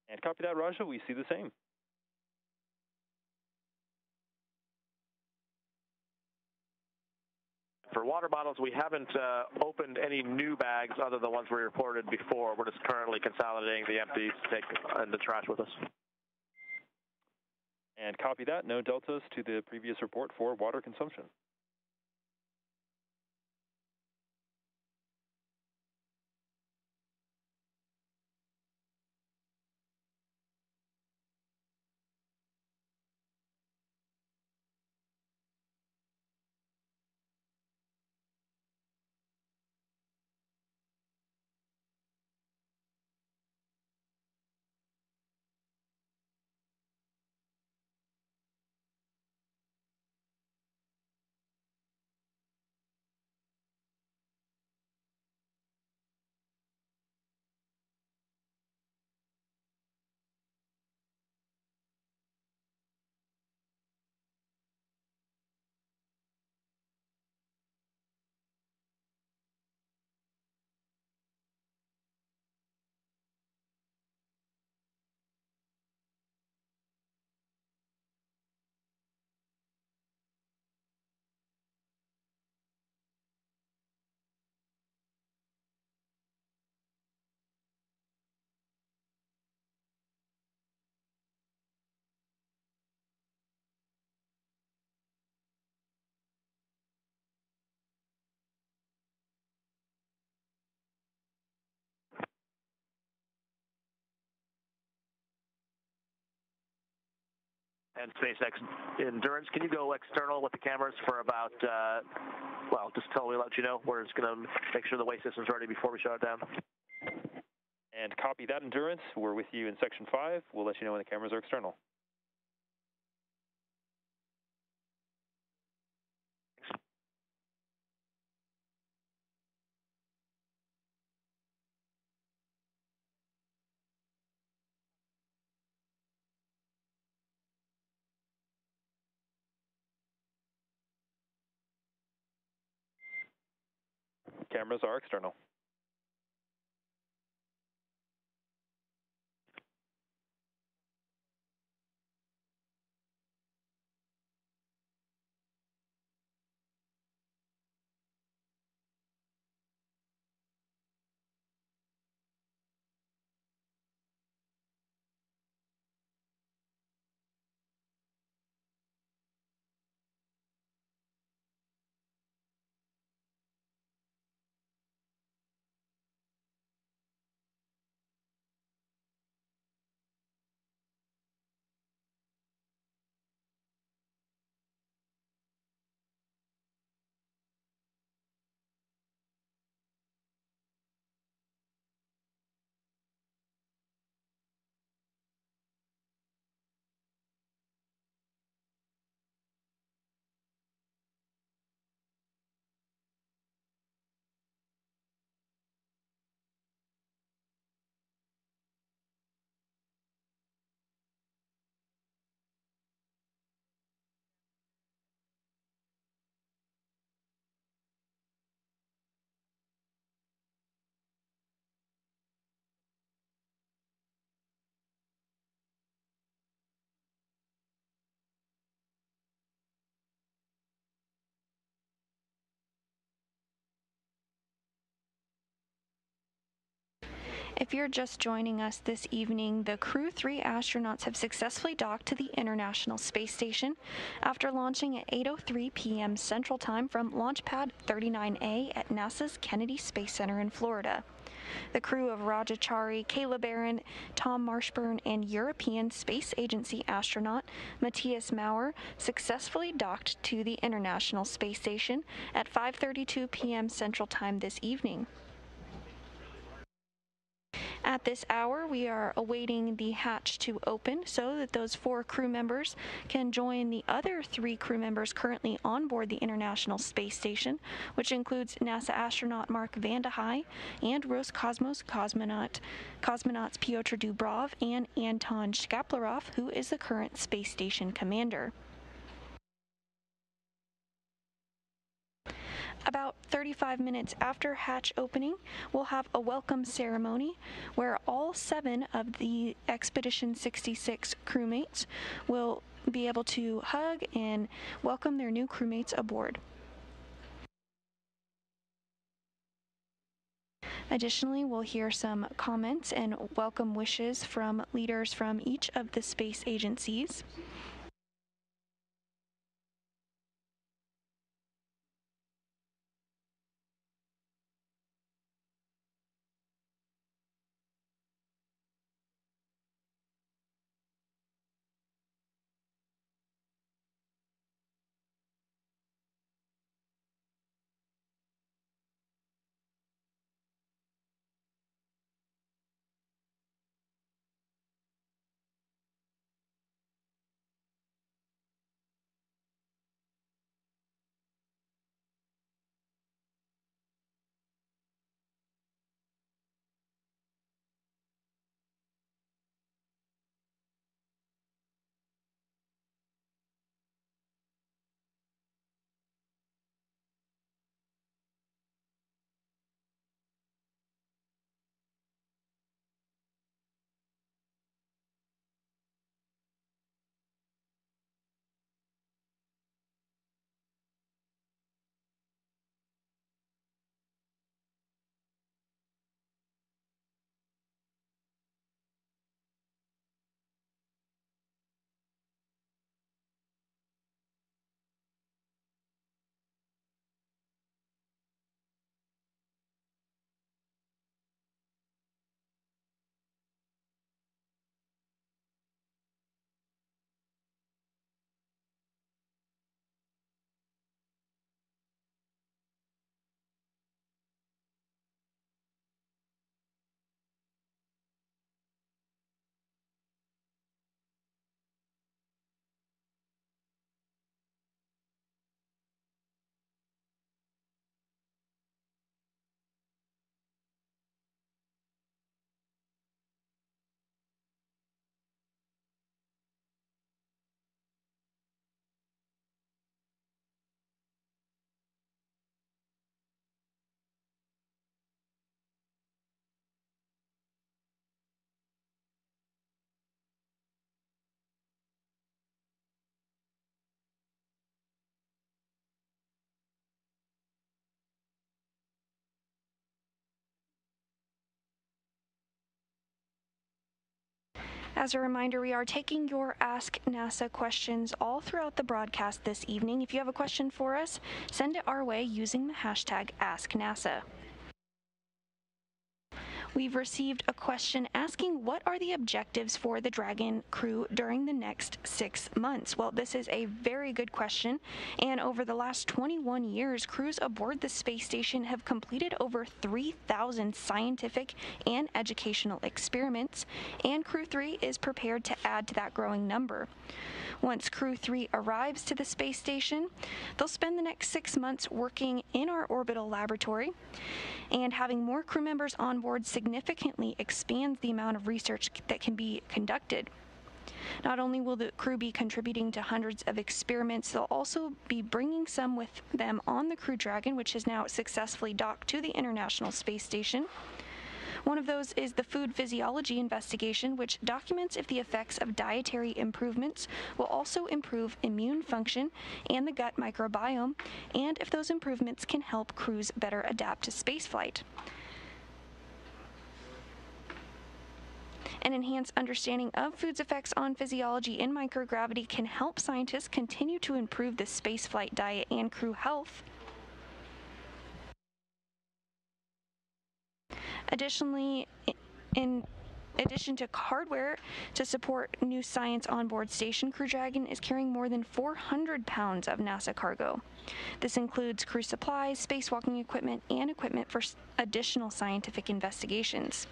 And copy that, Raja. We see the same. For water bottles, we haven't opened any new bags other than the ones we reported before. We're just currently consolidating the empties to take in the trash with us. And copy that. No deltas to the previous report for water consumption. And SpaceX Endurance, can you go external with the cameras for about, just till we let you know. We're just going to make sure the way system's ready before we shut it down. And copy that, Endurance. We're with you in Section 5. We'll let you know when the cameras are external. Cameras are external. If you're just joining us this evening, the Crew 3 astronauts have successfully docked to the International Space Station after launching at 8:03 p.m. Central Time from Launch Pad 39A at NASA's Kennedy Space Center in Florida. The crew of Rajachari, Caleb Barron, Tom Marshburn, and European Space Agency astronaut Matthias Maurer successfully docked to the International Space Station at 5:32 p.m. Central Time this evening. At this hour, we are awaiting the hatch to open so that those 4 crew members can join the other 3 crew members currently on board the International Space Station, which includes NASA astronaut Mark Vande Hei and Roscosmos cosmonauts Pyotr Dubrov and Anton Shkaplerov, who is the current space station commander. About 35 minutes after hatch opening, we'll have a welcome ceremony where all 7 of the Expedition 66 crewmates will be able to hug and welcome their new crewmates aboard. Additionally, we'll hear some comments and welcome wishes from leaders from each of the space agencies. As a reminder, we are taking your Ask NASA questions all throughout the broadcast this evening. If you have a question for us, send it our way using the hashtag AskNASA. We've received a question asking what are the objectives for the Dragon crew during the next 6 months? Well, this is a very good question, and over the last 21 years, crews aboard the space station have completed over 3,000 scientific and educational experiments, and Crew 3 is prepared to add to that growing number. Once Crew 3 arrives to the space station, they'll spend the next 6 months working in our orbital laboratory, and having more crew members on board significantly expands the amount of research that can be conducted. Not only will the crew be contributing to hundreds of experiments, they'll also be bringing some with them on the Crew Dragon, which is now successfully docked to the International Space Station. One of those is the food physiology investigation, which documents if the effects of dietary improvements will also improve immune function and the gut microbiome, and if those improvements can help crews better adapt to spaceflight. An enhanced understanding of food's effects on physiology and microgravity can help scientists continue to improve the spaceflight diet and crew health. Additionally, in addition to hardware to support new science on board station, Crew Dragon is carrying more than 400 pounds of NASA cargo. This includes crew supplies, spacewalking equipment, and equipment for additional scientific investigations.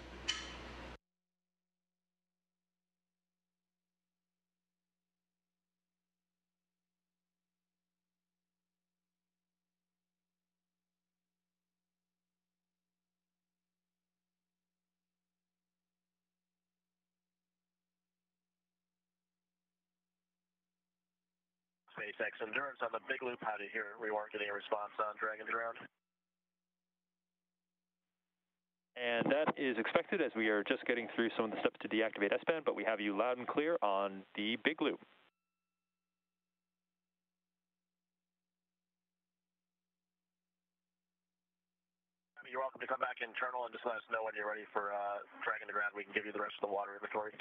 SpaceX Endurance on the big loop. How do you hear? We weren't getting a response on Dragon's ground. And that is expected as we are just getting through some of the steps to deactivate S-band, but we have you loud and clear on the big loop. You're welcome to come back internal and just let us know when you're ready for Dragon to ground. We can give you the rest of the water inventory.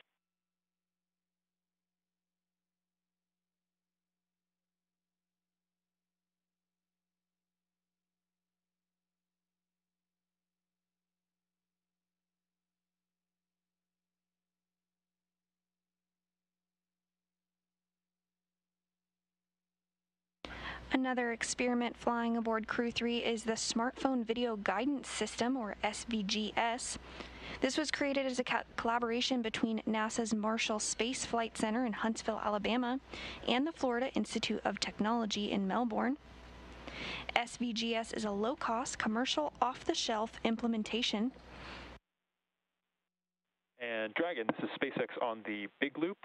Another experiment flying aboard Crew 3 is the Smartphone Video Guidance System, or SVGS. This was created as a collaboration between NASA's Marshall Space Flight Center in Huntsville, Alabama, and the Florida Institute of Technology in Melbourne. SVGS is a low-cost, commercial, off-the-shelf implementation. And Dragon, this is SpaceX on the big loop.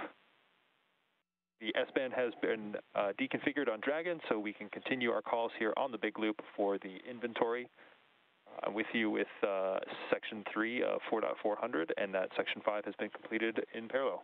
The S-band has been deconfigured on Dragon, so we can continue our calls here on the big loop for the inventory. I'm with you with Section 3 of 4.400, and that Section 5 has been completed in parallel.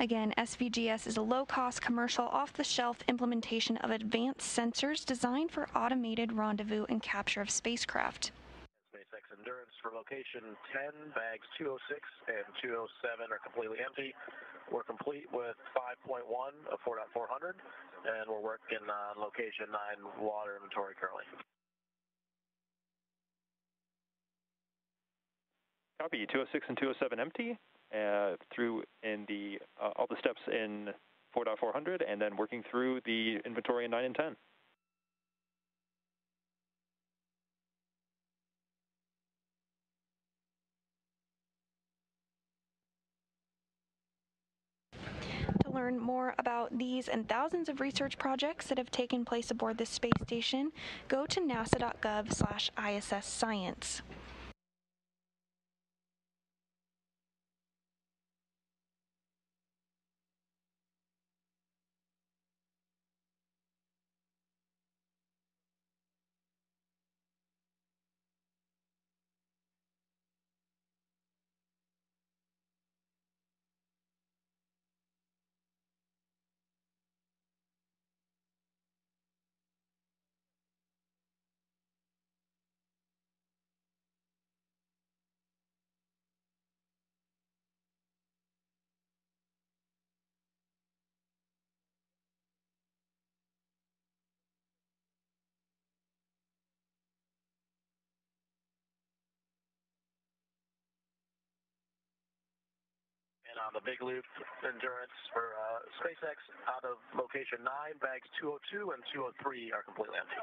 Again, SVGS is a low-cost, commercial, off-the-shelf implementation of advanced sensors designed for automated rendezvous and capture of spacecraft. SpaceX Endurance for location 10, bags 206 and 207 are completely empty. We're complete with 5.1 of 4.400, and we're working on location 9 water inventory currently. Copy, 206 and 207 empty. Through in the all the steps in 4.400, and then working through the inventory in 9 and 10. To learn more about these and thousands of research projects that have taken place aboard this space station, go to nasa.gov/ISS Science. And on the big loop Endurance for SpaceX, out of location 9, bags 202 and 203 are completely empty.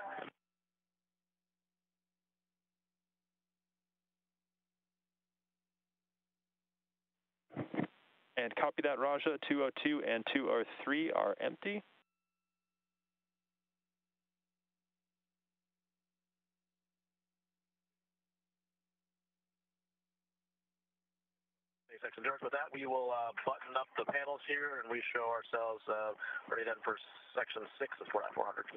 And copy that, Raja. 202 and 203 are empty. SpaceX Endurance. With that, we will button up the panels here, and we show ourselves ready then for section 6 of 4.400.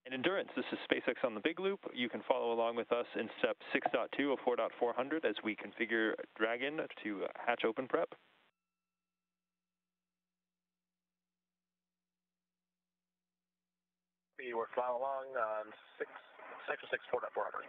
In Endurance, this is SpaceX on the Big Loop. You can follow along with us in step 6.2 of 4.400 as we configure Dragon to hatch open prep. We're following along on section 6, 4.400.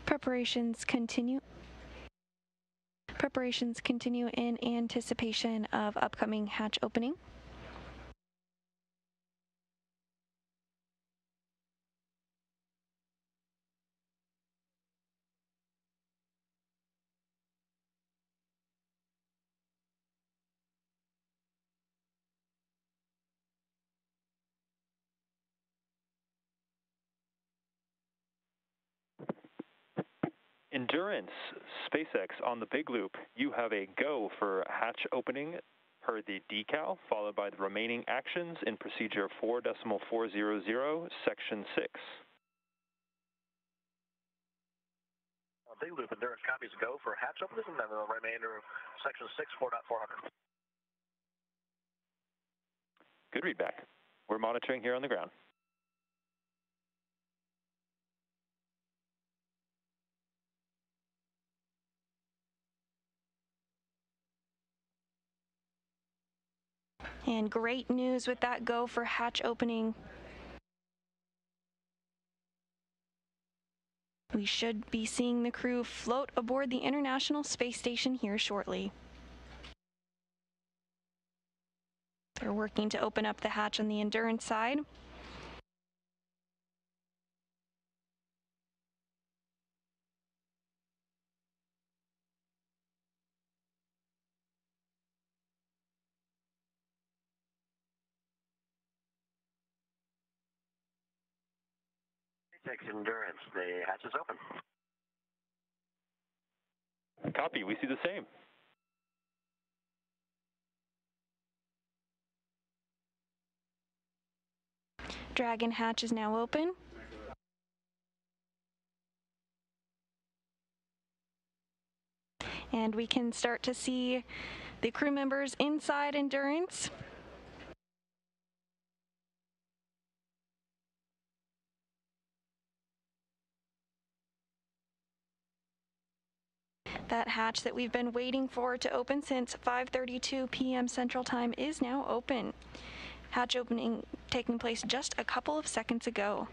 Preparations continue in anticipation of upcoming hatch opening. Endurance, SpaceX on the Big Loop. You have a go for hatch opening per the decal, followed by the remaining actions in procedure 4.400, section 6. Big Loop, Endurance copies go for hatch openings, and then the remainder of section 6, 4.400. Good readback. We're monitoring here on the ground. And great news with that go for hatch opening. We should be seeing the crew float aboard the International Space Station here shortly. They're working to open up the hatch on the Endurance side. SpaceX Endurance, the hatch is open. Copy, we see the same. Dragon hatch is now open. And we can start to see the crew members inside Endurance. That hatch that we've been waiting for to open since 5:32 p.m. Central Time is now open. Hatch opening taking place just a couple of seconds ago.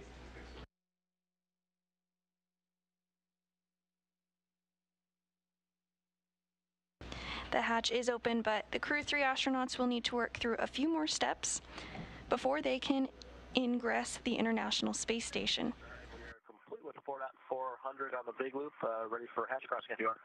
The hatch is open, but the Crew 3 astronauts will need to work through a few more steps before they can ingress the International Space Station. We're complete with the 400 on the big loop, ready for hatch crossing if you are.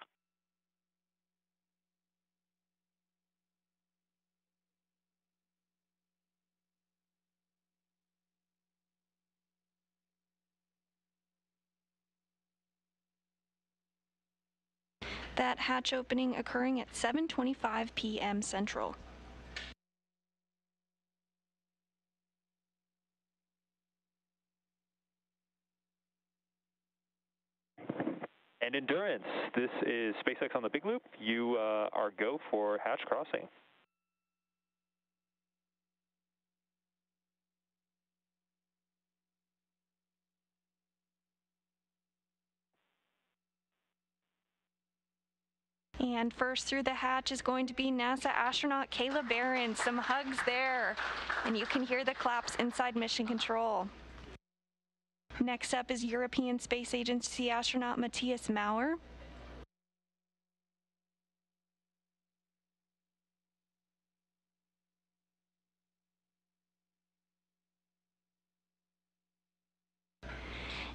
That hatch opening occurring at 7:25 p.m. Central. And Endurance, this is SpaceX on the big loop. You are go for hatch crossing. And first through the hatch is going to be NASA astronaut Kayla Barron. Some hugs there, and you can hear the claps inside Mission Control. Next up is European Space Agency astronaut Matthias Maurer.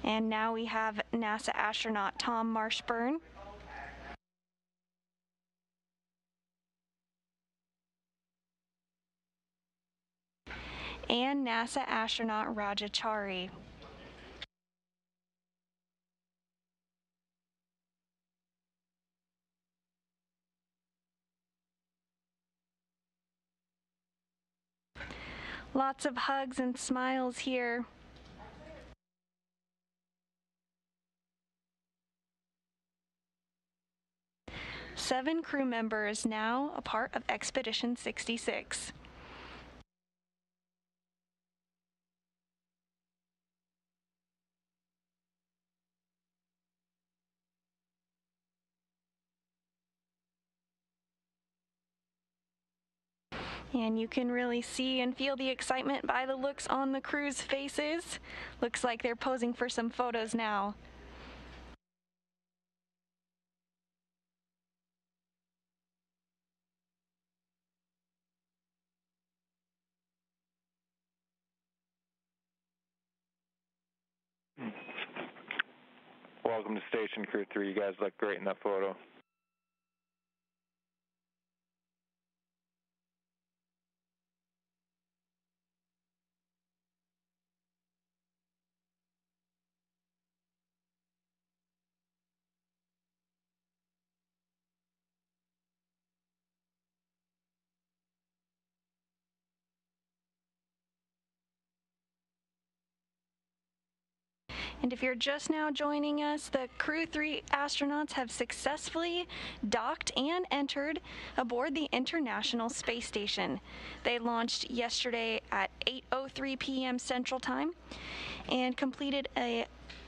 And now we have NASA astronaut Tom Marshburn. And NASA astronaut Rajachari. Lots of hugs and smiles here. Seven crew members now a part of Expedition 66. And you can really see and feel the excitement by the looks on the crew's faces. Looks like they're posing for some photos now. Welcome to Station Crew 3. You guys look great in that photo. And if you're just now joining us, the Crew 3 astronauts have successfully docked and entered aboard the International Space Station. They launched yesterday at 8:03 p.m. Central Time and completed a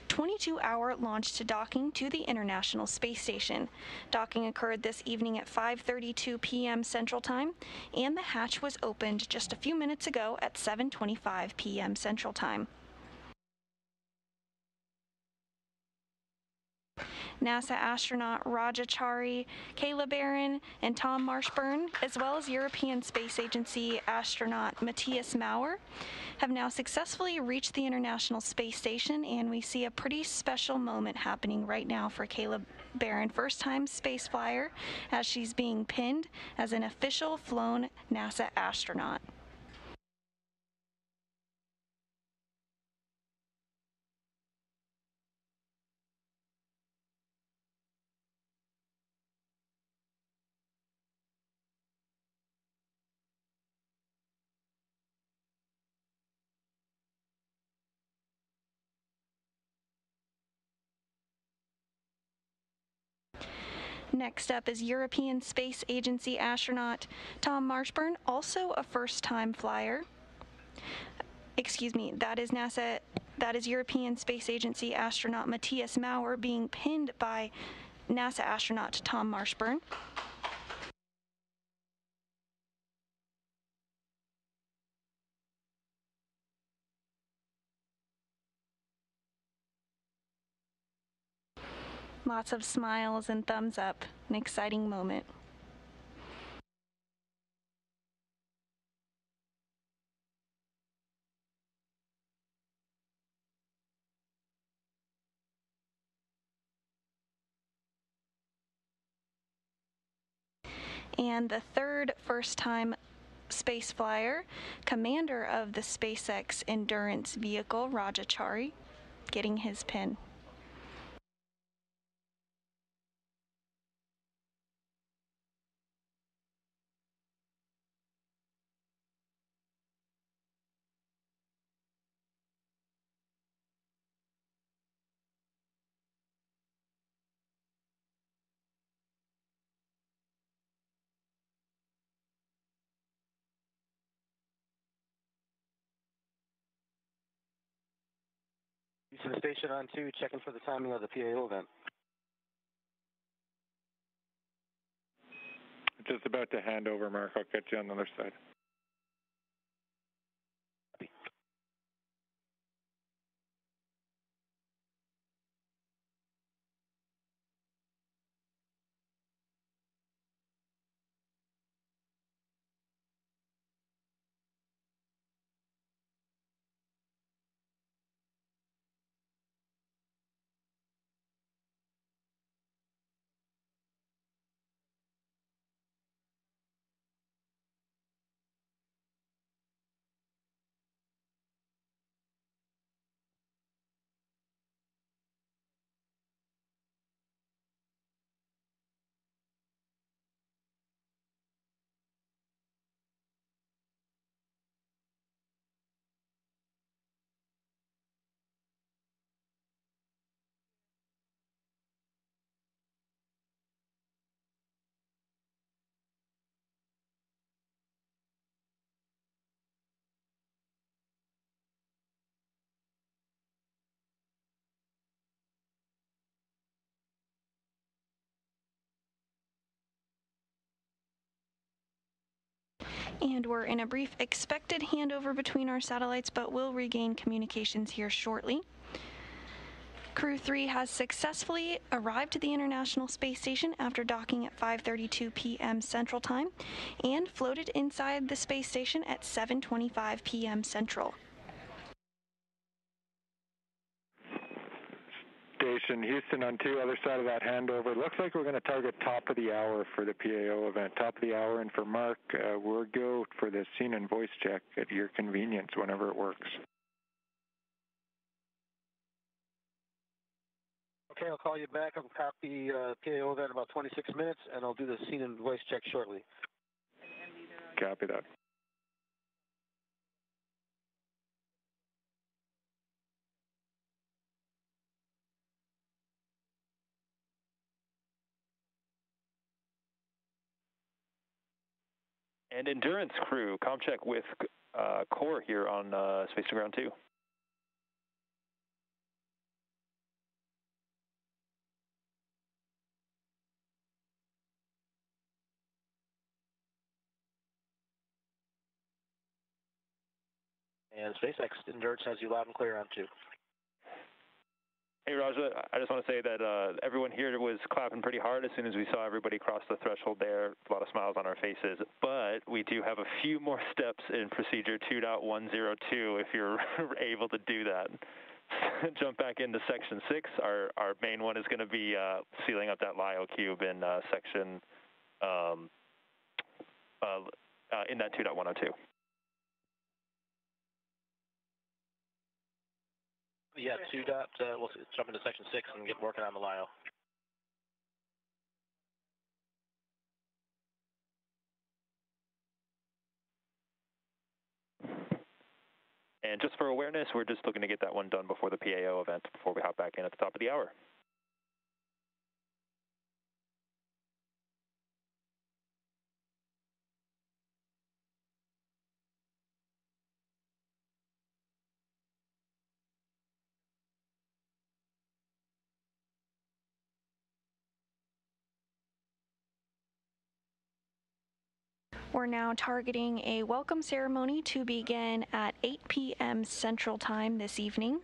22-hour launch to docking to the International Space Station. Docking occurred this evening at 5:32 p.m. Central Time, and the hatch was opened just a few minutes ago at 7:25 p.m. Central Time. NASA astronaut Rajachari, Kayla Barron, and Tom Marshburn, as well as European Space Agency astronaut Matthias Maurer, have now successfully reached the International Space Station, and we see a pretty special moment happening right now for Kayla Barron, first-time space flyer, as she's being pinned as an official flown NASA astronaut. Next up is European Space Agency astronaut Tom Marshburn, also a first-time flyer. That is European Space Agency astronaut Matthias Maurer being pinned by NASA astronaut Tom Marshburn. Lots of smiles and thumbs up, an exciting moment. And the third first-time space flyer, commander of the SpaceX Endurance vehicle, Rajachari, getting his pin. Houston Station on 2, checking for the timing of the PAO event. Just about to hand over, Mark. I'll catch you on the other side. And we're in a brief expected handover between our satellites, but we'll regain communications here shortly. Crew 3 has successfully arrived at the International Space Station after docking at 5:32 p.m. Central Time and floated inside the space station at 7:25 p.m. Central. Station Houston on 2, other side of that handover. Looks like we're going to target top of the hour for the PAO event. Top of the hour, and for Mark, we'll go for the scene and voice check at your convenience whenever it works. Okay, I'll call you back. I'll copy PAO event in about 26 minutes, and I'll do the scene and voice check shortly. Copy that. And Endurance crew, comm check with Core here on Space to Ground 2. And SpaceX Endurance has you loud and clear on 2. Hey, Raja, I just want to say that everyone here was clapping pretty hard as soon as we saw everybody cross the threshold there. A lot of smiles on our faces. But we do have a few more steps in procedure 2.102 if you're able to do that. Jump back into section 6. Our main one is going to be sealing up that LIO cube in section in that 2.102. Yeah, we'll jump into section 6 and get working on the LIO. And just for awareness, we're just looking to get that one done before the PAO event, before we hop back in at the top of the hour. We're now targeting a welcome ceremony to begin at 8 p.m. Central Time this evening.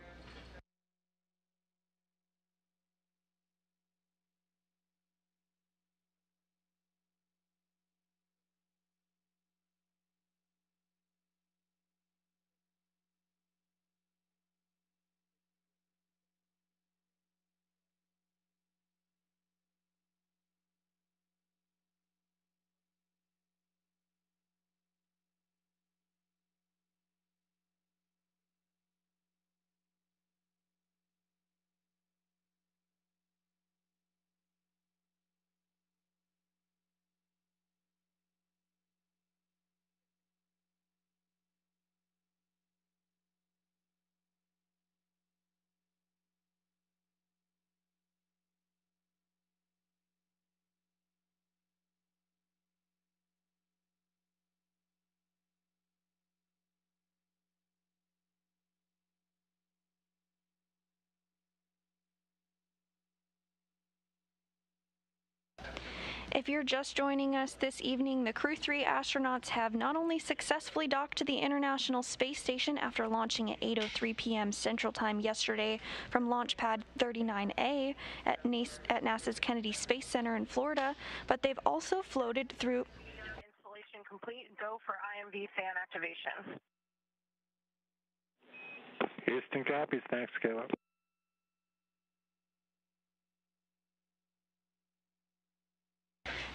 If you're just joining us this evening, the Crew 3 astronauts have not only successfully docked to the International Space Station after launching at 8:03 p.m. Central Time yesterday from Launch Pad 39A at NASA's Kennedy Space Center in Florida, but they've also floated through... Installation complete. Go for IMV fan activation. Houston copies. Thanks, Caleb.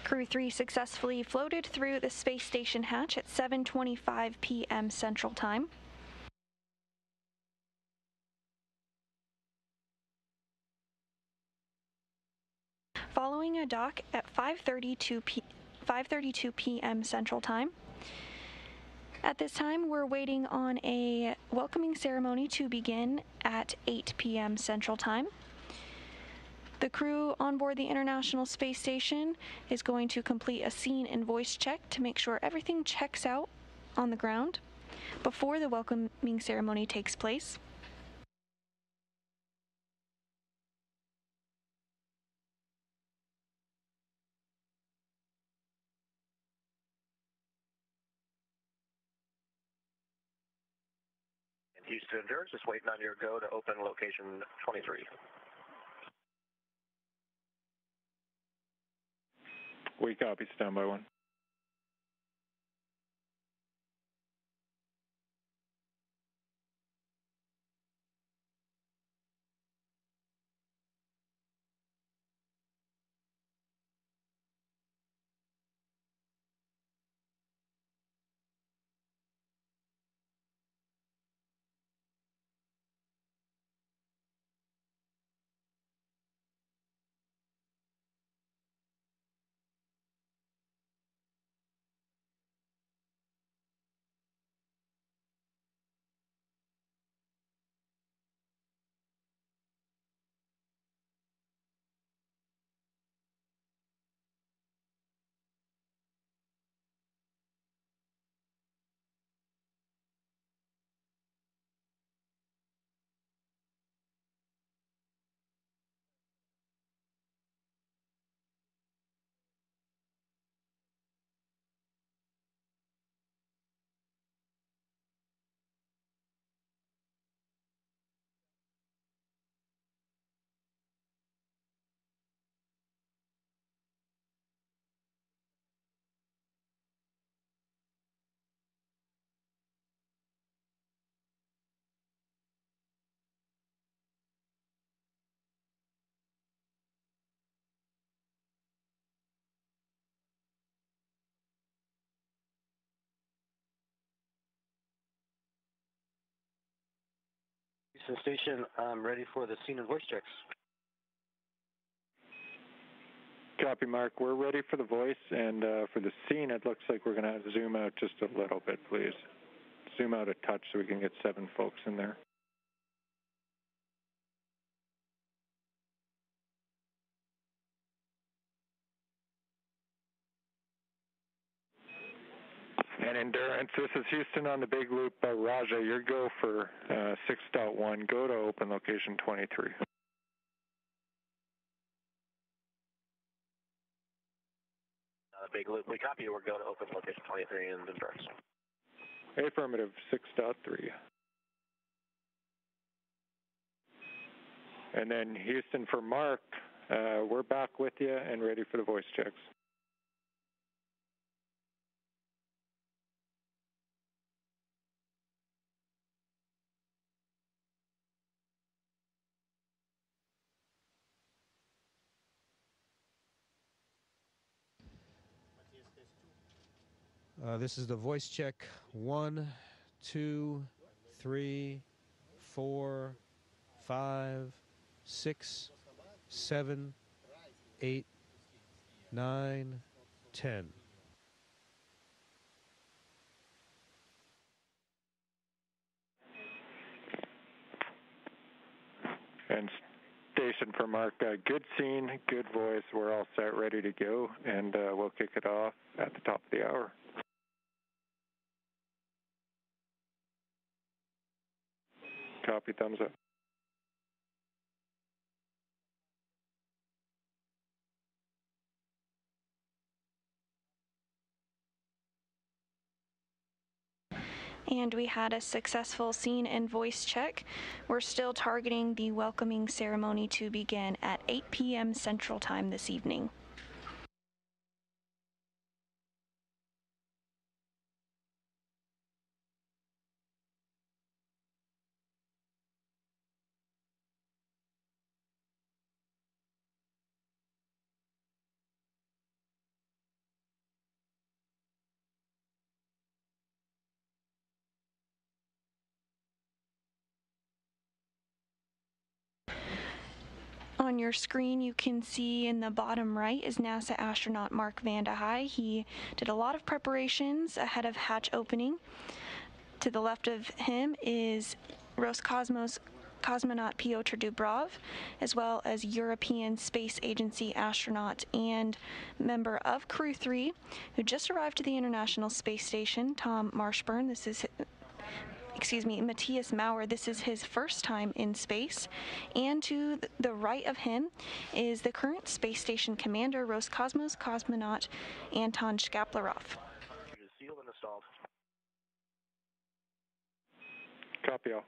Crew 3 successfully floated through the space station hatch at 7:25 p.m. Central Time. Following a dock at 5:32 p.m. Central Time. At this time, we're waiting on a welcoming ceremony to begin at 8 p.m. Central Time. The crew on board the International Space Station is going to complete a scene and voice check to make sure everything checks out on the ground before the welcoming ceremony takes place. Houston Endurance, just waiting on your go to open location 23. We copy, standby 1. Houston Station, I'm ready for the scene and voice checks. Copy, Mark. We're ready for the voice, and for the scene, it looks like we're going to zoom out just a little bit, please. Zoom out a touch so we can get 7 folks in there. And Endurance, this is Houston on the big loop. Raja, your go for 6.1. Go to open location 23. Big Loop. We copy you. We're going to open location 23 in Endurance. Affirmative, 6.3. And then Houston for Mark, we're back with you and ready for the voice checks. This is the voice check. 1, 2, 3, 4, 5, 6, 7, 8, 9, 10. And station for Mark, good scene, good voice. We're all set, ready to go, and we'll kick it off at the top of the hour. Copy, thumbs up. And we had a successful scene and voice check. We're still targeting the welcoming ceremony to begin at 8 p.m. Central Time this evening. On your screen, you can see in the bottom right is NASA astronaut Mark Vande Hei. He did a lot of preparations ahead of hatch opening. To the left of him is Roscosmos cosmonaut Pyotr Dubrov, as well as European Space Agency astronaut and member of Crew 3, who just arrived to the International Space Station, Tom Marshburn. Matthias Maurer. This is his first time in space. And to the right of him is the current space station commander, Roscosmos cosmonaut Anton Shkaplerov. Sealed and installed. Copy all.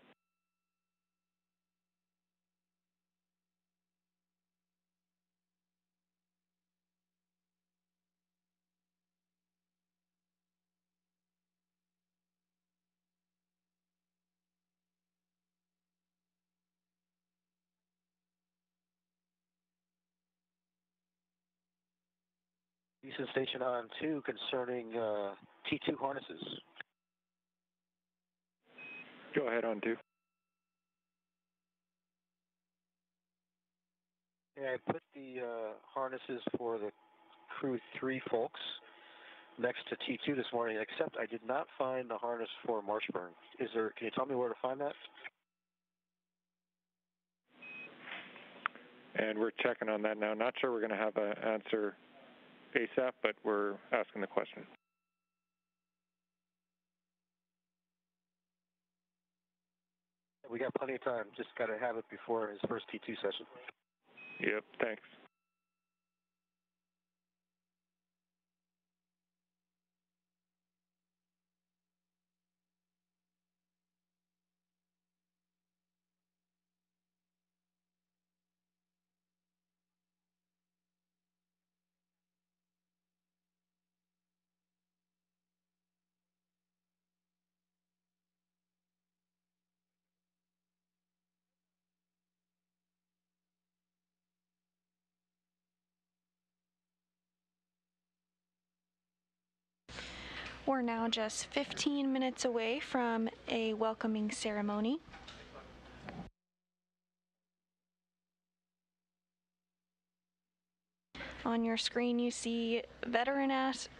Houston Station on 2 concerning T2 harnesses. Go ahead on 2. Yeah, I put the harnesses for the Crew 3 folks next to T2 this morning, except I did not find the harness for Marshburn. Can you tell me where to find that? And we're checking on that now. Not sure we're going to have an answer ASAP, but we're asking the question. We got plenty of time. Just got to have it before his first T2 session. Yep, thanks. We're now just 15 minutes away from a welcoming ceremony. On your screen, you see veteran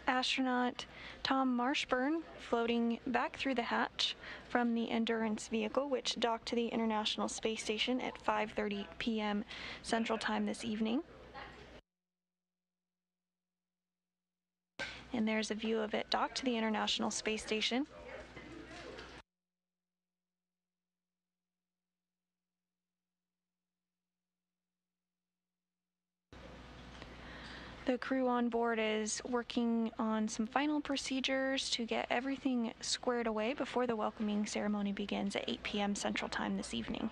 astronaut Tom Marshburn floating back through the hatch from the Endurance vehicle, which docked to the International Space Station at 5:30 p.m. Central Time this evening. And there's a view of it docked to the International Space Station. The crew on board is working on some final procedures to get everything squared away before the welcoming ceremony begins at 8 p.m. Central Time this evening.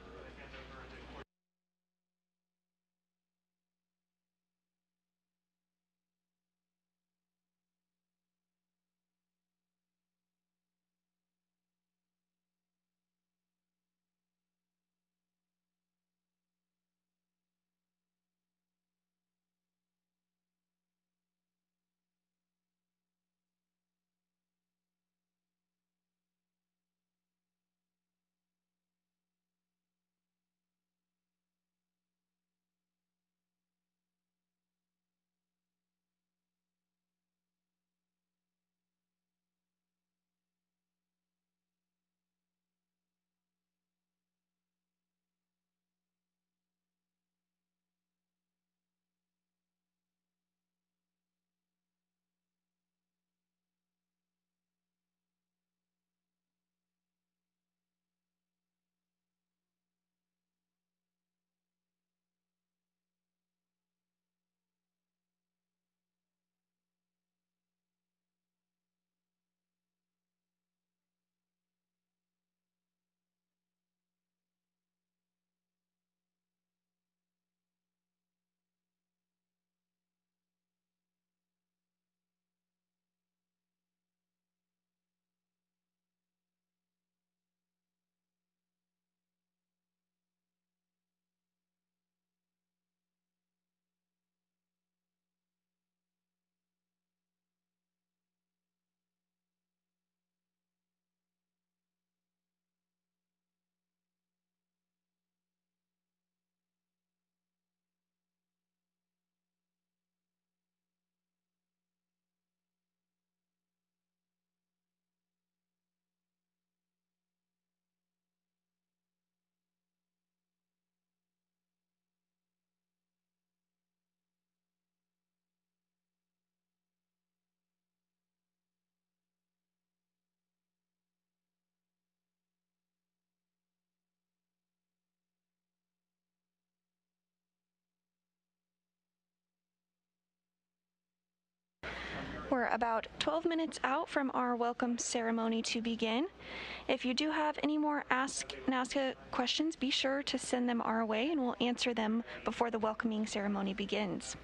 We're about 12 minutes out from our welcome ceremony to begin. If you do have any more Ask NASA questions, be sure to send them our way and we'll answer them before the welcoming ceremony begins.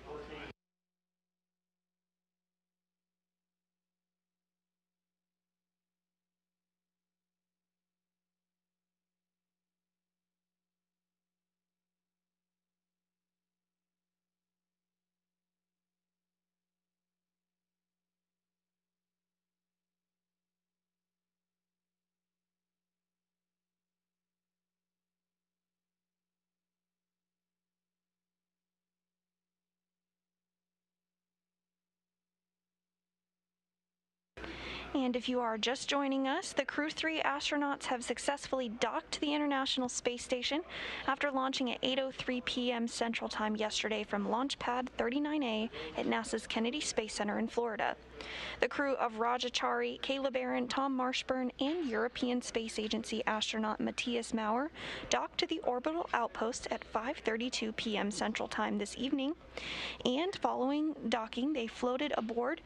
And if you are just joining us, the Crew 3 astronauts have successfully docked to the International Space Station after launching at 8:03 p.m. Central Time yesterday from Launch Pad 39A at NASA's Kennedy Space Center in Florida. The crew of Raj Achari, Caleb Aaron, Tom Marshburn, and European Space Agency astronaut Matthias Maurer docked to the orbital outpost at 5:32 p.m. Central Time this evening, and following docking, they floated aboard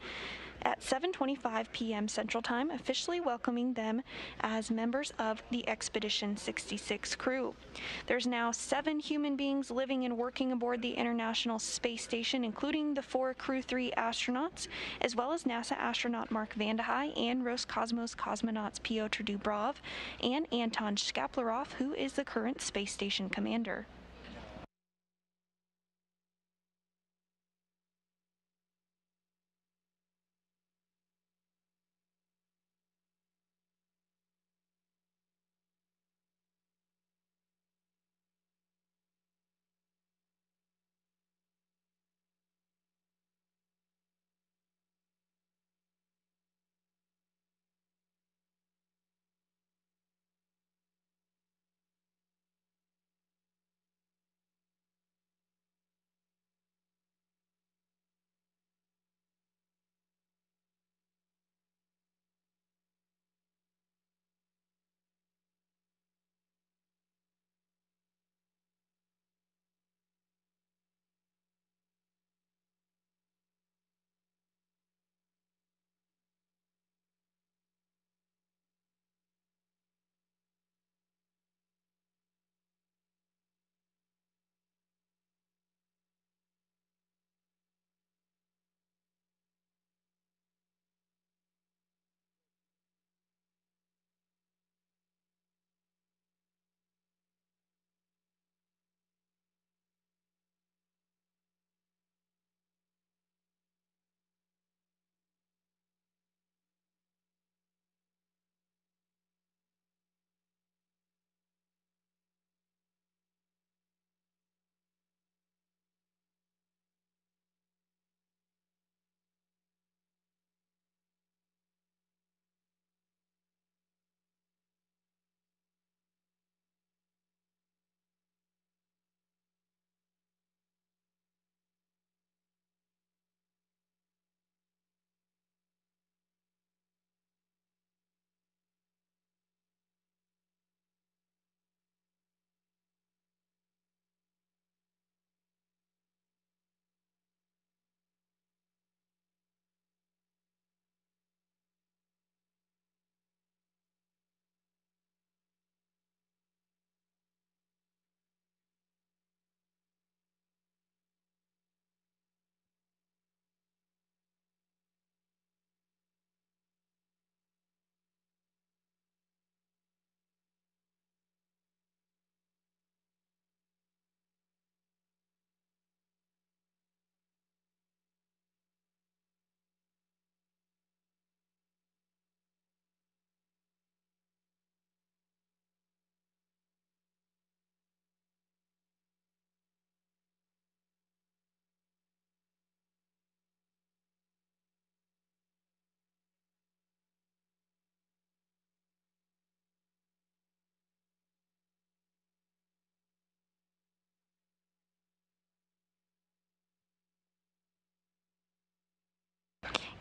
at 7:25 p.m. Central Time, officially welcoming them as members of the Expedition 66 crew. There's now 7 human beings living and working aboard the International Space Station, including the 4 Crew 3 astronauts, as well as NASA astronaut Mark Vande Hei and Roscosmos cosmonauts Pyotr Dubrov and Anton Shkaplerov, who is the current space station commander.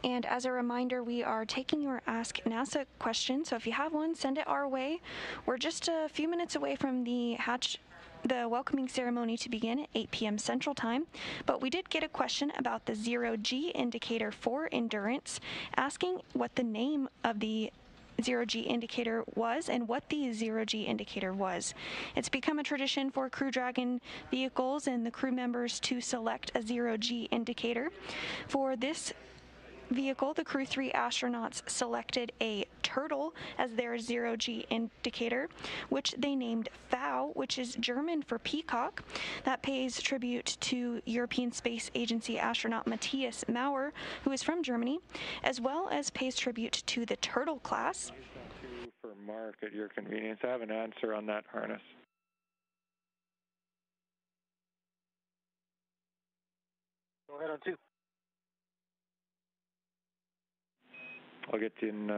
And as a reminder, we are taking your Ask NASA question. So if you have one, send it our way. We're just a few minutes away from the welcoming ceremony to begin at 8 p.m. Central Time, but we did get a question about the zero-G indicator for Endurance, asking what the name of the zero-G indicator was and what the zero-G indicator was. It's become a tradition for Crew Dragon vehicles and the crew members to select a zero-G indicator. For this vehicle, the Crew 3 astronauts selected a turtle as their zero-G indicator, which they named FOW, which is German for peacock. That pays tribute to European Space Agency astronaut Matthias Maurer, who is from Germany, as well as pays tribute to the turtle class. For Mark, at your convenience, I have an answer on that harness. Go ahead on 2. I'll get you in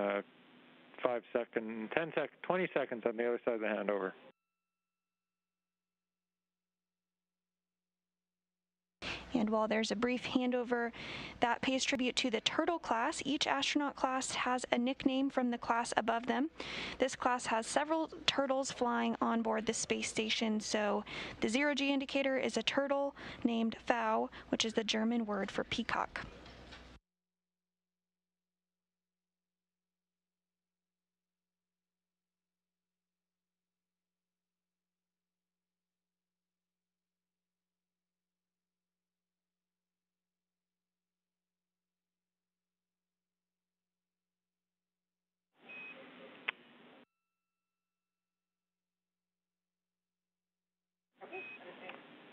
5 seconds, 10 seconds, 20 seconds on the other side of the handover. And while there's a brief handover, that pays tribute to the Turtle class. Each astronaut class has a nickname from the class above them. This class has several turtles flying on board the space station. So the zero-G indicator is a turtle named FOW, which is the German word for peacock.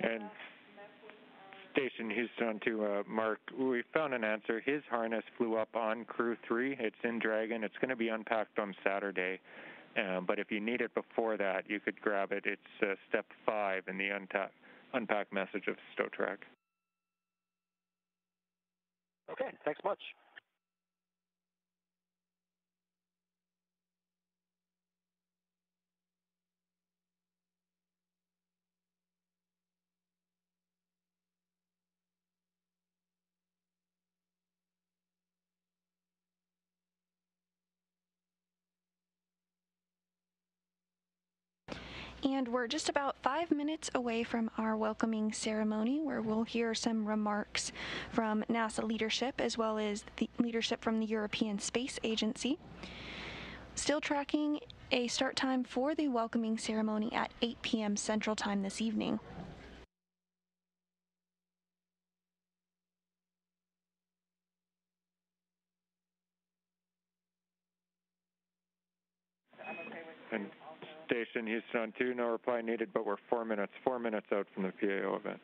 And Station Houston to Mark, we found an answer. His harness flew up on Crew 3. It's in Dragon. It's going to be unpacked on Saturday. But if you need it before that, you could grab it. It's step 5 in the unpack message of StoTrack. Okay, thanks much. And we're just about 5 minutes away from our welcoming ceremony, where we'll hear some remarks from NASA leadership as well as the leadership from the European Space Agency. Still tracking a start time for the welcoming ceremony at 8 p.m. Central Time this evening. And Station Houston on 2, no reply needed, but we're 4 minutes out from the PAO event.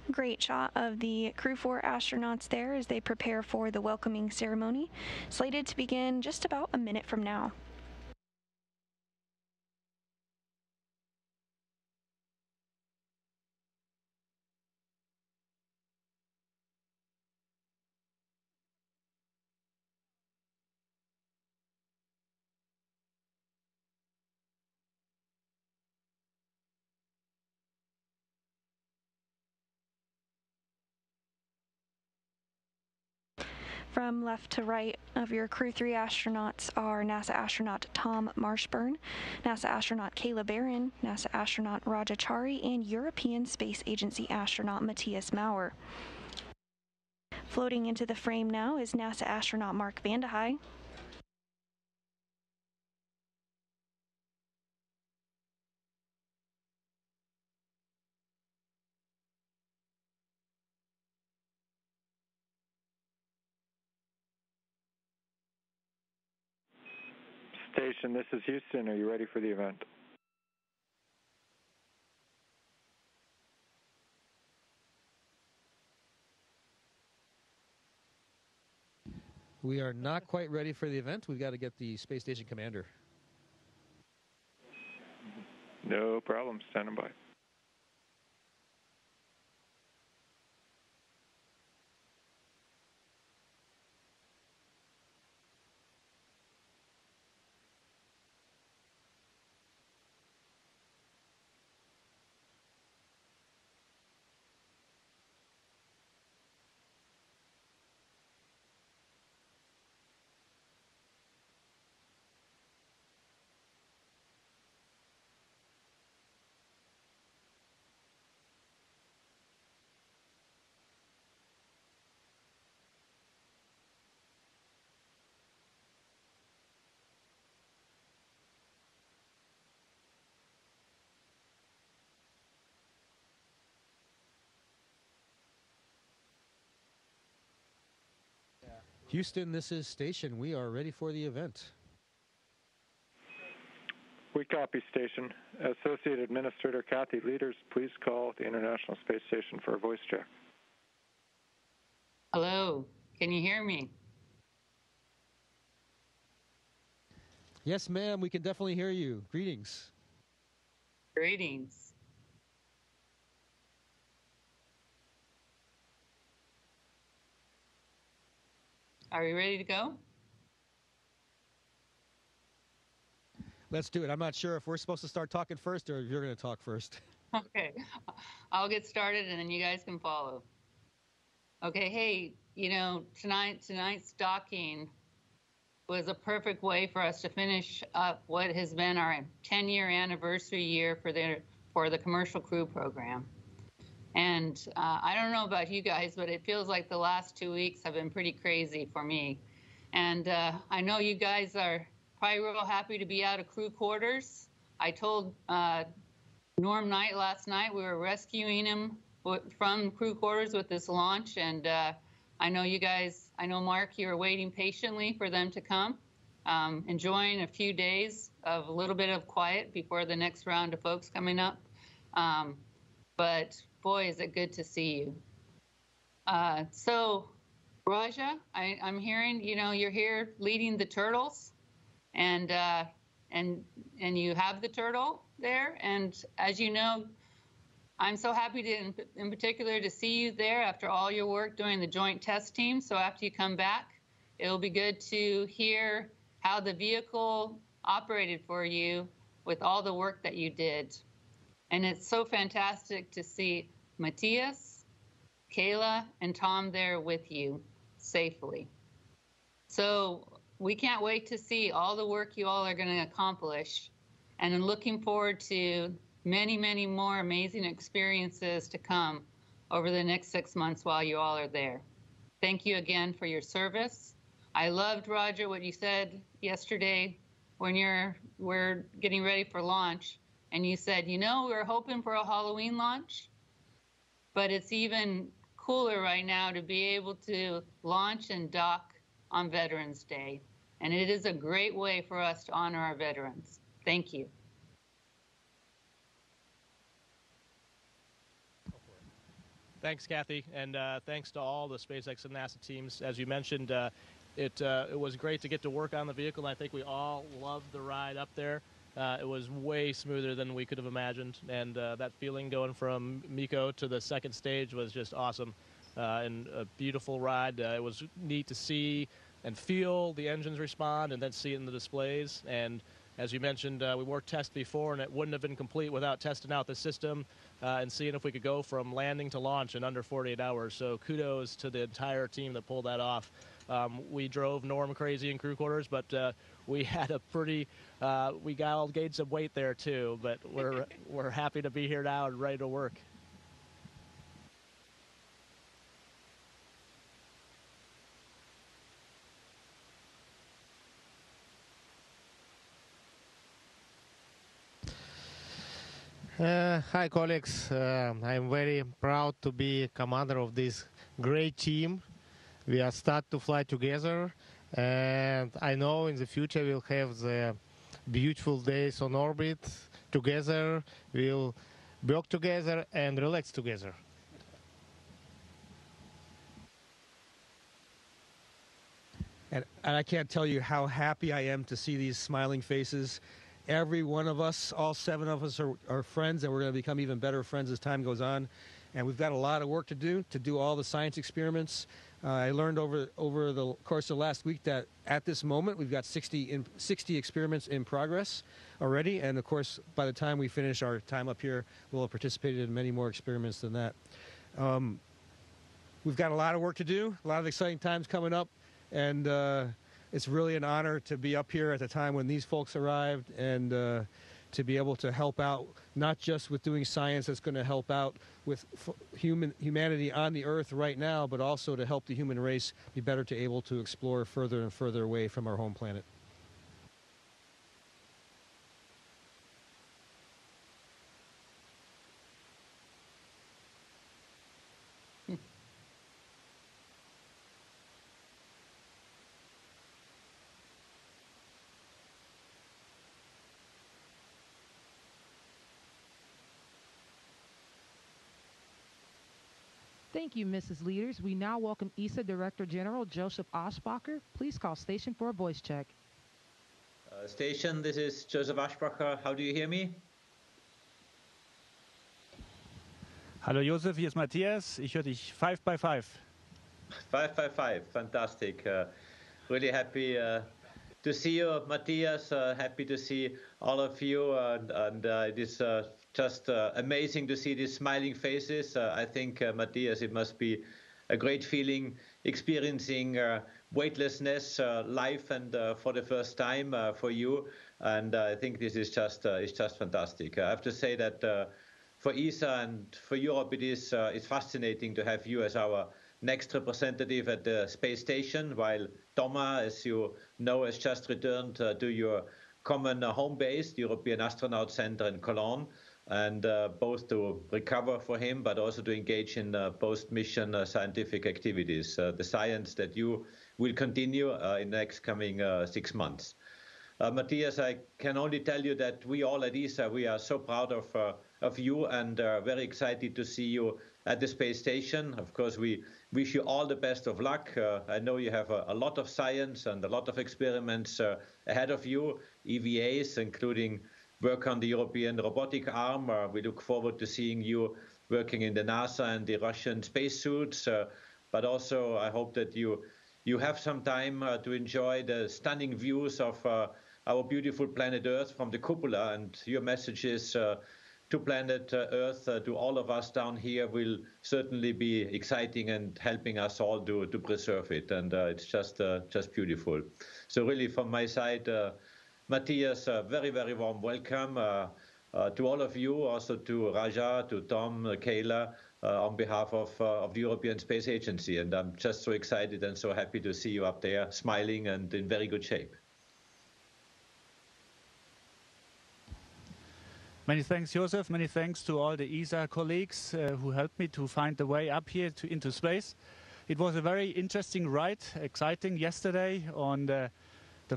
Great shot of the Crew 4 astronauts there as they prepare for the welcoming ceremony, slated to begin just about a minute from now. From left to right of your Crew 3 astronauts are NASA astronaut Tom Marshburn, NASA astronaut Kayla Barron, NASA astronaut Raja Chari, and European Space Agency astronaut Matthias Maurer. Floating into the frame now is NASA astronaut Mark Vande Hei. Station, this is Houston. Are you ready for the event? We are not quite ready for the event. We've got to get the space station commander. No problem. Standing by. Houston, this is Station. We are ready for the event. We copy, Station. Associate Administrator Kathy Leaders, please call the International Space Station for a voice check. Hello, can you hear me? Yes, ma'am, we can definitely hear you. Greetings. Greetings. Are we ready to go? Let's do it. I'm not sure if we're supposed to start talking first or if you're going to talk first. Okay, I'll get started and then you guys can follow. Okay, hey, you know, tonight's docking was a perfect way for us to finish up what has been our 10-year anniversary year for the Commercial Crew Program. And I don't know about you guys, but it feels like the last 2 weeks have been pretty crazy for me. And I know you guys are probably real happy to be out of crew quarters. I told Norm Knight last night we were rescuing him from crew quarters with this launch. And I know you guys, I know Mark, you were waiting patiently for them to come, enjoying a few days of a little bit of quiet before the next round of folks coming up. But boy, is it good to see you. So, Raja, I'm hearing, you know, you're here leading the turtles, and you have the turtle there. And as you know, I'm so happy to, in particular, to see you there after all your work doing the joint test team. So after you come back, it'll be good to hear how the vehicle operated for you with all the work that you did. And it's so fantastic to see Matthias, Kayla, and Tom there with you safely. So we can't wait to see all the work you all are going to accomplish. And I'm looking forward to many, many more amazing experiences to come over the next 6 months while you all are there. Thank you again for your service. I loved, Roger, what you said yesterday when we're getting ready for launch. And you said, you know, we're hoping for a Halloween launch, but it's even cooler right now to be able to launch and dock on Veterans Day. And it is a great way for us to honor our veterans. Thank you. Thanks, Kathy, and thanks to all the SpaceX and NASA teams. As you mentioned, it was great to get to work on the vehicle, and I think we all loved the ride up there. It was way smoother than we could have imagined, and that feeling going from MECO to the second stage was just awesome, and a beautiful ride. It was neat to see and feel the engines respond and then see it in the displays. And as you mentioned, we were tested before, and it wouldn't have been complete without testing out the system and seeing if we could go from landing to launch in under 48 hours. So kudos to the entire team that pulled that off. We drove Norm crazy in crew quarters, but we had a pretty, we got all gained some weight there too, but we're happy to be here now and ready to work. Hi, colleagues. I'm very proud to be commander of this great team. We are start to fly together, and I know in the future we'll have the beautiful days on orbit together. We'll work together and relax together. And I can't tell you how happy I am to see these smiling faces. Every one of us, all 7 of us are friends, and we're going to become even better friends as time goes on. And we've got a lot of work to do all the science experiments. I learned over the course of last week that at this moment we've got 60 experiments in progress already. And of course, by the time we finish our time up here, we'll have participated in many more experiments than that. We've got a lot of work to do, a lot of exciting times coming up. And it's really an honor to be up here at the time when these folks arrived and to be able to help out, not just with doing science that's going to help out with humanity on the Earth right now, but also to help the human race be better to able to explore further and further away from our home planet. Thank you, Mrs. Leaders. We now welcome ESA Director General Joseph Aschbacher. Please call station for a voice check. Station, this is Joseph Aschbacher. How do you hear me? Hallo Josef, hier ist Matthias. Ich höre dich 5 by 5. 5 by 5, fantastic. Really happy to see you, Matthias. Happy to see all of you, and it is just amazing to see these smiling faces. I think, Matthias, it must be a great feeling experiencing weightlessness live and for the first time for you. And I think this is just fantastic. I have to say that for ESA and for Europe, it's fascinating to have you as our next representative at the space station, while Thomas, as you know, has just returned to your common home base, the European Astronaut Center in Cologne, and both to recover for him, but also to engage in post-mission scientific activities, the science that you will continue in the next coming 6 months. Matthias, I can only tell you that we all at ESA, we are so proud of you and very excited to see you at the space station. Of course, we wish you all the best of luck. I know you have a lot of science and a lot of experiments ahead of you, EVAs, including work on the European robotic arm. We look forward to seeing you working in the NASA and the Russian spacesuits. But also, I hope that you have some time to enjoy the stunning views of our beautiful planet Earth from the cupola. And your messages to planet Earth, to all of us down here, will certainly be exciting and helping us all to preserve it. And it's just beautiful. So really, from my side, Matthias, very, very warm welcome to all of you, also to Raja, to Tom, Kayla, on behalf of the European Space Agency. And I'm just so excited and so happy to see you up there, smiling and in very good shape. Many thanks, Joseph. Many thanks to all the ESA colleagues who helped me to find the way up here into space. It was a very interesting ride, exciting yesterday on the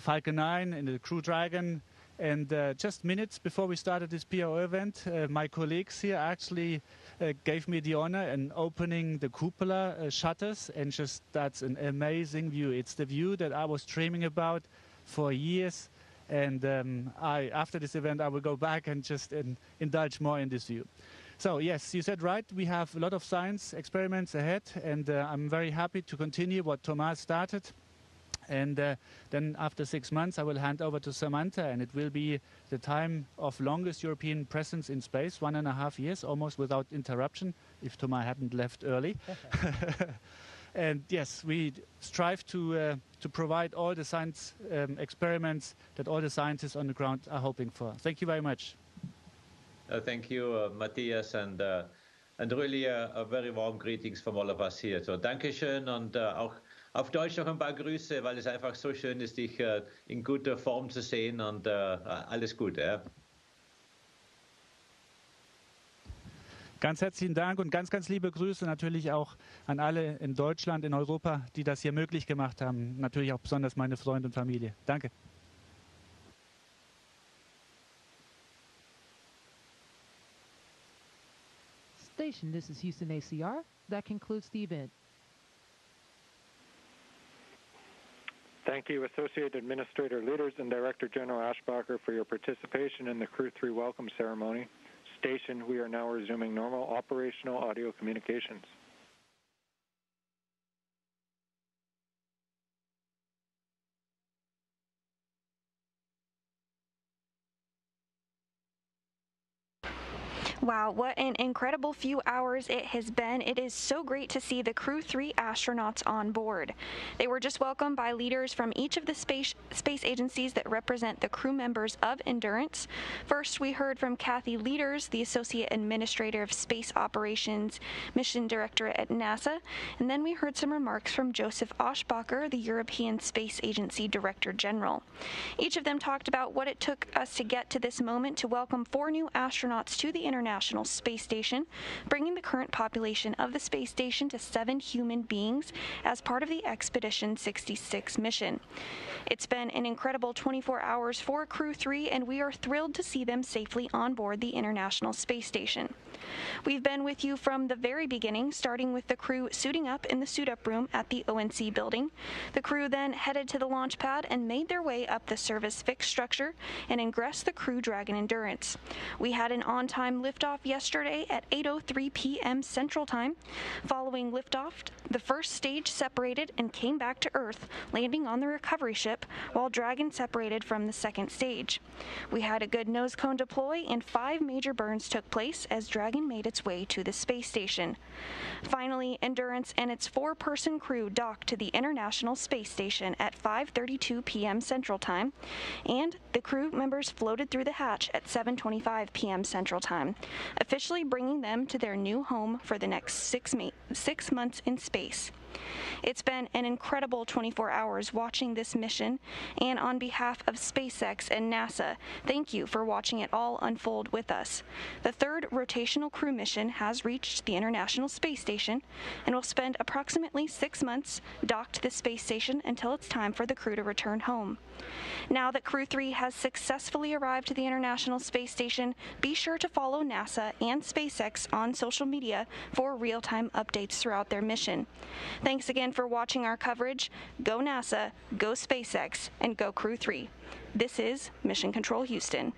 Falcon 9 and the Crew Dragon. And just minutes before we started this PO event, my colleagues here actually gave me the honor in opening the cupola shutters, and just that's an amazing view. It's the view that I was dreaming about for years, and after this event I will go back and just indulge more in this view. So yes, you said right, we have a lot of science experiments ahead, and I'm very happy to continue what Thomas started. And then after 6 months I will hand over to Samantha, and it will be the time of longest European presence in space, 1.5 years, almost without interruption, if Thomas hadn't left early. And yes, we strive to provide all the science experiments that all the scientists on the ground are hoping for. Thank you very much. Thank you, Matthias, and really a very warm greetings from all of us here. So Dankeschön, und auch auf Deutsch noch ein paar Grüße, weil es einfach so schön ist, dich in guter Form zu sehen, und alles Gute. Ja. Ganz herzlichen Dank und ganz, ganz liebe Grüße natürlich auch an alle in Deutschland, in Europa, die das hier möglich gemacht haben. Natürlich auch besonders meine Freunde und Familie. Danke. Station, this is Houston ACR. That concludes the event. Thank you, Associate Administrator Leaders and Director General Ashbacher, for your participation in the Crew 3 welcome ceremony. Station, we are now resuming normal operational audio communications. Wow, what an incredible few hours it has been. It is so great to see the Crew 3 astronauts on board. They were just welcomed by leaders from each of the space agencies that represent the crew members of Endurance. First, we heard from Kathy Leaders, the Associate Administrator of Space Operations, Mission Director at NASA, and then we heard some remarks from Joseph Aschbacher, the European Space Agency Director General. Each of them talked about what it took us to get to this moment to welcome 4 new astronauts to the International Space Station, bringing the current population of the space station to 7 human beings as part of the Expedition 66 mission. It's been an incredible 24 hours for Crew 3, and we are thrilled to see them safely on board the International Space Station. We've been with you from the very beginning, starting with the crew suiting up in the suit-up room at the ONC building. The crew then headed to the launch pad and made their way up the service fixed structure and ingressed the Crew Dragon Endurance. We had an on-time liftoff yesterday at 8:03 p.m. Central Time. Following liftoff, the first stage separated and came back to Earth, landing on the recovery ship, while Dragon separated from the second stage. We had a good nose cone deploy, and 5 major burns took place as Dragon made its way to the space station. Finally, Endurance and its 4-person crew docked to the International Space Station at 5:32 p.m. Central Time, and the crew members floated through the hatch at 7:25 p.m. Central Time, officially bringing them to their new home for the next 6 months in space. It's been an incredible 24 hours watching this mission, and on behalf of SpaceX and NASA, thank you for watching it all unfold with us. The 3rd rotational crew mission has reached the International Space Station and will spend approximately 6 months docked to the space station until it's time for the crew to return home. Now that Crew 3 has successfully arrived to the International Space Station, be sure to follow NASA and SpaceX on social media for real-time updates throughout their mission. Thanks again for watching our coverage. Go NASA, go SpaceX, and go Crew 3. This is Mission Control Houston.